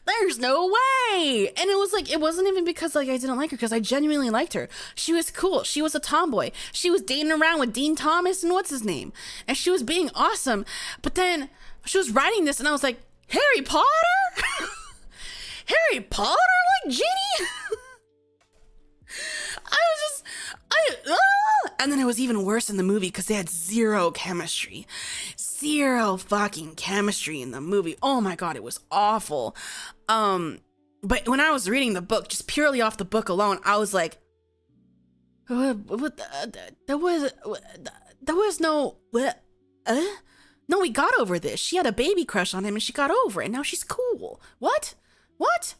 There's no way. And it was like, it wasn't even because like I didn't like her, because I genuinely liked her. She was cool. She was a tomboy. She was dating around with Dean Thomas and what's his name, and she was being awesome. But then she was writing this and I was like, Harry Potter? Harry Potter like Ginny? And then it was even worse in the movie because they had zero chemistry. Zero fucking chemistry in the movie. Oh my god, it was awful. But when I was reading the book, just purely off the book alone, I was like, there was no, no, we got over this. She had a baby crush on him and she got over it and now she's cool. What? Was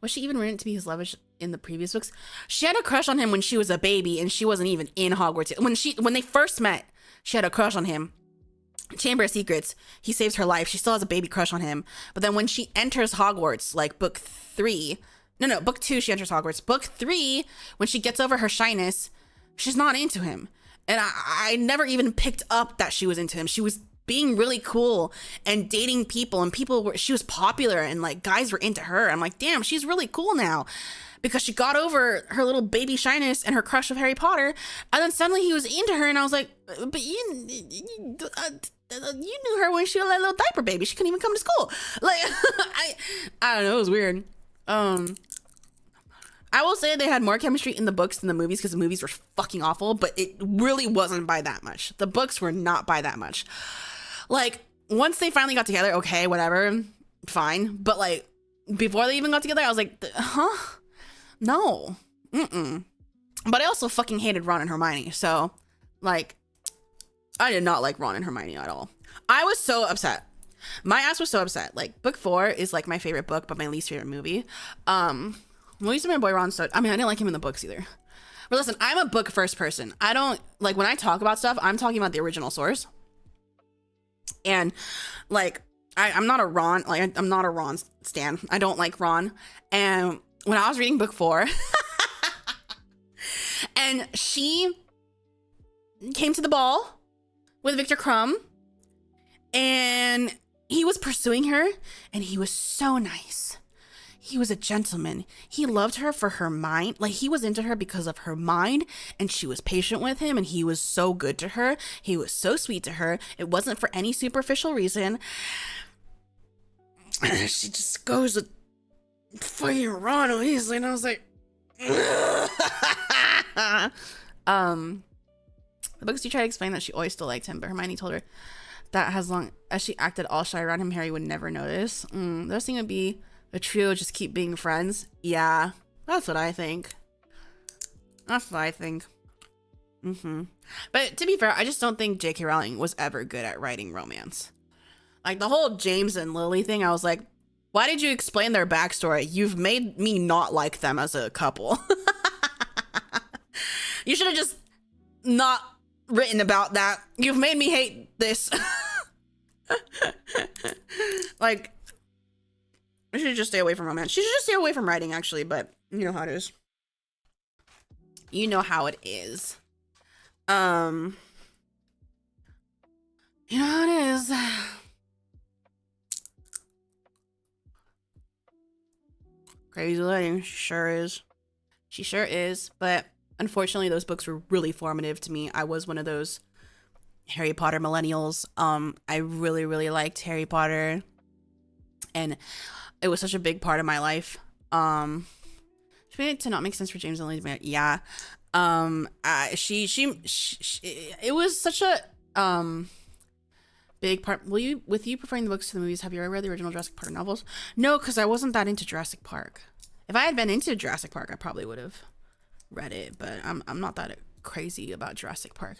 she even written to be his love in the previous books. She had a crush on him when she was a baby and she wasn't even in Hogwarts. When they first met, she had a crush on him. Chamber of Secrets, he saves her life. She still has a baby crush on him. But then when she enters Hogwarts, like book 2, she enters Hogwarts. Book 3, when she gets over her shyness, she's not into him. And I never even picked up that she was into him. She was being really cool and dating people, and she was popular, and like guys were into her. I'm like, damn, she's really cool now, because she got over her little baby shyness and her crush of Harry Potter. And then suddenly he was into her, and I was like, but you knew her when she was a little diaper baby. She couldn't even come to school. Like, I don't know, it was weird. I will say they had more chemistry in the books than the movies, because the movies were fucking awful, but it really wasn't by that much. The books were not by that much. Like, once they finally got together, okay, whatever, fine. But like, before they even got together, I was like, huh? No. Mm-mm. But I also fucking hated Ron and Hermione, so like, I did not like Ron and Hermione at all. I was so upset. My ass was so upset. Like, book 4 is like my favorite book, but my least favorite movie. Least of my boy Ron, I didn't like him in the books either. But listen, I'm a book first person. I don't, like, when I talk about stuff, I'm talking about the original source. And like, I'm not a Ron, like, I'm not a Ron stan. I don't like Ron. And when I was reading book 4, and she came to the ball with Victor Crumb, and he was pursuing her, and he was so nice. He was a gentleman. He loved her for her mind. Like, he was into her because of her mind, and she was patient with him, and he was so good to her. He was so sweet to her. It wasn't for any superficial reason. She just goes with fucking Ron Weasley, and I was like, the books do try to explain that she always still liked him, but Hermione told her that as long as she acted all shy around him, Harry would never notice. The best thing would be a trio just keep being friends. Yeah, that's what I think. That's what I think. But to be fair, I just don't think J.K. Rowling was ever good at writing romance. Like, the whole James and Lily thing, I was like, why did you explain their backstory? You've made me not like them as a couple. You should have just not written about that. You've made me hate this. Like, I should just stay away from romance. She should just stay away from writing, actually, but you know how it is. You know how it is. You know how it is. Crazy lady. She sure is. She sure is. But unfortunately, those books were really formative to me. I was one of those Harry Potter millennials. I really, really liked Harry Potter. And it was such a big part of my life. She made it to not make sense for James and Lily to marry. Yeah. She it was such a big part. With you preferring the books to the movies, have you ever read the original Jurassic Park novels? No, because I wasn't that into Jurassic Park. If I had been into Jurassic Park, I probably would have read it, but I'm not that crazy about Jurassic Park.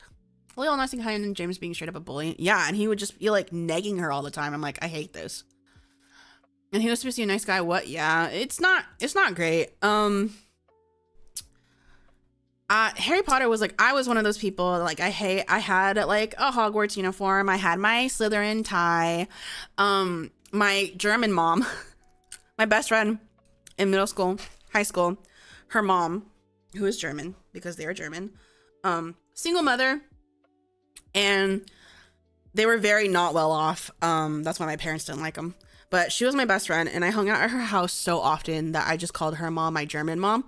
Lily all nice and kind, and James being straight up a bully. Yeah, and he would just be like negging her all the time. I'm like, I hate this. And he was supposed to be a nice guy. What? Yeah, it's not great. Harry Potter was like, I was one of those people, like, I had like a Hogwarts uniform. I had my Slytherin tie. My German mom, my best friend in middle school, high school, her mom, who is German because they are German, single mother, and they were very not well off. That's why my parents didn't like them. But she was my best friend, and I hung out at her house so often that I just called her mom my German mom.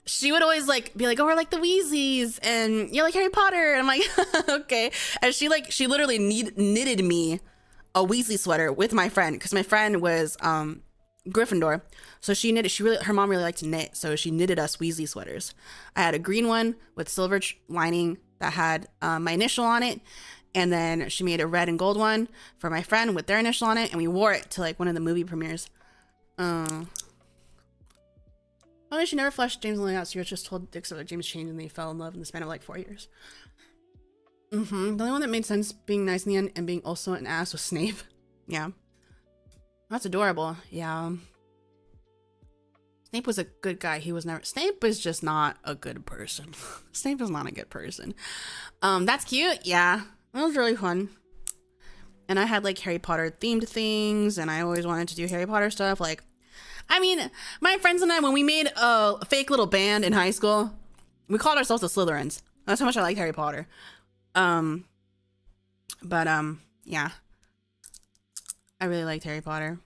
She would always like be like, oh, we're like the Weasleys, and you're like Harry Potter. And I'm like, okay. And she literally knitted me a Weasley sweater with my friend, because my friend was Gryffindor. So her mom really liked to knit, so she knitted us Weasley sweaters. I had a green one with silver lining that had my initial on it. And then she made a red and gold one for my friend with their initial on it, and we wore it to like one of the movie premieres. Oh, she never flushed James and Lily out, so you're just told except that James changed and they fell in love in the span of like 4 years. The only one that made sense being nice in the end and being also an ass was Snape. Yeah. That's adorable. Yeah. Snape was a good guy. He was never. Snape is just not a good person. Snape is not a good person. That's cute. Yeah, that was really fun. And I had like Harry Potter themed things, and I always wanted to do Harry Potter stuff. Like, I mean, my friends and I, when we made a fake little band in high school, we called ourselves the Slytherins. That's how much I liked Harry Potter. Yeah, I really liked Harry Potter.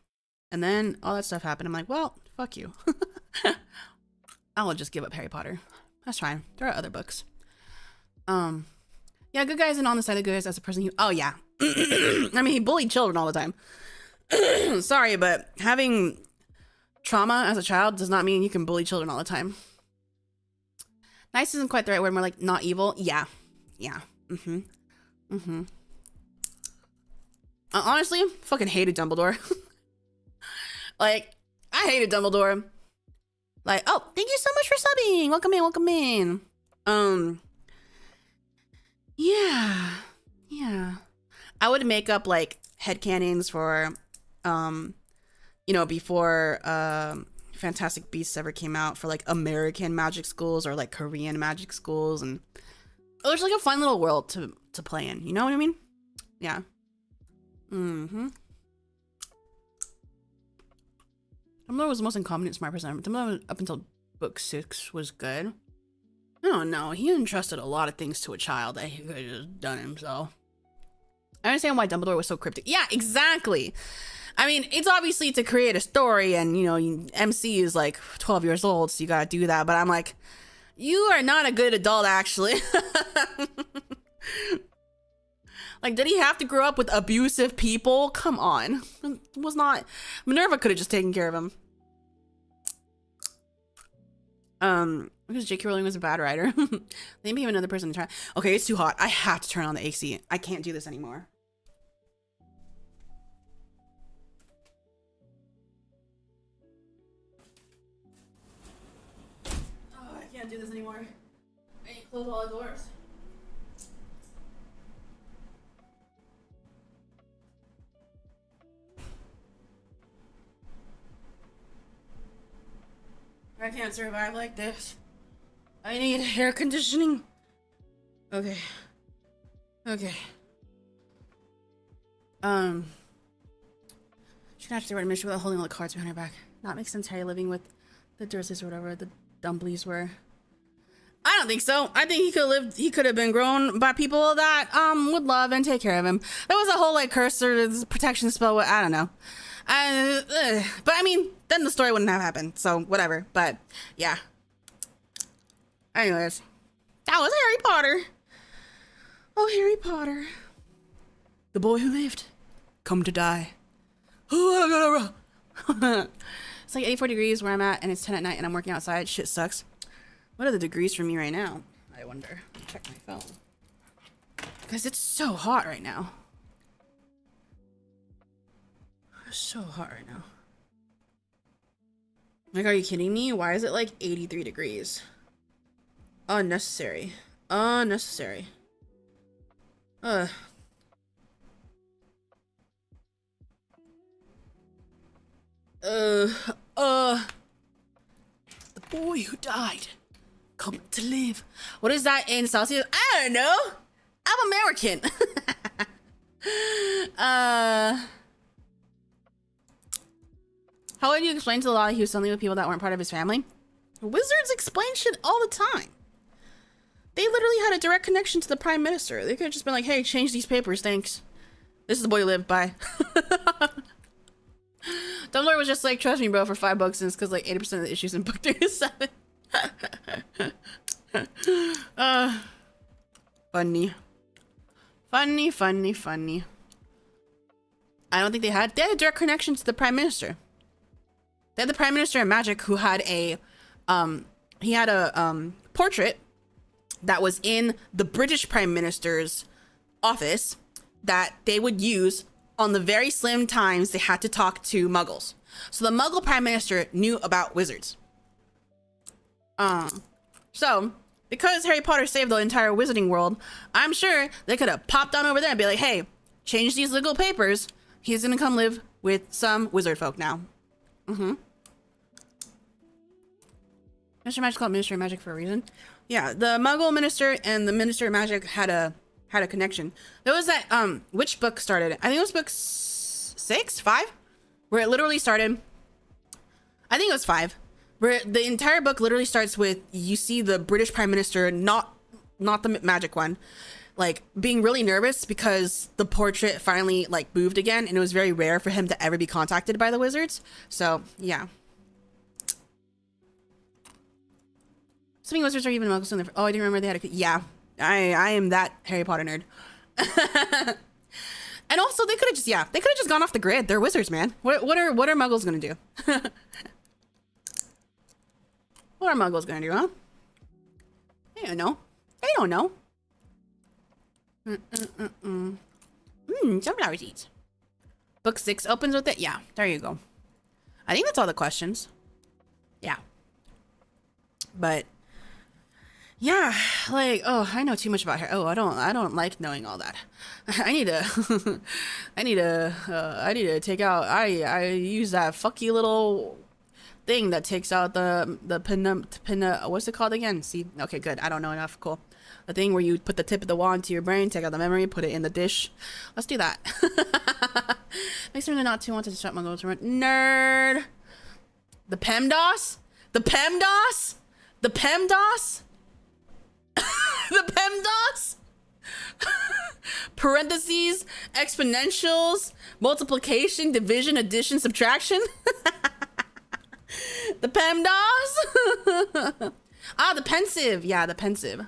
And then all that stuff happened. I'm like, well, fuck you. I'll just give up Harry Potter. That's fine. There are other books. Yeah, good guys and on the side of good guys as a person who, oh yeah. I mean, he bullied children all the time. Sorry, but having trauma as a child does not mean you can bully children all the time. Nice isn't quite the right word, more like not evil. Yeah. Yeah. Honestly, fucking hated Dumbledore. Like, I hated Dumbledore. Like, oh, thank you so much for subbing. Welcome in, welcome in. Yeah. I would make up like headcanons for, you know, before Fantastic Beasts ever came out, for like American magic schools or like Korean magic schools, and it was like a fun little world to play in. You know what I mean? Yeah. Dumbledore was the most incompetent smart person. Dumbledore up until book 6 was good. I don't know. He entrusted a lot of things to a child that he could have just done himself. I understand why Dumbledore was so cryptic. Yeah, exactly. I mean, it's obviously to create a story, and you know, MC is like 12 years old, so you gotta do that. But I'm like, you are not a good adult, actually. Like, did he have to grow up with abusive people? Come on. It was not. Minerva could have just taken care of him. Because J.K. Rowling was a bad writer. Maybe another person to try. Okay, it's too hot. I have to turn on the AC. I can't do this anymore. Oh, I can't do this anymore. I need to close all the doors. I can't survive like this. I need air conditioning. Okay. She's gonna have to stay right a minute without holding all the cards behind her back. Not make sense Harry living with the Dursleys or whatever the Dumbleys were. I don't think so. I think he could have been grown by people that would love and take care of him. There was a whole like curse or protection spell. I don't know. But I mean, then the story wouldn't have happened. So whatever. But yeah. Anyways, that was Harry Potter. Oh, Harry Potter. The boy who lived, come to die. Oh, I gotta run. It's like 84 degrees where I'm at, and it's 10 at night, and I'm working outside. Shit sucks. What are the degrees for me right now? I wonder. Check my phone. Because it's so hot right now. It's so hot right now. Like, are you kidding me? Why is it like 83 degrees? Unnecessary. Unnecessary. The boy who died, come to live. What is that in Celsius? I don't know. I'm American. How would you explain to the law he was something with people that weren't part of his family? Wizards explain shit all the time. They literally had a direct connection to the prime minister. They could have just been like, hey, change these papers, thanks. This is the boy who lived, bye. Dumbledore was just like, trust me, bro, for $5, and it's because like 80% of the issues in book 37. Funny. Funny. I don't think they had a direct connection to the prime minister. They had the prime minister in Magic who had a portrait that was in the British prime minister's office that they would use on the very slim times they had to talk to muggles. So the muggle prime minister knew about wizards. So because Harry Potter saved the entire wizarding world, I'm sure they could have popped on over there and be like, hey, change these legal papers. He's gonna come live with some wizard folk now. Ministry of Magic is called Ministry of Magic for a reason. Yeah, the Muggle Minister and the Minister of Magic had a connection. There was that which book started it? I think it was book 6, 5, where it literally started. I think it was 5, where the entire book literally starts with you see the British Prime Minister, not the magic one, like being really nervous because the portrait finally like moved again, and it was very rare for him to ever be contacted by the wizards. So yeah. Assuming wizards are even Muggles in the... Oh, I didn't remember they had a... Yeah, I am that Harry Potter nerd. And also, they could have just... Yeah, they could have just gone off the grid. They're wizards, man. What are Muggles gonna do? What are Muggles gonna do, huh? They don't know. They don't know. Sunflower seeds. Book 6 opens with it. Yeah, there you go. I think that's all the questions. Yeah. But... yeah, like, oh, I know too much about her. Oh, I don't like knowing all that. I need to, I need to take out, I use that fucky little thing that takes out the what's it called again? See, okay, good. I don't know enough. Cool. The thing where you put the tip of the wand to your brain, take out the memory, put it in the dish. Let's do that. Makes me not too want to shut my goals. Nerd. The PEMDAS? The PEMDAS? The PEMDAS? The PEMDAS? Parentheses, exponentials, multiplication, division, addition, subtraction. The PEMDAS? Ah, the pensive. Yeah, the pensive.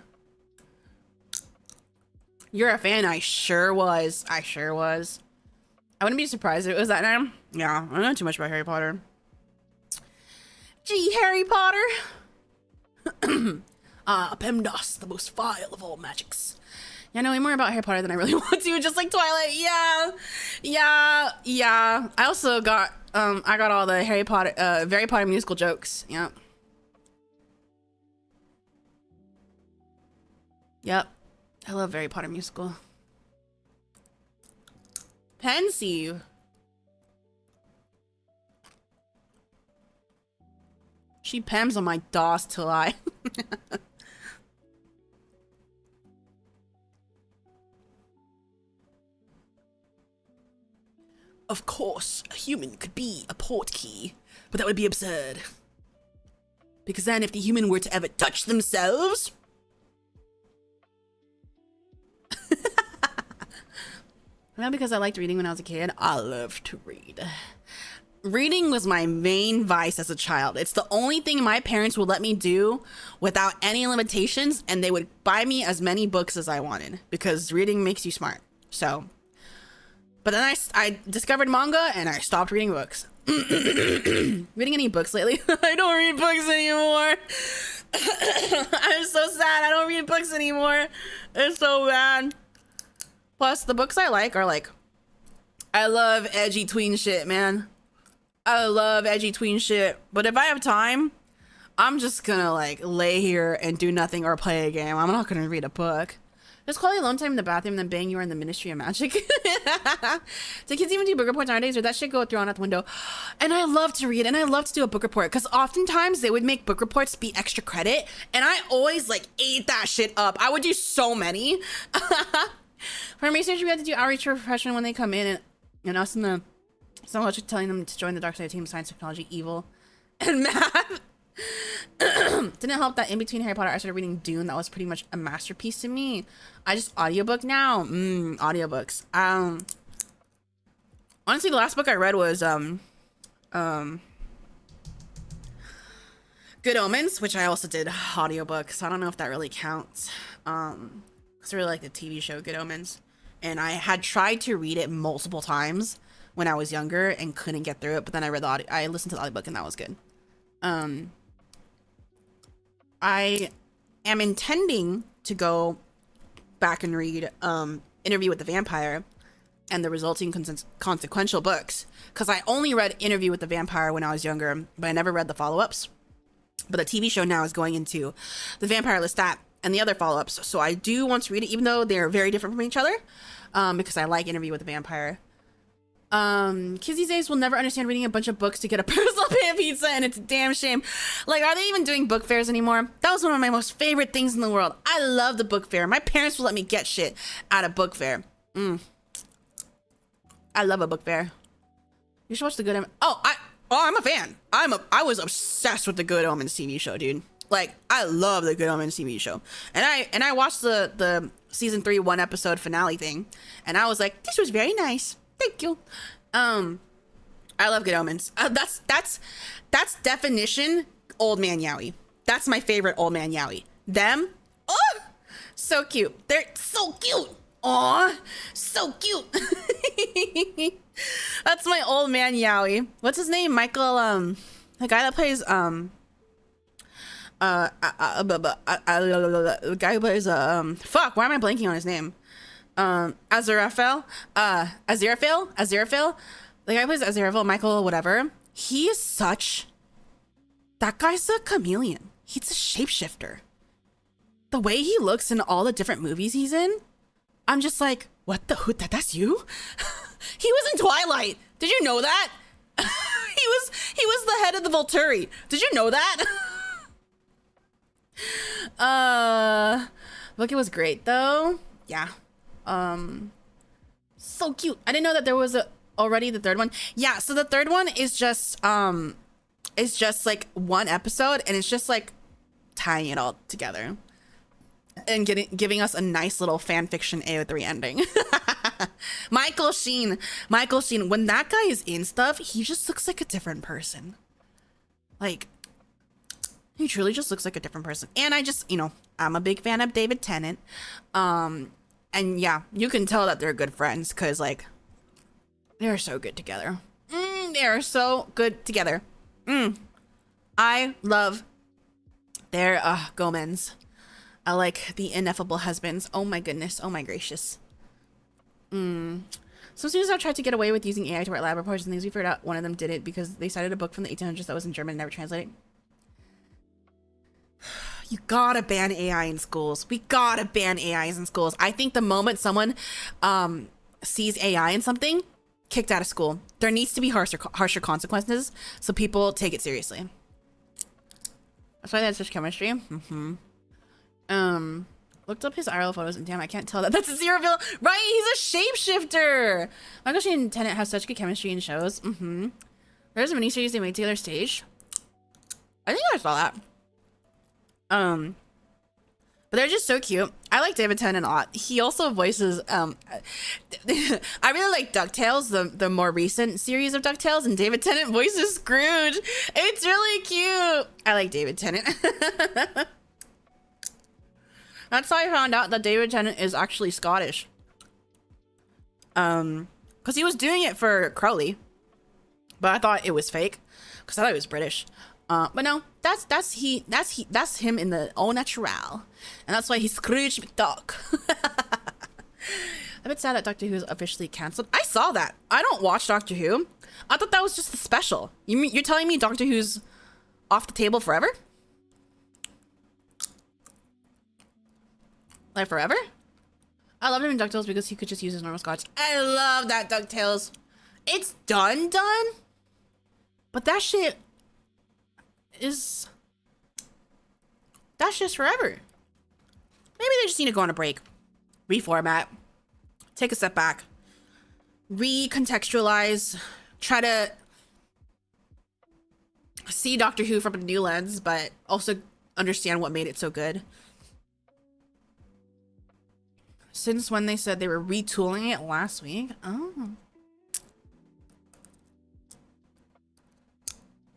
You're a fan. I sure was. I sure was. I wouldn't be surprised if it was that name. Yeah, I don't know too much about Harry Potter. Gee, Harry Potter. PEMDAS, the most vile of all magics. Yeah, I know way more about Harry Potter than I really want to, just like Twilight. Yeah. I also got, I got all the Harry Potter musical jokes. Yeah. Yep. I love Harry Potter musical. Pensive. She pems on my DOS till I... Of course, a human could be a portkey, but that would be absurd. Because then if the human were to ever touch themselves... Not because I liked reading when I was a kid. I loved to read. Reading was my main vice as a child. It's the only thing my parents would let me do without any limitations, and they would buy me as many books as I wanted because reading makes you smart. So, but then I discovered manga and I stopped reading books. Reading any books lately? I don't read books anymore. I'm so sad. I don't read books anymore. It's so bad. Plus, the books I like are like, I love edgy tween shit, man. I love edgy tween shit. But if I have time, I'm just gonna like lay here and do nothing or play a game. I'm not gonna read a book. There's quality alone time in the bathroom, then bang, you are in the Ministry of Magic. Do kids even do book reports nowadays, or that shit go thrown out the window? And I love to read, and I love to do a book report, because oftentimes they would make book reports be extra credit, and I always like ate that shit up. I would do so many. For research, we had to do outreach for freshmen when they come in, and us in the so much telling them to join the dark side team, science, technology, evil, and math. Didn't help that in between Harry Potter I started reading Dune. That was pretty much a masterpiece to me. I just audiobook now. Audiobooks. Honestly, the last book I read was Good Omens, which I also did audiobook, so I don't know if that really counts. It's really like the TV show Good Omens, and I had tried to read it multiple times when I was younger and couldn't get through it, but then I listened to the audiobook and that was good. I am intending to go back and read Interview with the Vampire and the resulting consequential books, because I only read Interview with the Vampire when I was younger, but I never read the follow-ups. But the TV show now is going into the Vampire Lestat and the other follow-ups, so I do want to read it, even though they're very different from each other, because I like Interview with the Vampire. Kids these days will never understand reading a bunch of books to get a personal pan pizza, and it's a damn shame. Like, are they even doing book fairs anymore? That was one of my most favorite things in the world. I love the book fair. My parents will let me get shit at a book fair. I love a book fair. You should watch the Good Omens. I'm a fan. I was obsessed with the Good Omens TV show, dude. Like, I love the Good Omens TV show. And I watched the season 3 1 episode finale thing, and I was like, this was very nice. Thank you. I love Good Omens. That's definition old man yaoi. That's my favorite old man yaoi. Them, oh, so cute. They're so cute. Aw, so cute. That's my old man yaoi. What's his name? Michael. The guy that plays the guy who plays fuck. Why am I blanking on his name? Aziraphale. Aziraphale. The guy who plays Aziraphale, Michael, whatever. He is such. That guy's a chameleon. He's a shapeshifter. The way he looks in all the different movies he's in, I'm just like, what the hoot? That's you? He was in Twilight. Did you know that? he was the head of the Volturi. Did you know that? Look, it was great though. Yeah. So cute. I didn't know that there was already the third one. Yeah, so the third one is just like one episode, and it's just like tying it all together and giving us a nice little fan fiction AO3 ending. Michael Sheen, when that guy is in stuff, he just looks like a different person. Like, he truly just looks like a different person. And I just, I'm a big fan of David Tennant. And yeah, you can tell that they're good friends because, like, they're so good together. They're so good together. I love their Gomens. I like the ineffable husbands. Oh my goodness. Oh my gracious. Some students have tried to get away with using AI to write lab reports and things. We figured out one of them did it because they cited a book from the 1800s that was in German and never translated. You gotta ban AI in schools. We gotta ban AIs in schools. I think the moment someone sees AI in something, kicked out of school. There needs to be harsher consequences so people take it seriously. That's why they had such chemistry. Looked up his IRL photos and damn, I can't tell that that's a Zeroville. Right, he's a shapeshifter. Michael Sheen and Tennant have such good chemistry in shows. There's a miniseries they made together stage. I think I saw that. But they're just so cute. I like David Tennant a lot. He also voices, I really like DuckTales, the more recent series of DuckTales, and David Tennant voices Scrooge. It's really cute. I like David Tennant. That's how I found out that David Tennant is actually Scottish. Because he was doing it for Crowley. But I thought it was fake. Because I thought it was British. But no, that's him in the au natural. And that's why he's Scrooge McDuck. I'm a bit sad that Doctor Who is officially cancelled. I saw that. I don't watch Doctor Who. I thought that was just the special. You're telling me Doctor Who's off the table forever? Like forever? I loved him in DuckTales because he could just use his normal scotch. I love that DuckTales. It's done. But that shit is... That's just forever. Maybe they just need to go on a break. Reformat. Take a step back. Recontextualize. Try to see Doctor Who from a new lens, but also understand what made it so good. Since when they said they were retooling it last week? Oh.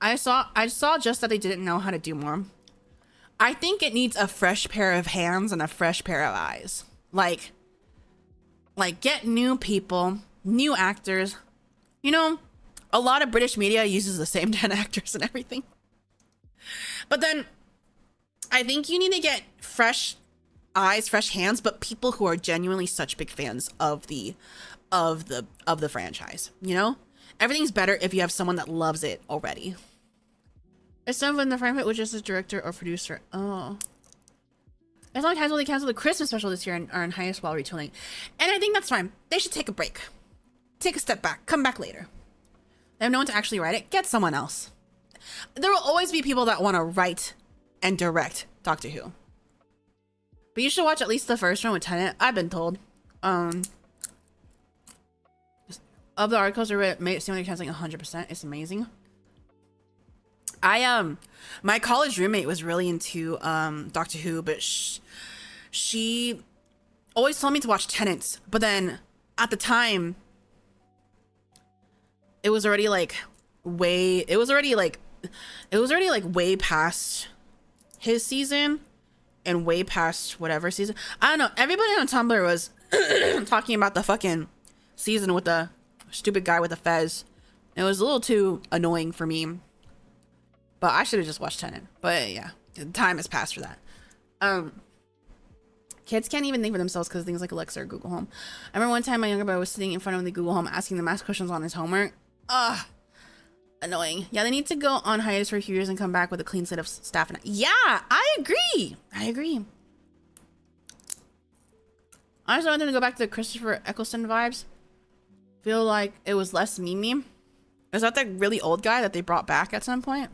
I saw just that they didn't know how to do more. I think it needs a fresh pair of hands and a fresh pair of eyes. Like get new people, new actors. You know, a lot of British media uses the same 10 actors and everything. But then I think you need to get fresh eyes, fresh hands, but people who are genuinely such big fans of the franchise. You know, everything's better if you have someone that loves it already. It's not when the Frankfurt was just a director or producer. Oh, it's only times when they canceled the Christmas special this year and are in highest while retooling, and I think that's fine. They should take a break. take a step back, come back later. They have no one to actually write it. Get someone else. There will always be people that want to write and direct Doctor Who. But you should watch at least the first one with Tennant. I've been told. Of the articles I read, made it seem like it's like 100%. It's amazing. My college roommate was really into Doctor Who, but she always told me to watch Tennant. But then at the time, it was already like way past his season and way past whatever season. I don't know. Everybody on Tumblr was talking about the fucking season with the stupid guy with the fez. It was a little too annoying for me. But I should have just watched Tenet. But yeah, time has passed for that. Kids can't even think for themselves because things like Alexa or Google Home. I remember one time my younger brother was sitting in front of the Google Home asking them ask questions on his homework. Ugh. Annoying. Yeah, they need to go on hiatus for a few years and come back with a clean slate of staff. And yeah, I agree. I just wanted them to go back to the Christopher Eccleston vibes. Feel like it was less memey. Is that the really old guy that they brought back at some point?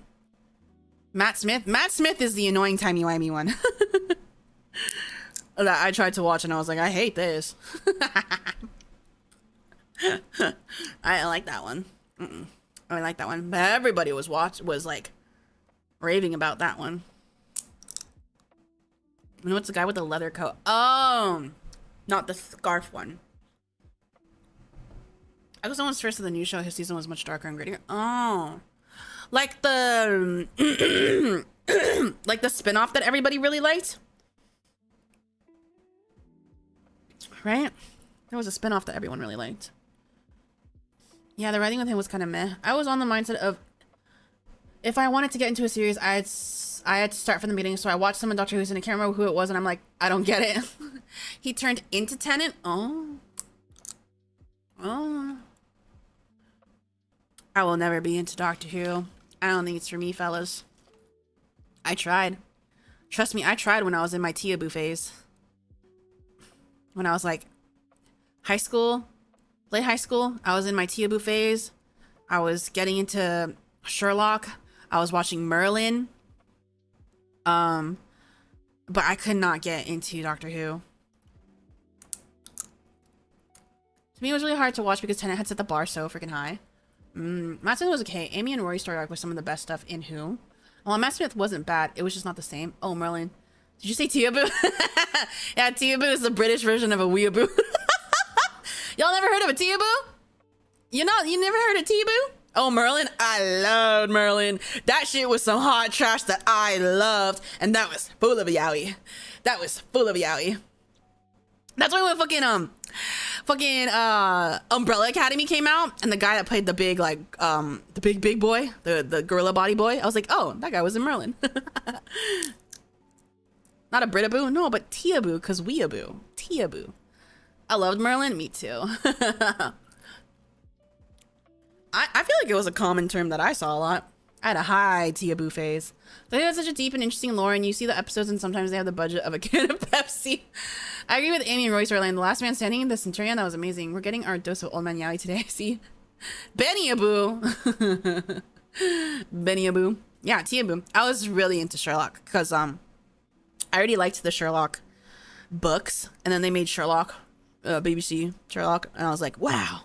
Matt Smith? Matt Smith is the annoying timey-wimey one. That I tried to watch and I was like, I hate this. I like that one. I like that one. But everybody was like raving about that one. And what's the guy with the leather coat? Oh, not the scarf one. I guess someone's first of the new show. His season was much darker and grittier. Oh, like the like the spinoff that everybody really liked, right? There was a spinoff that everyone really liked. Yeah, the writing with him was kind of meh. I was on the mindset of if I wanted to get into a series, I had to start from the beginning. So I watched some of Doctor Who's and I can't remember who it was, and I'm like, I don't get it. He turned into Tennant. Oh. I will never be into Doctor Who. I don't think it's for me, fellas. I tried. Trust me, I tried when I was in my Tia Boo phase. When I was like high school, late high school, I was in my Tia Boo phase. I was getting into Sherlock. I was watching Merlin. But I could not get into Doctor Who. To me, it was really hard to watch because Tennant had set the bar so freaking high. Matt Smith was okay. Amy and Rory story arc was some of the best stuff in Who. Well, Matt Smith wasn't bad. It was just not the same. Oh, Merlin. Did you say Tia Boo? Yeah, Tia Boo is the British version of a weeaboo. Y'all never heard of a Tia Boo? You never heard of Tia Boo? Oh, Merlin. I loved Merlin. That shit was some hot trash that I loved. And that was full of yaoi. That's why when fucking Umbrella Academy came out and the guy that played the big the big boy, the gorilla body boy, I was like, oh, that guy was in Merlin. Not a Britaboo, no, but Tia-Boo, cause weeaboo. Tia-Boo. I loved Merlin, me too. I feel like it was a common term that I saw a lot. I had a high Tia-Boo phase. They have such a deep and interesting lore, and you see the episodes and sometimes they have the budget of a can of Pepsi. I agree with Amy and Roy's storyline. The Last Man Standing, the Centurion, that was amazing. We're getting our dose of Old Man Yaoi today. See? Beni-a-boo. Beni-a-boo. Yeah, Tia-Boo. I was really into Sherlock because I already liked the Sherlock books, and then they made Sherlock, BBC Sherlock, and I was like, wow,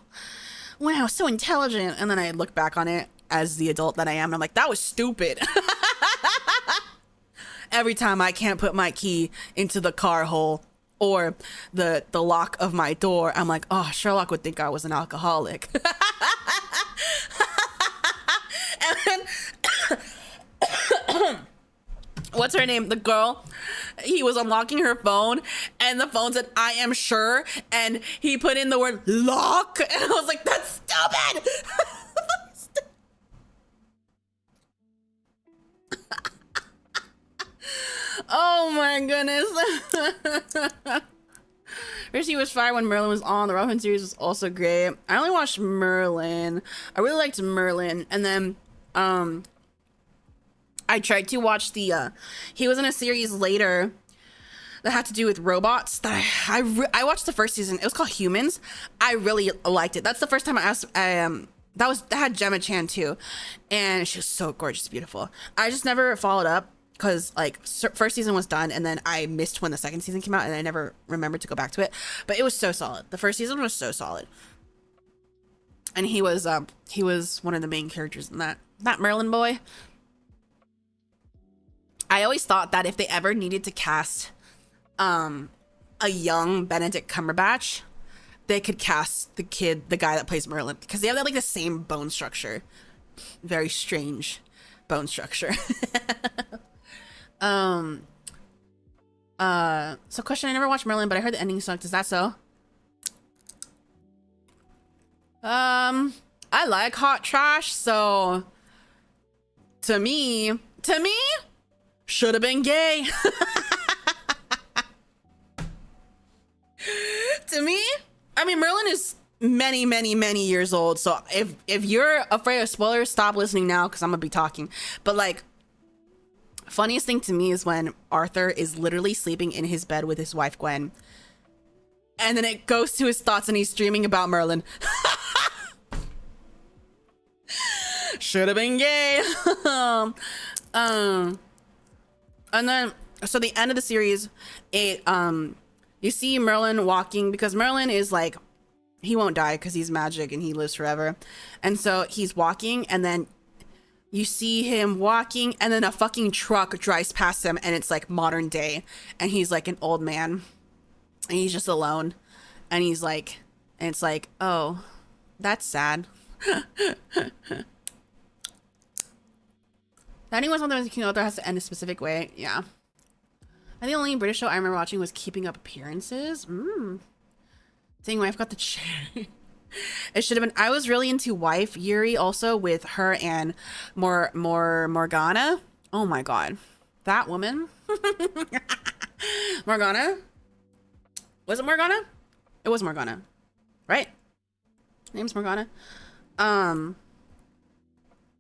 so intelligent. And then I look back on it as the adult that I am, and I'm like, that was stupid. Every time I can't put my key into the car hole or the lock of my door, I'm like, oh, Sherlock would think I was an alcoholic. And then what's her name? The girl, he was unlocking her phone and the phone said, I am sure. And he put in the word lock. And I was like, that's stupid. Oh my goodness. Richie was fire when Merlin was on. The Robin series was also great. I only watched Merlin. I really liked Merlin. And then I tried to watch the he was in a series later that had to do with robots that I watched the first season. It was called Humans. I really liked it. That's the first time that had Gemma Chan too, and she was so gorgeous, beautiful. I just never followed up because like first season was done, and then I missed when the second season came out, and I never remembered to go back to it. But it was so solid. The first season was so solid, and he was one of the main characters in that Merlin boy. I always thought that if they ever needed to cast a young Benedict Cumberbatch, they could cast the guy that plays Merlin, because they have like the same bone structure. Very strange bone structure. So question, I never watched Merlin, but I heard the ending sucked. Is that so? I like hot trash, so to me, should have been gay. To me, I mean, Merlin is many years old, so if you're afraid of spoilers, stop listening now, because I'm gonna be talking. But like, funniest thing to me is when Arthur is literally sleeping in his bed with his wife Gwen, and then it goes to his thoughts and he's dreaming about Merlin. Should have been gay. And then, so the end of the series, you see Merlin walking, because Merlin is like, he won't die because he's magic and he lives forever. And so he's walking, and then you see him walking, and then a fucking truck drives past him, and it's like modern day, and he's like an old man, and he's just alone, and he's like, and it's like, oh, that's sad. That anyone something with King Arthur has to end a specific way. Yeah. I think the only British show I remember watching was Keeping Up Appearances. Dang, Wife got the chair. It should have been. I was really into Wife Yuri also, with her and Morgana. Oh my god, that woman. Morgana. Was it Morgana? It was Morgana, right? Name's Morgana.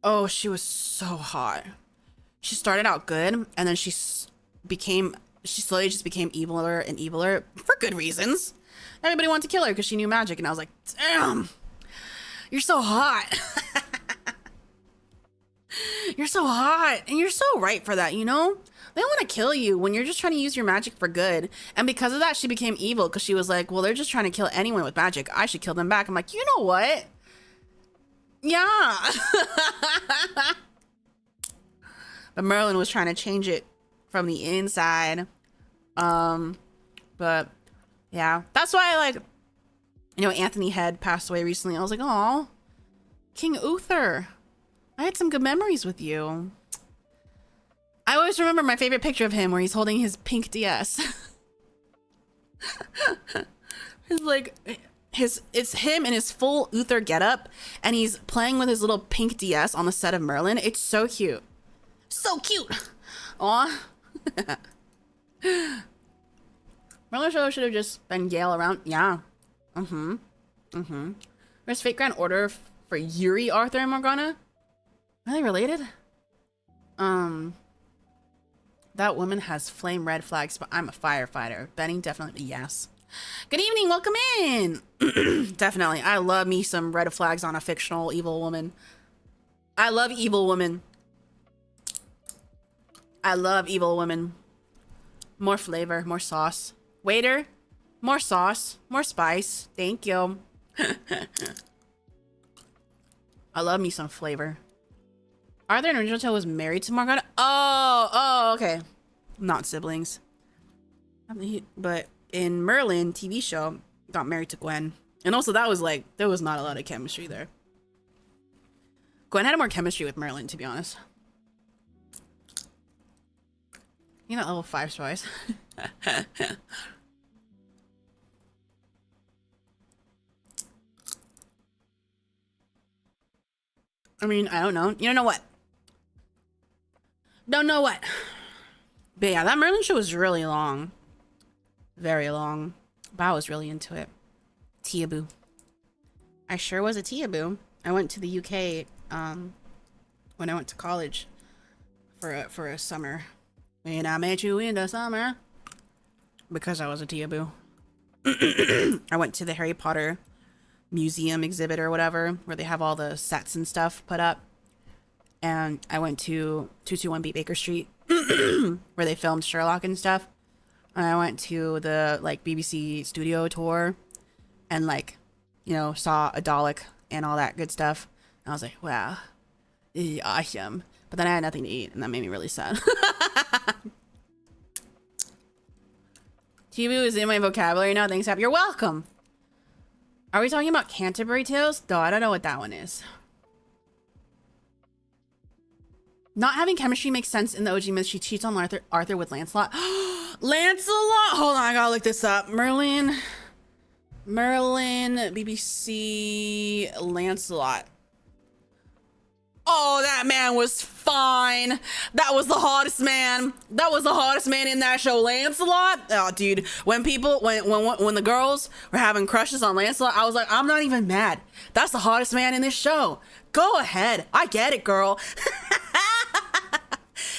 Oh, she was so hot. She started out good, and then she slowly just became eviler and eviler for good reasons. Everybody wanted to kill her because she knew magic, and I was like, damn, you're so hot. You're so hot, and you're so right for that, you know? They want to kill you when you're just trying to use your magic for good. And because of that, she became evil, because she was like, well, they're just trying to kill anyone with magic. I should kill them back. I'm like, you know what? Yeah. But Merlin was trying to change it from the inside. But yeah, that's why I like, you know, Anthony Head passed away recently. I was like, oh, King Uther, I had some good memories with you. I always remember my favorite picture of him where he's holding his pink DS. It's like, it's him in his full Uther getup, and he's playing with his little pink DS on the set of Merlin. It's so cute. So cute. Aw. Merlin show should have just been Gale around. Yeah. There's fake grand order for Yuri, Arthur, and Morgana. Are they related? That woman has flame red flags, but I'm a firefighter. Benny, definitely yes. Good evening, welcome in. Definitely, I love me some red flags on a fictional evil woman. I love evil women. I love evil women. More flavor, more sauce. Waiter, more sauce, more spice. Thank you. I love me some flavor. Arthur in original tale was married to Morgana. Oh, okay. Not siblings. But in Merlin TV show, got married to Gwen. And also that was like, there was not a lot of chemistry there. Gwen had more chemistry with Merlin, to be honest. You know, level 5 spice. I mean, I don't know. You don't know what? Don't know what? But yeah, that Merlin show was really long. Very long. But I was really into it. Teaboo. I sure was a teaboo. I went to the UK when I went to college for a summer. When I met you in the summer. because I was a Teaboo. I went to the Harry Potter museum exhibit or whatever, where they have all the sets and stuff put up. And I went to 221 B Baker Street, where they filmed Sherlock and stuff. And I went to the like BBC studio tour and like, you know, saw a Dalek and all that good stuff. And I was like, wow, awesome. But then I had nothing to eat, and that made me really sad. Teaboo is in my vocabulary now. Thanks, Hap. You're welcome. Are we talking about Canterbury Tales? No, I don't know what that one is. Not having chemistry makes sense in the OG myth. She cheats on Arthur with Lancelot. Lancelot! Hold on, I gotta look this up. Merlin, BBC, Lancelot. Oh, that man was fine. That was the hottest man. That was the hottest man in that show, Lancelot. Oh, dude, when the girls were having crushes on Lancelot, I was like, I'm not even mad. That's the hottest man in this show. Go ahead. I get it, girl.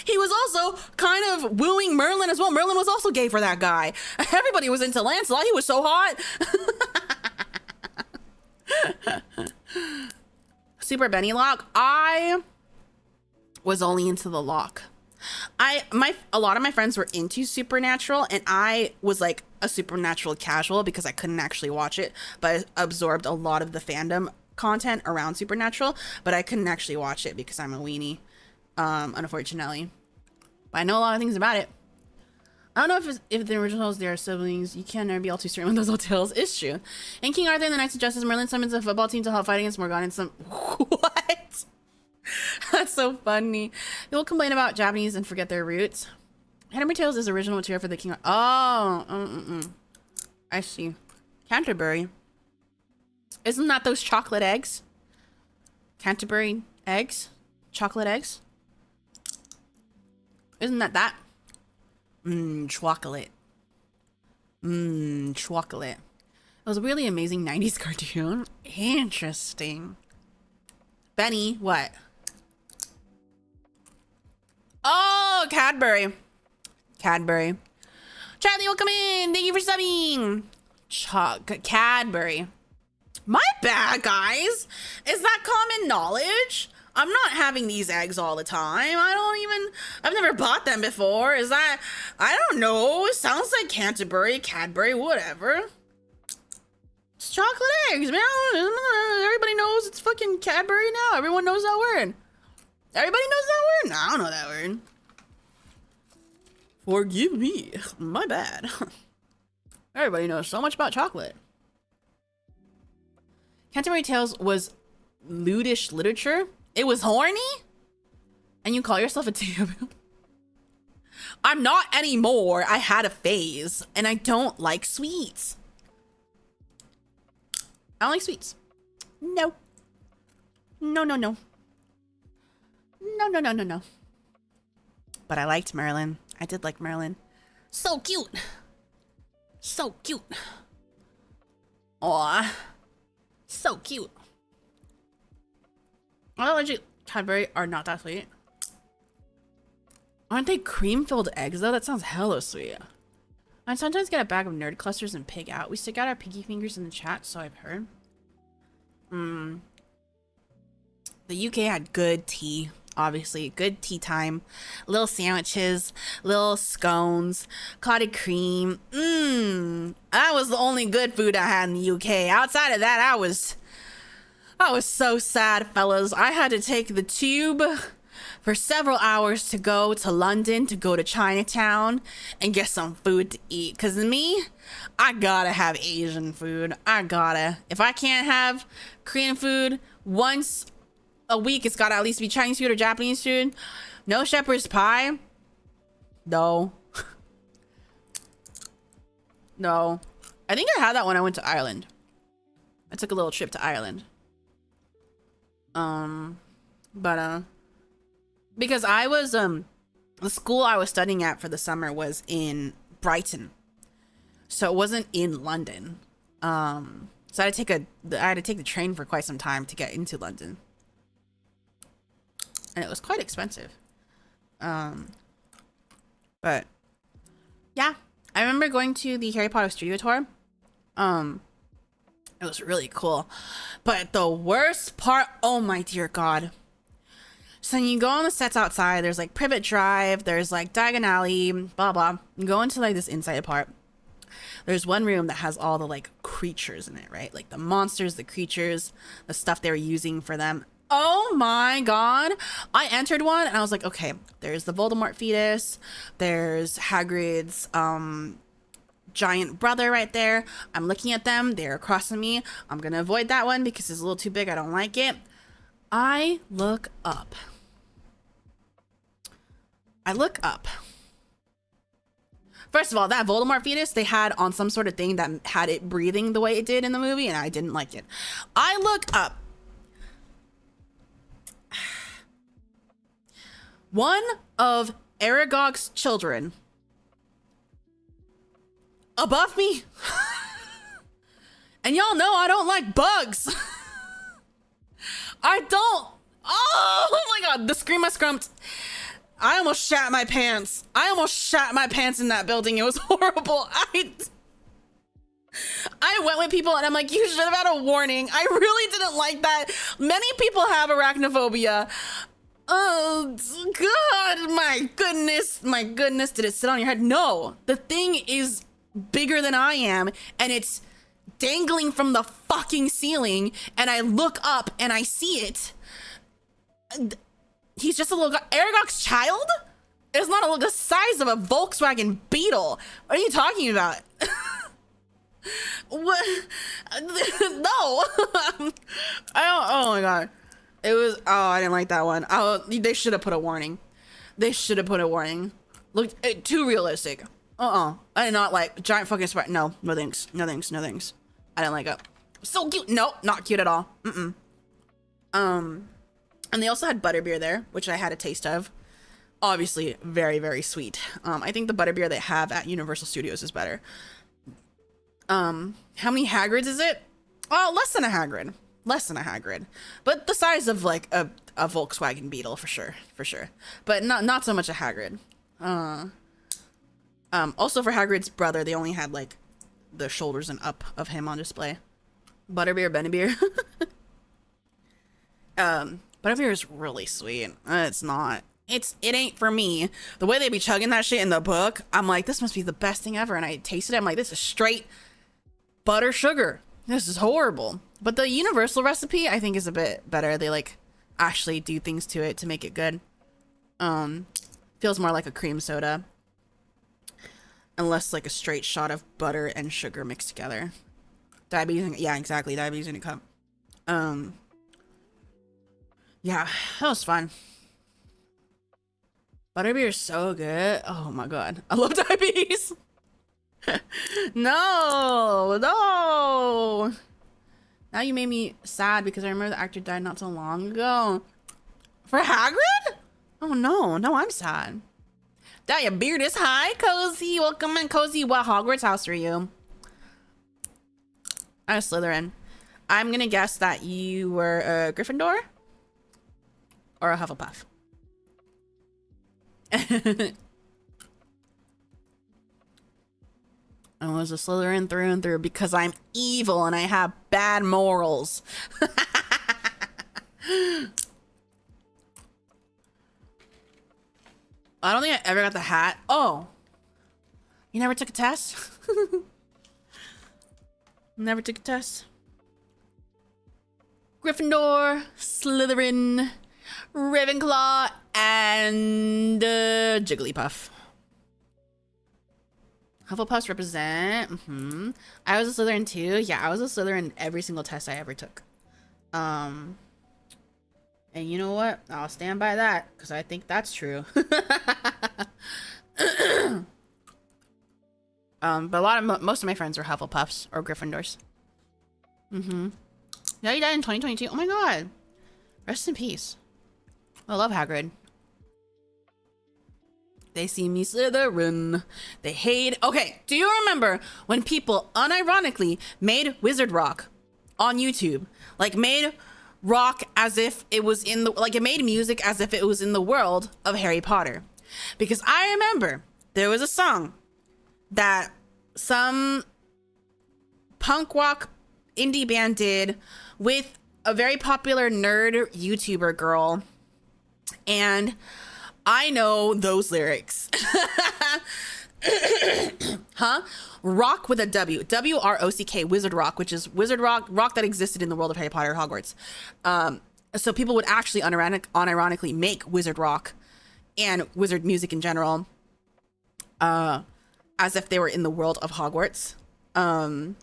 He was also kind of wooing Merlin as well. Merlin was also gay for that guy. Everybody was into Lancelot. He was so hot. Super Benny Lock. I was only into the lock. A lot of my friends were into Supernatural, and I was like a Supernatural casual because I couldn't actually watch it, but I absorbed a lot of the fandom content around Supernatural, but I couldn't actually watch it because I'm a weenie, unfortunately. But I know a lot of things about it. I don't know if the originals, there are siblings. You can never be all too certain with those old tales. It's true. In King Arthur and the Knights of Justice, Merlin summons a football team to help fight against Morgan and some... What? That's so funny. People complain about Japanese and forget their roots. Canterbury Tales is original material for the King... Oh. I see. Canterbury. Isn't that those chocolate eggs? Canterbury eggs? Chocolate eggs? Isn't that? Chocolate. Chocolate. It was a really amazing 90s cartoon. Interesting. Benny, what? Oh, Cadbury. Cadbury. Charlie, welcome in. Thank you for subbing. Cadbury. My bad, guys. Is that common knowledge? I'm not having these eggs all the time. I've never bought them before. Is that, I don't know. It sounds like Canterbury, Cadbury, whatever. It's chocolate eggs, man. Everybody knows it's fucking Cadbury now. Everyone knows that word. Everybody knows that word? No, I don't know that word. Forgive me. My bad. Everybody knows so much about chocolate. Canterbury Tales was lewdish literature. It was horny? And you call yourself a Teaboo? I'm not anymore. I had a phase. And I don't like sweets. I don't like sweets. No. No. No. But I liked Merlin. I did like Merlin. So cute. So cute. Aw. So cute. Allergic Cadbury are not that sweet. Aren't they cream-filled eggs, though? That sounds hella sweet. I sometimes get a bag of nerd clusters and pig out. We stick out our pinky fingers in the chat, so I've heard. The UK had good tea, obviously. Good tea time. Little sandwiches, little scones, clotted cream. That was the only good food I had in the UK. Outside of that, I was so sad, fellas. I had to take the tube for several hours to go to London, to go to Chinatown and get some food to eat. Because me, I gotta have Asian food. I gotta. If I can't have Korean food once a week, it's gotta at least be Chinese food or Japanese food. No shepherd's pie. No. No. I think I had that when I went to Ireland. I took a little trip to Ireland. Because I was, the school I was studying at for the summer was in Brighton. So it wasn't in London. So I had to take the train for quite some time to get into London. And it was quite expensive. But yeah, I remember going to the Harry Potter studio tour. It was really cool. But the worst part, oh my dear God. So you go on the sets outside, there's like Privet Drive, there's like Diagon Alley, blah, blah. You go into like this inside part. There's one room that has all the like creatures in it, right? Like the monsters, the creatures, the stuff they were using for them. Oh my God. I entered one and I was like, okay, there's the Voldemort fetus. There's Hagrid's, giant brother right there. I'm looking at them. They're across from me. I'm going to avoid that one because it's a little too big. I don't like it. I look up. First of all, that Voldemort fetus they had on some sort of thing that had it breathing the way it did in the movie, and I didn't like it. I look up. One of Aragog's children above me. And y'all know I don't like bugs. I don't. Oh my God, the scream I scrumped. I almost shat my pants. I almost shat my pants in that building. It was horrible. I went with people and I'm like, you should have had a warning. I really didn't like that. Many people have arachnophobia. Oh God, my goodness. Did it sit on your head? No, the thing is bigger than I am and it's dangling from the fucking ceiling and I look up and I see it. He's just a little Aragog's child? It's not the size of a Volkswagen Beetle. What are you talking about? What? No. Oh my God. It was, I didn't like that one. They should have put a warning. Looked too realistic. I did not like giant fucking spider. No thanks. I didn't like it. So cute. Nope, not cute at all. And they also had butterbeer there, which I had a taste of. Obviously, very, very sweet. I think the butterbeer they have at Universal Studios is better. How many Hagrids is it? Oh, less than a Hagrid. But the size of like a Volkswagen Beetle for sure. But not so much a Hagrid. Also for Hagrid's brother, they only had like the shoulders and up of him on display. Butterbeer, Benibeer. Butterbeer is really sweet. It's not. It ain't for me. The way they be chugging that shit in the book, I'm like, this must be the best thing ever. And I tasted it. I'm like, this is straight butter sugar. This is horrible. But the universal recipe, I think, is a bit better. They like actually do things to it to make it good. Feels more like a cream soda. And less like a straight shot of butter and sugar mixed together. Diabetes, yeah, exactly. Diabetes in a cup. Yeah, that was fun. Butterbeer is so good. Oh my God. I love diabetes. No. Now you made me sad because I remember the actor died not so long ago. For Hagrid? Oh no, I'm sad. That your beard is high, Cozy. Welcome in, Cozy. What Hogwarts house are you? I was Slytherin. I'm gonna guess that you were a Gryffindor or a Hufflepuff. I was a Slytherin through and through because I'm evil and I have bad morals. I don't think I ever got the hat. Oh, you never took a test? Never took a test. Gryffindor, Slytherin, Ravenclaw, and Jigglypuff. Hufflepuffs represent. I was a Slytherin too. Yeah, I was a Slytherin every single test I ever took. And you know what? I'll stand by that because I think that's true. But most of my friends were Hufflepuffs or Gryffindors. Yeah, he died in 2022. Oh my God. Rest in peace. I love Hagrid. They see me Slytherin. They hate. Okay, do you remember when people unironically made Wizard Rock on YouTube? Like made rock as if it was in the, like it made music as if it was in the world of Harry Potter. Because I remember there was a song that some punk rock indie band did with a very popular nerd YouTuber girl. And I know those lyrics. Huh? Rock with a W. W-R-O-C-K, Wizard Rock, which is wizard rock that existed in the world of Harry Potter Hogwarts. So people would actually unironically make wizard rock and wizard music in general as if they were in the world of Hogwarts, and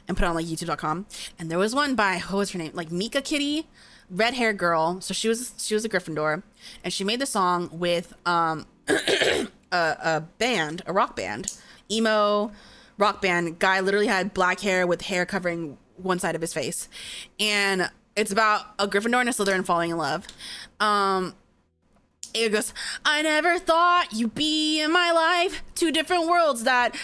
put it on like youtube.com. And there was one by, what was her name? Like Mika Kitty, red hair girl. So she was a Gryffindor, and she made the song with a band, a rock band, emo rock band. Guy literally had black hair with hair covering one side of his face, and it's about a Gryffindor and a Slytherin falling in love. It goes, I never thought you'd be in my life. Two different worlds that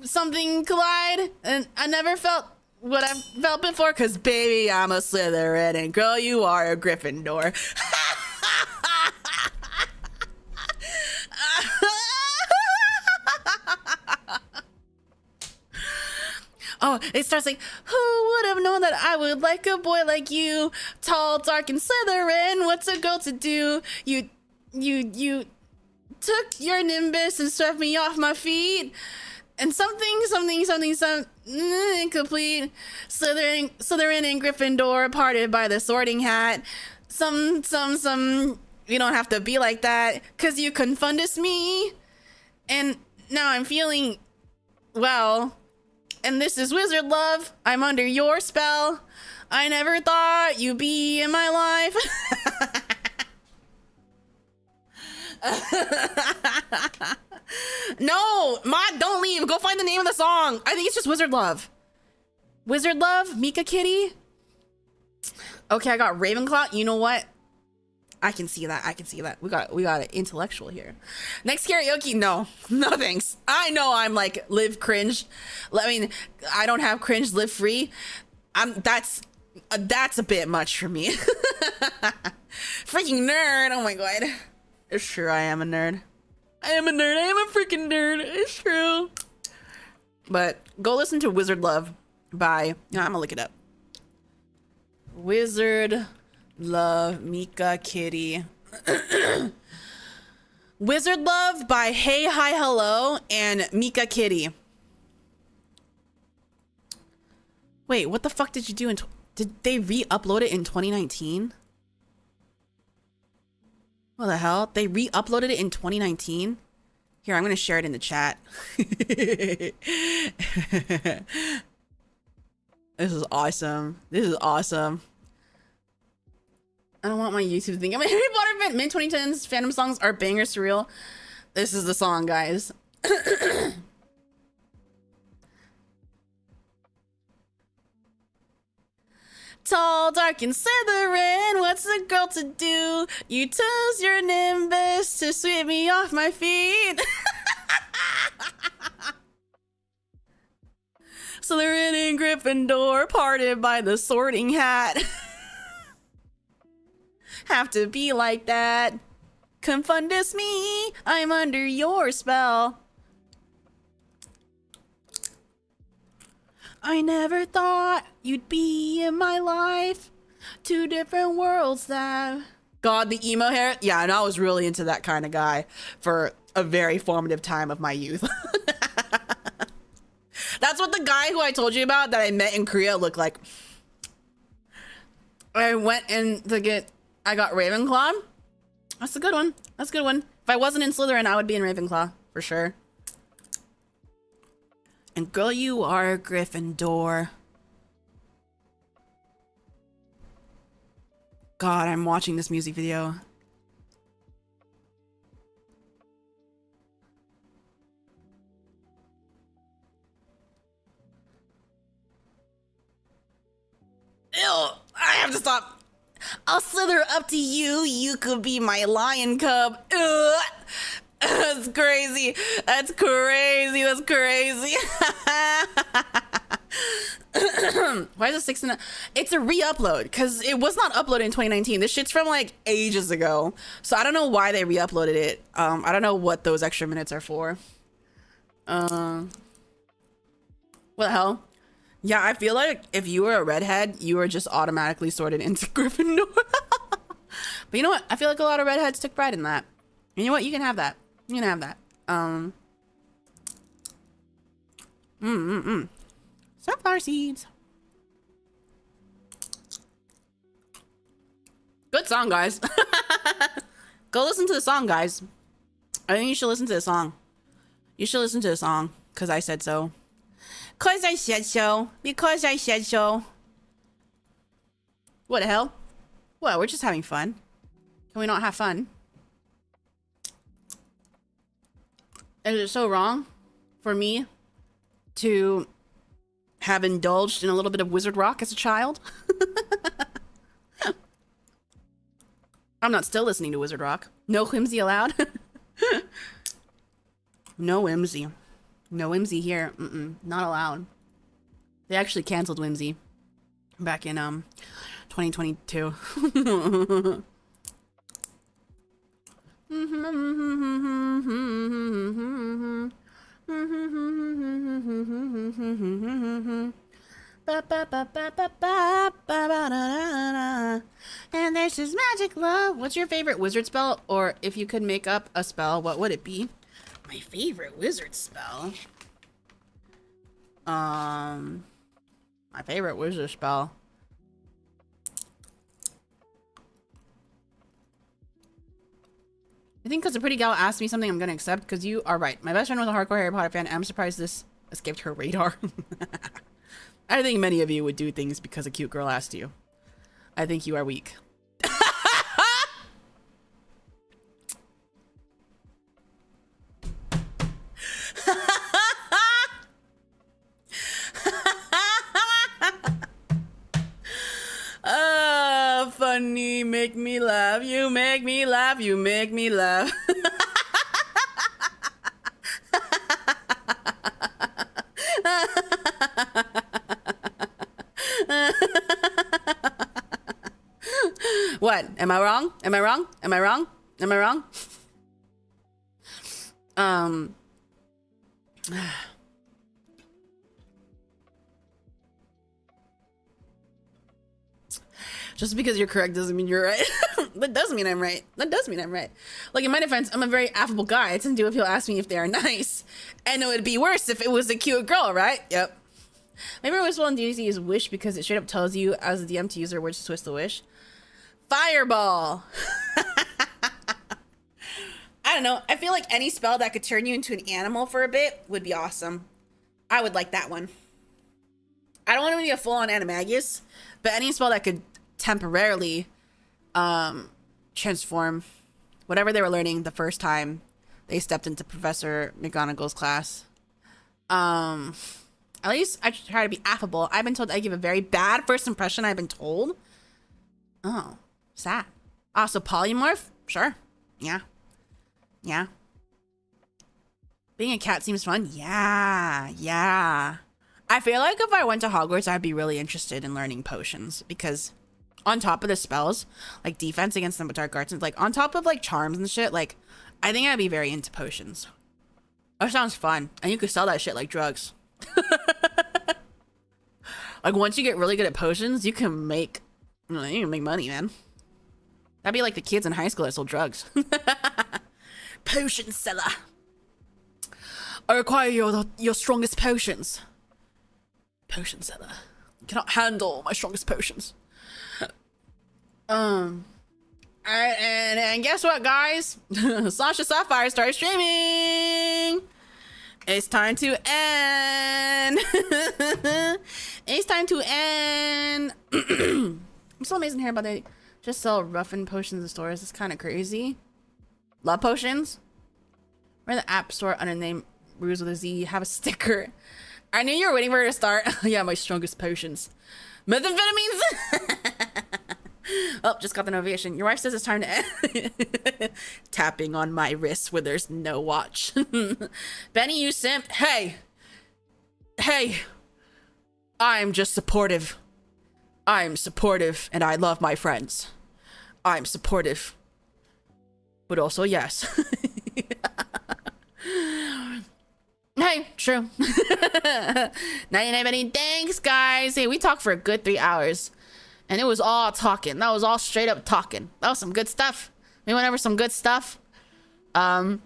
something collide. And I never felt what I felt before. Cause baby, I'm a Slytherin and girl, you are a Gryffindor. Oh, it starts like, who would have known that I would like a boy like you? Tall, dark, and Slytherin. What's a girl to do? You took your nimbus and swept me off my feet. And something incomplete. Slytherin and Gryffindor parted by the sorting hat. Some, you don't have to be like that, cause you confundus me. And now I'm feeling, well, and this is wizard love. I'm under your spell. I never thought you'd be in my life. No, Mod, don't leave. Go find the name of the song. I think it's just Wizard Love. Wizard Love, Mika Kitty. Okay, I got Ravenclaw. You know what? I can see that. We got an intellectual here. Next karaoke, no thanks. I know I'm like live cringe. I mean, I don't have cringe, live free. That's a bit much for me. Freaking nerd. Oh my god. It's true. I am a nerd. I am a freaking nerd. It's true. But go listen to Wizard Love by. I'm gonna look it up. Wizard Love, Mika Kitty. Wizard Love by Hey Hi Hello and Mika Kitty. Wait, what the fuck did you do did they re-upload it in 2019? What the hell? They re-uploaded it in 2019? Here, I'm gonna share it in the chat. This is awesome. I don't want my YouTube thing. I'm a Harry Potter fan. Mid 2010s fandom songs are banger surreal. This is the song, guys. Tall, dark, and Slytherin. What's a girl to do? You toss your nimbus to sweep me off my feet. Slytherin and Gryffindor parted by the sorting hat. Have to be like that. Confundus me. I'm under your spell. I never thought you'd be in my life. Two different worlds that. God, the emo hair. Yeah, and I was really into that kind of guy for a very formative time of my youth. That's what the guy who I told you about that I met in Korea looked like. I went in to I got Ravenclaw. That's a good one. If I wasn't in Slytherin, I would be in Ravenclaw for sure. And girl, you are a Gryffindor. God, I'm watching this music video. Ew, I have to stop. I'll slither up to you. You could be my lion cub. Ugh. That's crazy. That's crazy. Why is it 6 and it's a re-upload because it was not uploaded in 2019. This shit's from like ages ago. So I don't know why they re-uploaded it. I don't know what those extra minutes are for. What the hell? Yeah, I feel like if you were a redhead, you were just automatically sorted into Gryffindor. But you know what? I feel like a lot of redheads took pride in that. You know what? You can have that. You can have that. Sunflower seeds. Good song, guys. Go listen to the song, guys. I think you should listen to the song. You should listen to the song, because I said so. Because I said so. Because I said so. What the hell? Well, we're just having fun. Can we not have fun? Is it so wrong for me to have indulged in a little bit of wizard rock as a child? I'm not still listening to wizard rock. No whimsy allowed. No whimsy. No whimsy here. Not allowed. They actually canceled whimsy back in 2022. And there's this magic love. What's your favorite wizard spell? Or if you could make up a spell, what would it be? My favorite wizard spell? My favorite wizard spell. I think because a pretty gal asked me something, I'm gonna accept, because you are right. My best friend was a hardcore Harry Potter fan. I'm surprised this escaped her radar. I think many of you would do things because a cute girl asked you. I think you are weak. Funny, make me laugh, you make me laugh, you make me laugh. What? Am I wrong? Am I wrong? Am I wrong? Am I wrong? Just because you're correct doesn't mean you're right. That does mean I'm right. That does mean I'm right. Like, in my defense, I'm a very affable guy. It's to do if he'll ask me if they are nice. And it would be worse if it was a cute girl, right? Yep. Maybe my whistle in DZ is wish because it straight up tells you as a DM to use their words to twist the wish. Fireball. I don't know. I feel like any spell that could turn you into an animal for a bit would be awesome. I would like that one. I don't want to be a full-on animagus, but any spell that could temporarily transform whatever they were learning the first time they stepped into Professor McGonagall's class. At least I try to be affable. I've been told I give a very bad first impression, I've been told. Oh, sad. So polymorph? Sure. Yeah. Yeah. Being a cat seems fun. Yeah. I feel like if I went to Hogwarts, I'd be really interested in learning potions, because on top of the spells, like defense against the dark arts, and like on top of like charms and shit, like I think I'd be very into potions. That sounds fun. And you could sell that shit like drugs. Like once you get really good at potions, you can make money, man. That'd be like the kids in high school that sold drugs. Potion seller. I require your strongest potions. Potion seller. You cannot handle my strongest potions. Alright, and guess what, guys? Sasha Sapphire started streaming. It's time to end. It's time to end. I'm so amazing here about they just sell roughened potions in stores. It's kind of crazy. Love potions. We're in the app store under the name Ruse with a Z. Have a sticker. I knew you were waiting for her to start. Yeah, my strongest potions. Methamphetamines. Oh, just got the notification. Your wife says it's time to end. Tapping on my wrist where there's no watch. Benny, you simp. Hey, I'm just supportive. I'm supportive and I love my friends. I'm supportive. But also, yes. Hey, true. Night, Beni. Thanks, guys. Hey, we talked for a good 3 hours. And it was all talking. That was all straight up talking. That was some good stuff. We went over some good stuff. Felt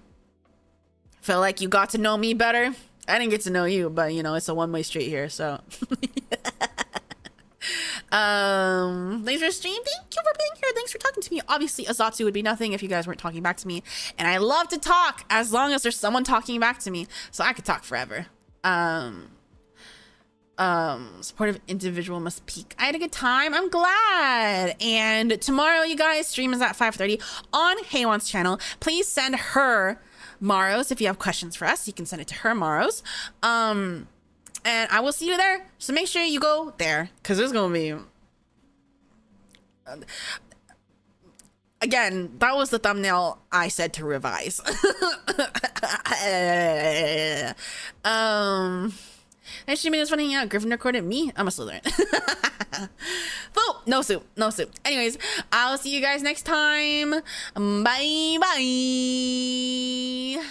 like you got to know me better. I didn't get to know you, but you know, it's a one-way street here, so. Thanks for stream. Thank you for being here. Thanks for talking to me. Obviously, a Zatsu would be nothing if you guys weren't talking back to me. And I love to talk as long as there's someone talking back to me. So I could talk forever. Supportive individual must peak. I had a good time. I'm glad. And tomorrow, you guys, stream is at 5:30 on Haywan's channel. Please send her Maros. If you have questions for us, you can send it to her Maros. And I will see you there. So make sure you go there, because there's going to be... Again, that was the thumbnail I said to revise. Nice streaming is funny. Yeah, Griffin recorded me. I'm a Slytherin. Boop. No soup. No soup. Anyways, I'll see you guys next time. Bye. Bye.